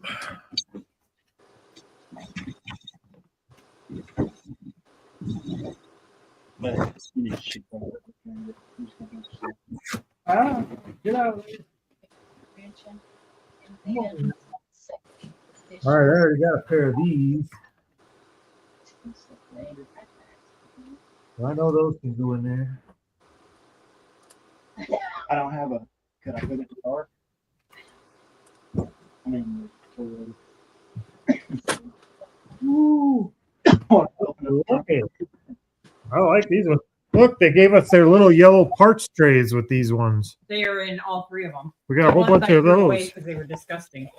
Get out. All right, I already got a pair of these. I know those can go in there. I don't have a. Could I put it in the car? I mean, Ooh. Okay. I like these ones. Look, they gave us their little yellow parts trays with these ones. They are in all 3 of them. We got a whole bunch of those. Because they were disgusting.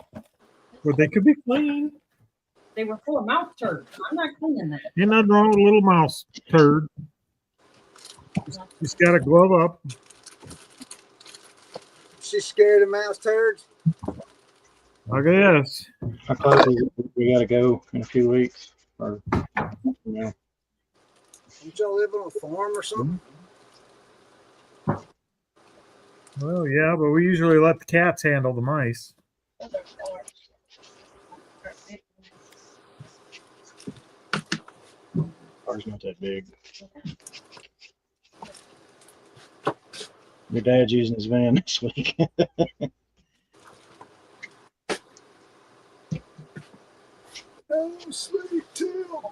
But they could be clean. They were full of mouth turds. I'm not cleaning that. Ain't nothing wrong with a little mouse turd. Just got to glove up. She's scared of mouse turds. I guess. I thought we got to go in a few weeks. Or, Don't y'all live on a farm or something? Well, yeah, but we usually let the cats handle the mice. Car's not that big. Your dad's using his van this week. Oh, sleep till.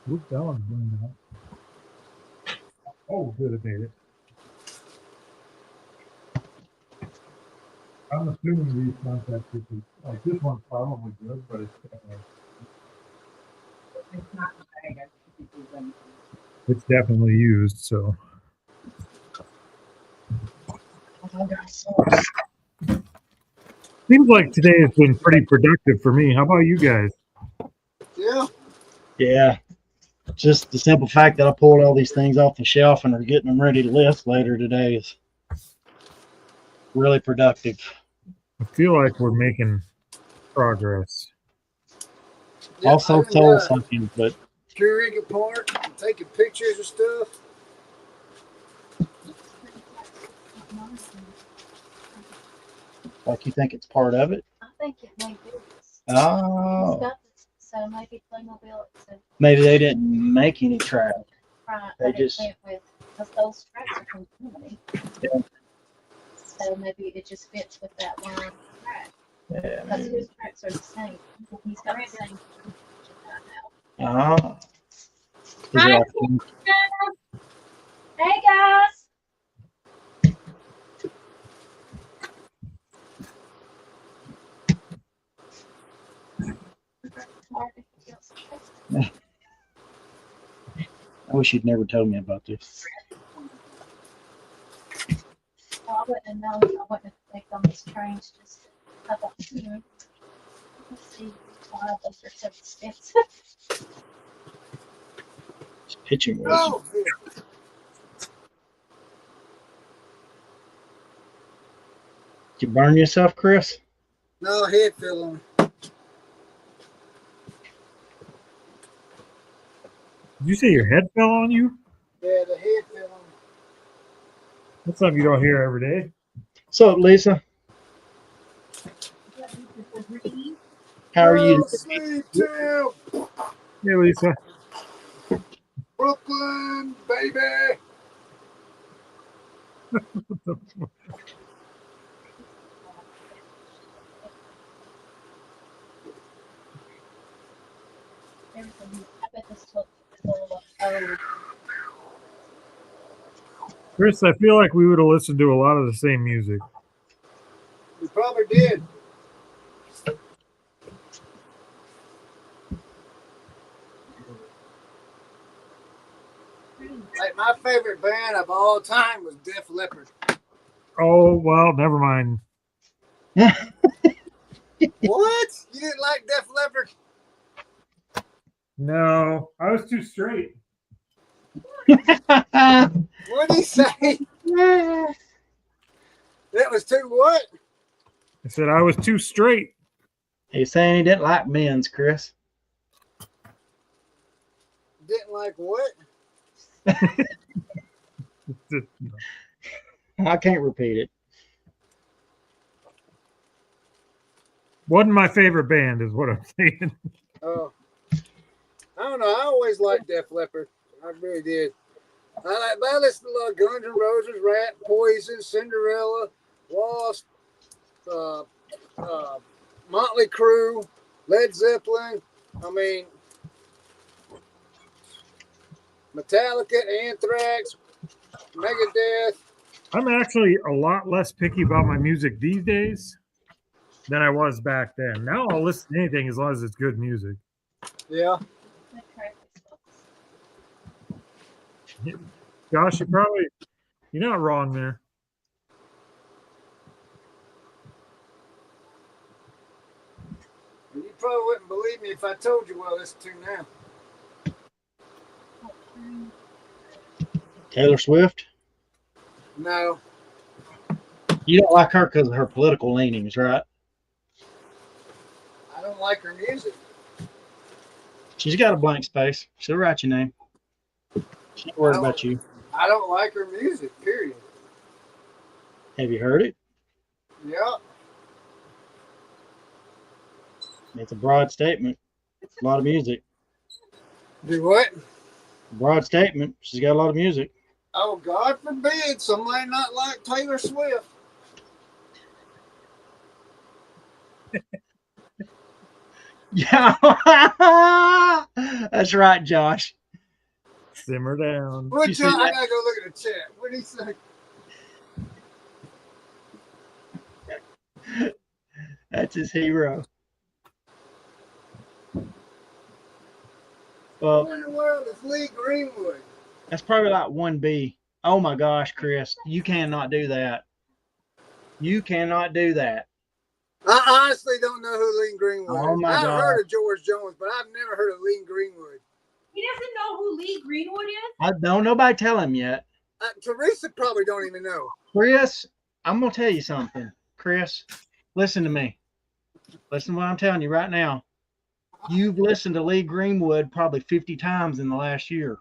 Whoop, that one's going out. Oh, good, it made it. I'm assuming these contacts, like this one's probably good, but it's It's not bag. I think it's definitely used. So seems like today has been pretty productive for me. How about you guys? Yeah. Yeah. Just the simple fact that I pulled all these things off the shelf and are getting them ready to lift later today is really productive. I feel like we're making progress. Yeah, Also I've been, soul sucking, but tree rig apart, taking pictures and stuff. like you think it's part of it. I think it may be. Oh, It's got this, so maybe Playmobil. So maybe they didn't make any track. right, They but just- it went with because those tracks are from Germany. Yeah. So maybe it just fits with that line of track Yeah, because maybe. his tracks are the same. He's got the same. Ah. Is Hi. it like- Hey guys. I wish you'd never told me about this. I wouldn't have known. I wouldn't have picked on these trains. Just I thought, let's see why those are so expensive. It's pitching was. Oh, Did you burn yourself, Chris? no, head fell on. Did you say your head fell on you? Yeah, the head fell on. That's something you don't hear every day. What's up, Lisa? How are you? Oh, sleep till. Hey, Lisa. Brooklyn, baby. Chris, I feel like we would have listened to a lot of the same music. We probably did. Like my favorite band of all time was Def Leppard. Oh, well, never mind. What? You didn't like Def Leppard? No, I was too straight. What did he say? That was too what? I said I was too straight. He's saying he didn't like men's, Chris. Didn't like what? I can't repeat it. Wasn't my favorite band, is what I'm saying. Oh, I don't know. I always liked Def Leppard. I really did. I listened to a lot of Guns N' Roses, Rat, Poison, Cinderella, Wasp, Motley Crue, Led Zeppelin. I mean, Metallica, Anthrax, Megadeth. I'm actually a lot less picky about my music these days than I was back then. Now I'll listen to anything as long as it's good music. Yeah. Josh, you're not wrong there. You probably wouldn't believe me if I told you what I listen to now. Taylor Swift? No. You don't like her because of her political leanings, right? I don't like her music. She's got a blank space. She'll write your name. She ain't worried about you. I don't like her music, period. Have you heard it? Yeah. It's a broad statement. A lot of music. Do what? Broad statement. She's got a lot of music. Oh, God forbid somebody not like Taylor Swift. Yeah. That's right, Josh. Simmer down. What, You see John? I that? gotta go look at the chat. What did he say? That's his hero. Well, What in the world is Lee Greenwood? that's probably like 1B. Oh my gosh, Chris, you cannot do that. You cannot do that. I honestly don't know who Lee Greenwood Oh, is. my I've God. heard of George Jones, but I've never heard of Lee Greenwood. He doesn't know who Lee Greenwood is? I don't nobody tell him yet. Teresa probably don't even know. Chris, I'm gonna tell you something. Chris, listen to me. Listen to what I'm telling you right now. You've listened to Lee Greenwood probably 50 times in the last year.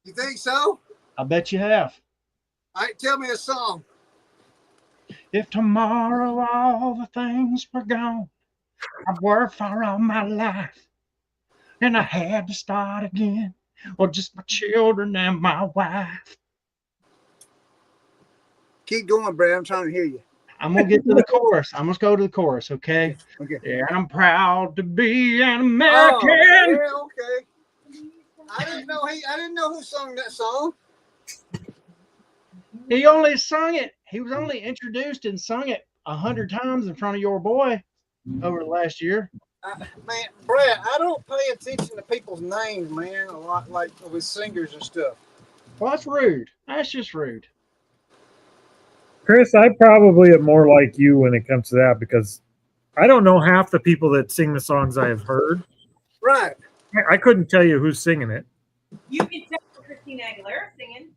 You think so? I bet you have. All right, tell me a song. If tomorrow all the things were gone, I've worked for all my life, and I had to start again. Well, just my children and my wife. Keep going, Brad. I'm trying to hear you. I'm gonna get to the chorus. I'm gonna go to the chorus, okay? Okay. Yeah, I'm proud to be an American. Oh, yeah, okay. I didn't know who sung that song. He only sung it. He was only introduced and sung it 100 times in front of your boy over the last year. Man, Brad, I don't pay attention to people's names, man, a lot, like with singers and stuff. Well, that's rude. That's just rude. Chris, I probably am more like you when it comes to that because I don't know half the people that sing the songs I have heard. Right. I couldn't tell you who's singing it. You can tell Christina Aguilera singing.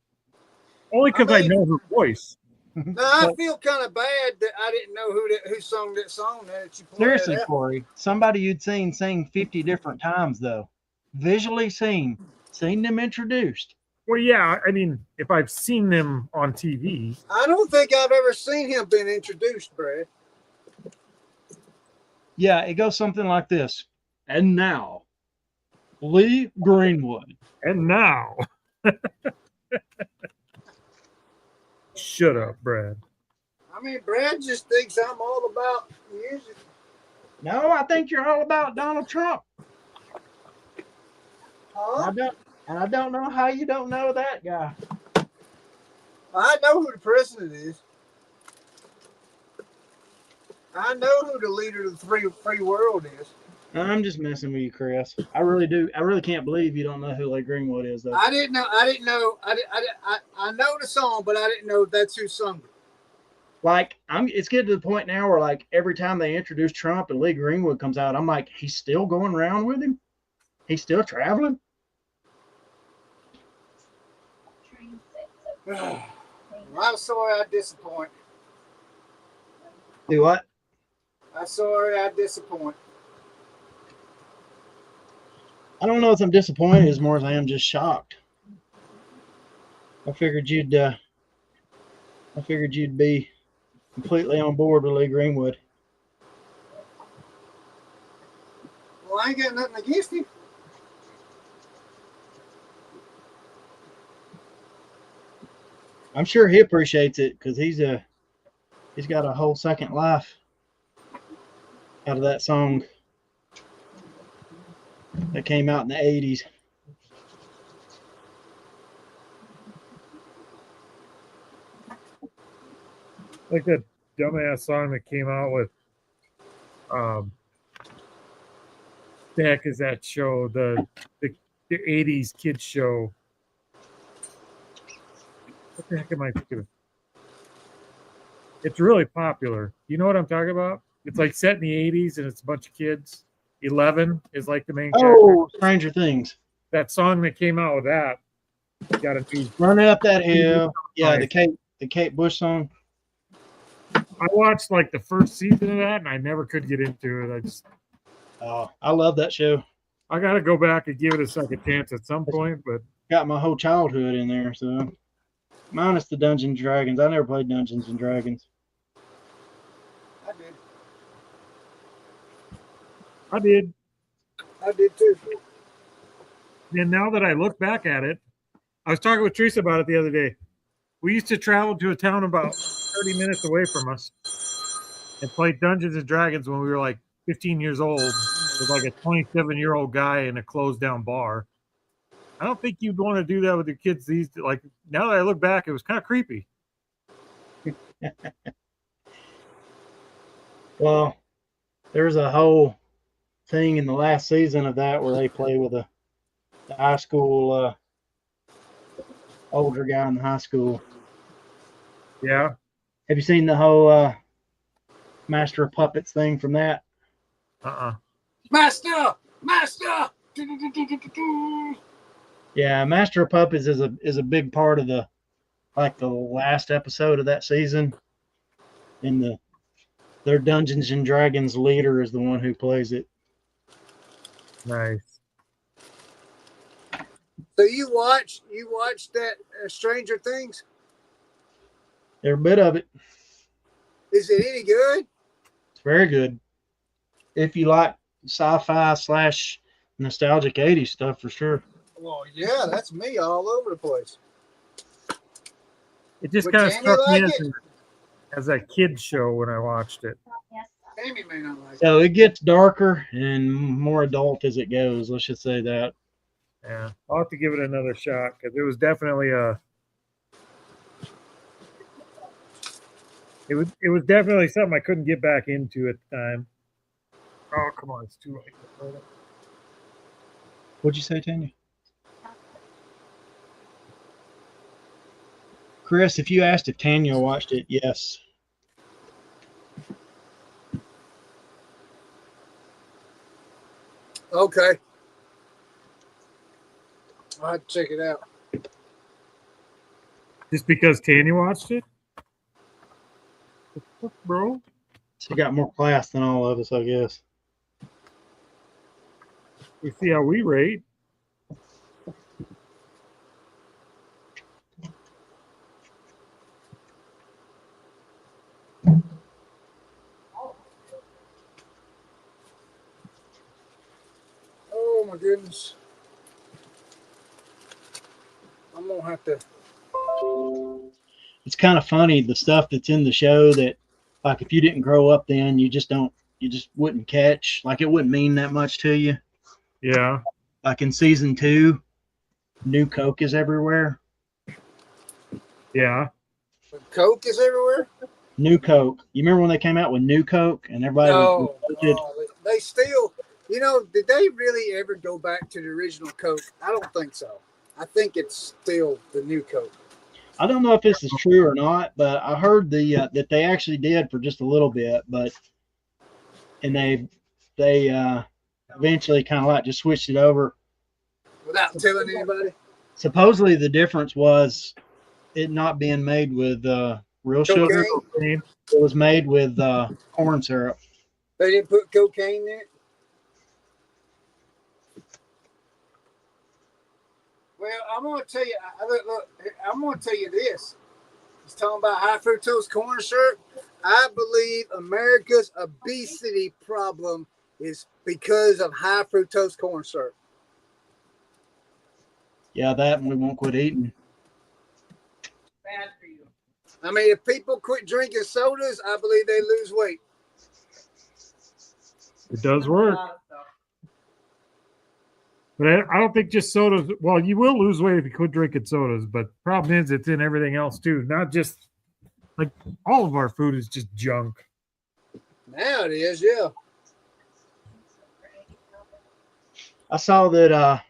Only because I mean- know her voice. Now, I feel kind of bad that I didn't know who sung that song. That you pointed Seriously, out. Corey, somebody you'd seen sing 50 different times, though. Visually seen them introduced. Well, yeah, I mean, if I've seen them on TV, I don't think I've ever seen him being introduced, Brad. Yeah, it goes something like this. And now, Lee Greenwood. and now. Shut up, Brad. I mean, Brad just thinks I'm all about music. No, I think you're all about Donald Trump. Huh? I don't know how you don't know that guy. I know who the president is. I know who the leader of the free world is. I'm just messing with you, Chris. I really do. I really can't believe you don't know who Lee Greenwood is, though. I didn't know. I know the song, but I didn't know that's who sung it. Like, it's getting to the point now where, like, every time they introduce Trump and Lee Greenwood comes out, I'm like, he's still going around with him? He's still traveling? Well, I'm sorry I disappoint. Do what? I'm sorry I disappoint. I don't know if I'm disappointed as more as I am just shocked. I figured you'd be completely on board with Lee Greenwood. Well, I ain't got nothing against him. I'm sure he appreciates it because he's got a whole second life out of that song that came out in the 80s. Like that dumbass song that came out with the heck is that show? The 80s kids show. What the heck am I thinking of? It's really popular. You know what I'm talking about? It's like set in the 80s and it's a bunch of kids. 11 is like the main character. Oh, Stranger Things. That song that came out with that got a new. Running Up That Hill. Yeah, the Kate Bush song. I watched like the first season of that and I never could get into it. I love that show. I got to go back and give it a second chance at some point, but got my whole childhood in there, so minus the Dungeons and Dragons. I never played Dungeons and Dragons. I did. I did too. And now that I look back at it, I was talking with Teresa about it the other day. We used to travel to a town about 30 minutes away from us and play Dungeons and Dragons when we were like 15 years old with like a 27-year-old guy in a closed down bar. I don't think you'd want to do that with your kids these days. Like now that I look back, it was kind of creepy. Well, there's a whole thing in the last season of that where they play with the high school older guy in the high school. Yeah. Have you seen the whole Master of Puppets thing from that? Master. Yeah, Master of Puppets is a big part of the last episode of that season. And their Dungeons and Dragons leader is the one who plays it. Nice. So you watched that Stranger Things? Every bit of it. Is it any good? It's very good. If you like sci-fi / nostalgic 80s stuff, for sure. Well, yeah, that's me all over the place. It just Would kind of Tammy struck me like as a kid's show when I watched it. Amy may not like it. So it gets darker and more adult as it goes. Let's just say that. Yeah, I'll have to give it another shot because it was definitely it was definitely something I couldn't get back into at the time. Oh, come on, it's too late. What'd you say, Tanya? Chris, if you asked if Tanya watched it, yes. Okay. I'll have to check it out. Just because Tanya watched it? What the fuck, bro? She got more class than all of us, I guess. We see how we rate. Oh my goodness. I'm gonna have to. It's kind of funny, the stuff that's in the show that, like, if you didn't grow up then, you just wouldn't catch. Like, it wouldn't mean that much to you. Yeah. Like in season 2, New Coke is everywhere. Yeah. Coke is everywhere. New Coke. You remember when they came out with New Coke and everybody was No, they still. You know, did they really ever go back to the original Coke? I don't think so. I think it's still the new Coke. I don't know if this is true or not, but I heard that they actually did for just a little bit, and they eventually kind of like just switched it over Without telling anybody. Supposedly the difference was it not being made with real sugar. Cocaine. It was made with corn syrup. They didn't put cocaine in it. Well, I'm gonna tell you. Look, I'm gonna tell you this. He's talking about high fructose corn syrup. I believe America's obesity problem is because of high fructose corn syrup. Yeah, that and we won't quit eating. Bad for you. I mean, if people quit drinking sodas, I believe they lose weight. It does work. But I don't think just sodas. Well, you will lose weight if you quit drinking sodas, but the problem is it's in everything else too. Not just like all of our food is just junk. Now it is, yeah. I saw that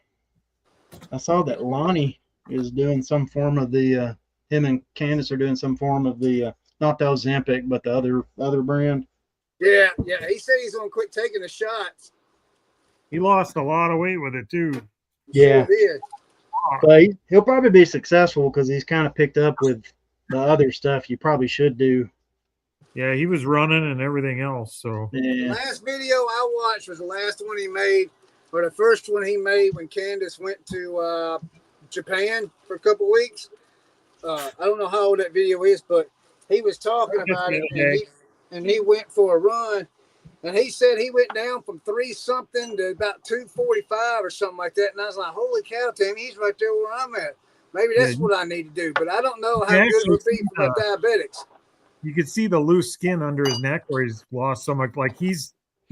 Lonnie is doing some form of the him and Candace are doing some form of the not the Ozempic, but the other brand. Yeah. He said he's gonna quit taking the shots. He lost a lot of weight with it too. Yeah, Sure did. but he'll probably be successful because he's kind of picked up with the other stuff you probably should do. Yeah, he was running and everything else. So The Yeah, last video I watched was the last one he made, or the first one he made when Candace went to Japan for a couple weeks. I don't know how old that video is, but he was talking about it, and he went for a run, and he said he went down from 3-something to about 245 or something like that. And I was like, "Holy cow, Timmy, he's right there where I'm at. Maybe that's what I need to do." But I don't know how good it would be for my diabetics. you could see the loose skin under his neck where he's lost so much. Like he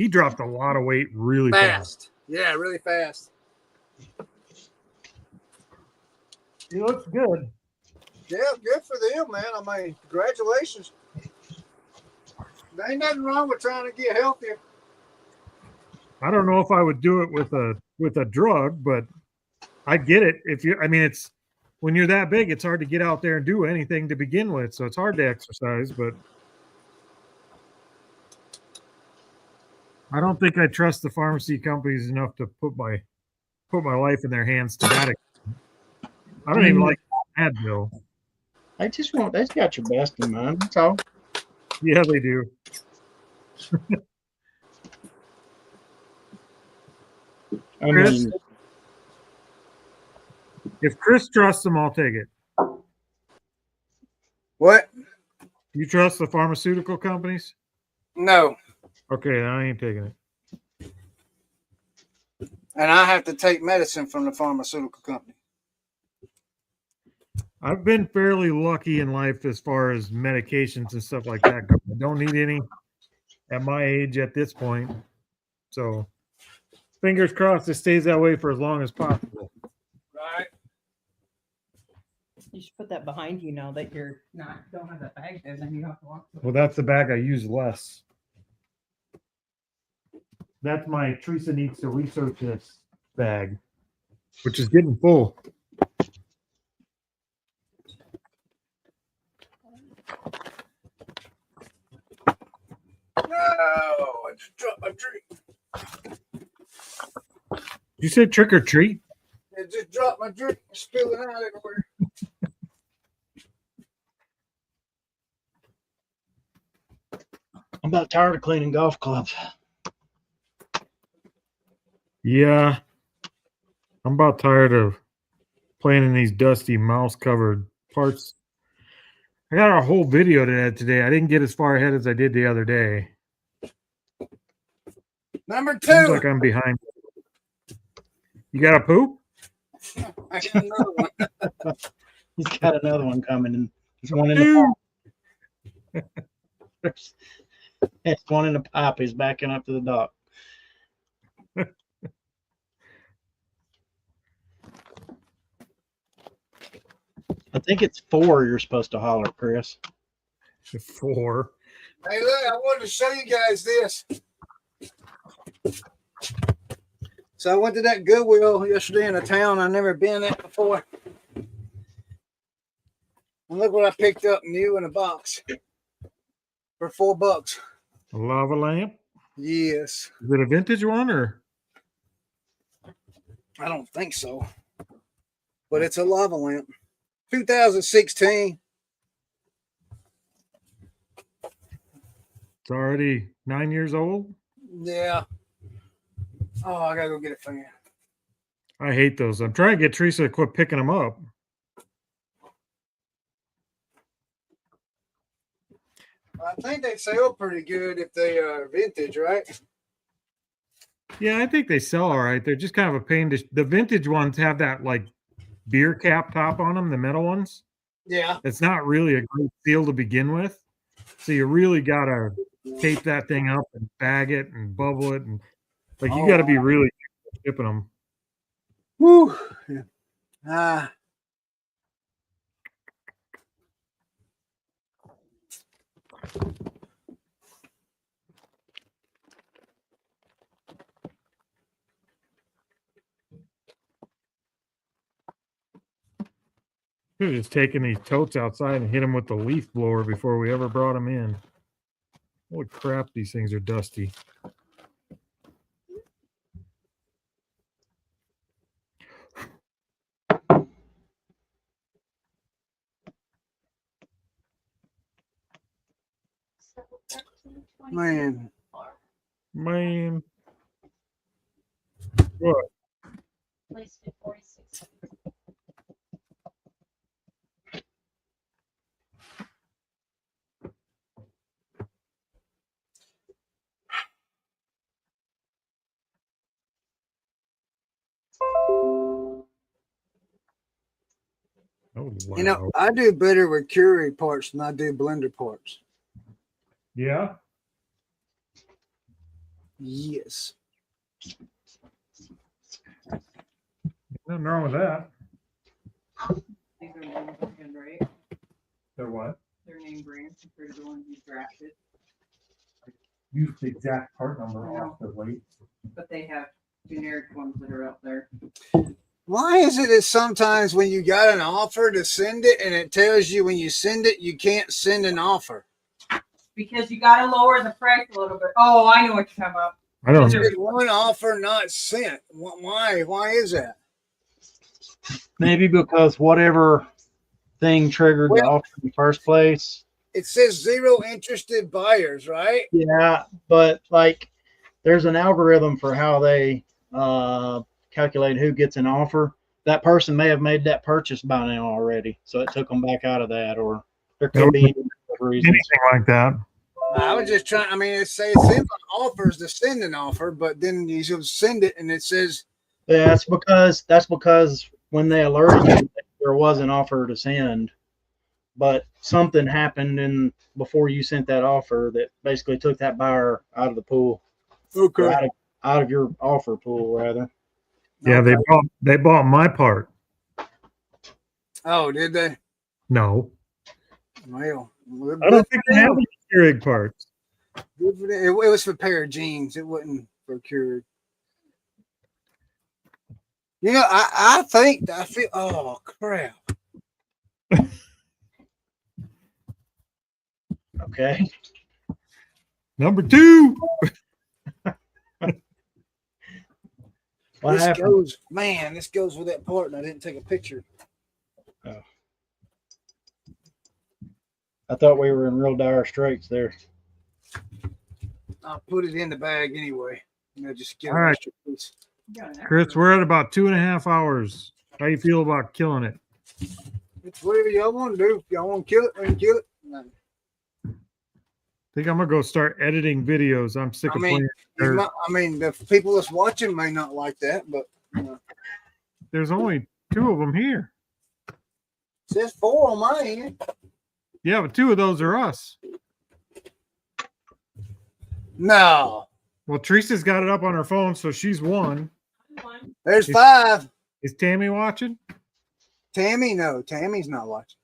dropped a lot of weight really fast. Yeah, really fast. He looks good. Yeah, good for them, man. I mean, congratulations. There ain't nothing wrong with trying to get healthier. I don't know if I would do it with a drug, but I get it. It's when you're that big, it's hard to get out there and do anything to begin with. So it's hard to exercise, but I don't think I trust the pharmacy companies enough to put my life in their hands to that extent. I don't even like Advil. they got your best in mind. That's all. Yeah, they do. I Chris? mean, If Chris trusts them, I'll take it. What? You trust the pharmaceutical companies? No. Okay, I ain't taking it. And I have to take medicine from the pharmaceutical company. I've been fairly lucky in life as far as medications and stuff like that go. I don't need any at my age at this point. So fingers crossed it stays that way for as long as possible. Right. You should put that behind you now that you're don't have that bag there. Then you have to walk. Well, that's the bag I use less. That's my Teresa needs to research this bag, which is getting full. No, I just dropped my drink. You said trick or treat? I just dropped my drink, spilling out everywhere. I'm about tired of cleaning golf clubs. Yeah. I'm about tired of playing in these dusty mouse covered parts. I got a whole video to add today. I didn't get as far ahead as I did the other day. Number 2. Seems like I'm behind. You got a poop? I got another one. He's got another one coming, and there's one in the pipe. There's one in the pipe. He's backing up to the dock. I think it's 4 you're supposed to holler, Chris. 4. Hey, look, I wanted to show you guys this. So I went to that Goodwill yesterday in a town I've never been at before. And look what I picked up new in a box for $4. A lava lamp. Yes. Is it a vintage one or? I don't think so. But it's a lava lamp. 2016. It's already 9 years old. Yeah. Oh, I gotta go get a fan. I hate those. I'm trying to get Teresa to quit picking them up. I think they sell pretty good if they are vintage, right? Yeah, I think they sell all right. They're just kind of a pain to. The vintage ones have that like beer cap top on them, the metal ones. Yeah. It's not really a great seal to begin with. So you really got to tape that thing up and bag it and bubble it. And like you got to be really shipping them. Woo. Yeah. Should have just taken these totes outside and hit them with the leaf blower before we ever brought them in. Holy crap, these things are dusty. Man. Man. What? Place 46. Oh, wow. You know, I do better with Curie parts than I do blender parts. Yeah. Yes. Nothing wrong with that. These are name brand, right? They're what? They're name brands compared to the ones you drafted, Use the exact part number I know. off the weight. but they have generic ones that are out there. Why is it that sometimes when you got an offer to send it and it tells you when you send it, you can't send an offer? Because you got to lower the price a little bit. Oh, I know what you're talking about. I don't know. There's one offer not sent. Why? Why is that? Maybe because whatever thing triggered the offer in the first place. It says 0 interested buyers, right? Yeah, but like there's an algorithm for how they calculate who gets an offer. That person may have made that purchase by now already, so it took them back out of that, or there could be reasons. Anything like that. I was just trying. I mean, it says it's in offers to send an offer, but then you should send it and it says, Yeah, that's because when they alerted you, there was an offer to send, but something happened before you sent that offer that basically took that buyer out of the pool. okay. Out of your offer pool, rather. Yeah, Okay. they bought my part. Oh, did they? No. Well, I don't think they have any Keurig parts. good for them. It was for a pair of jeans. It wasn't for Keurig. You know, I feel. Oh crap! Okay. Number 2. What This happened? goes, man. This goes with that part, and I didn't take a picture. I thought we were in real dire straits there. I'll put it in the bag anyway. You know, just get All an right. extra piece. Chris, we're at about 2.5 hours. How you feel about killing it? It's whatever y'all want to do. If y'all want to kill it, we can kill it. No. I think I'm gonna go start editing videos. I'm sick I of mean, playing. you might- I mean, the people that's watching may not like that, but There's only 2 of them here. it says 4 on my end. Yeah, but 2 of those are us. No, Well, Teresa's got it up on her phone, so she's 1. there's 5. Is Tammy watching? Tammy, no, Tammy's not watching.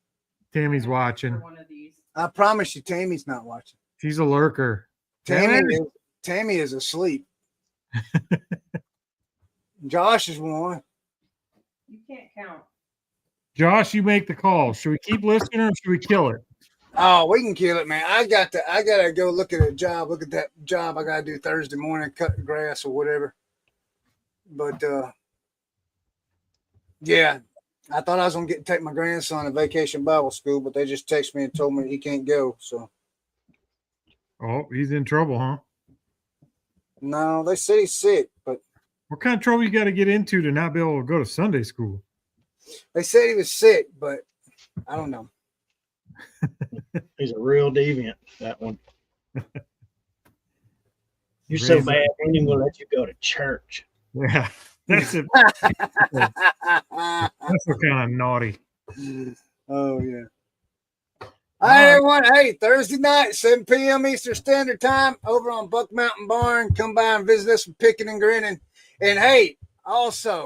Tammy's watching. One of these. I promise you, Tammy's not watching. She's a lurker. Tammy is asleep. Josh is one. You can't count. Josh, you make the call. Should we keep listening or should we kill it? Oh, we can kill it, man. I gotta go look at a job. Look at that job I gotta do Thursday morning, cut the grass or whatever. But yeah, I thought I was gonna take my grandson to Vacation Bible School, but they just texted me and told me he can't go. So Oh, he's in trouble, huh? no, they said he's sick, but What kind of trouble you got to get into to not be able to go to Sunday school? they said he was sick, but I don't know. He's a real deviant, that one. You're so bad, we ain't gonna let you go to church. Yeah, that's it. That's what kind of naughty. Oh yeah. All right, everyone. Hey, Thursday night, 7 p.m. Eastern Standard Time, over on Buck Mountain Barn. Come by and visit us with Picking and Grinning. And hey, also,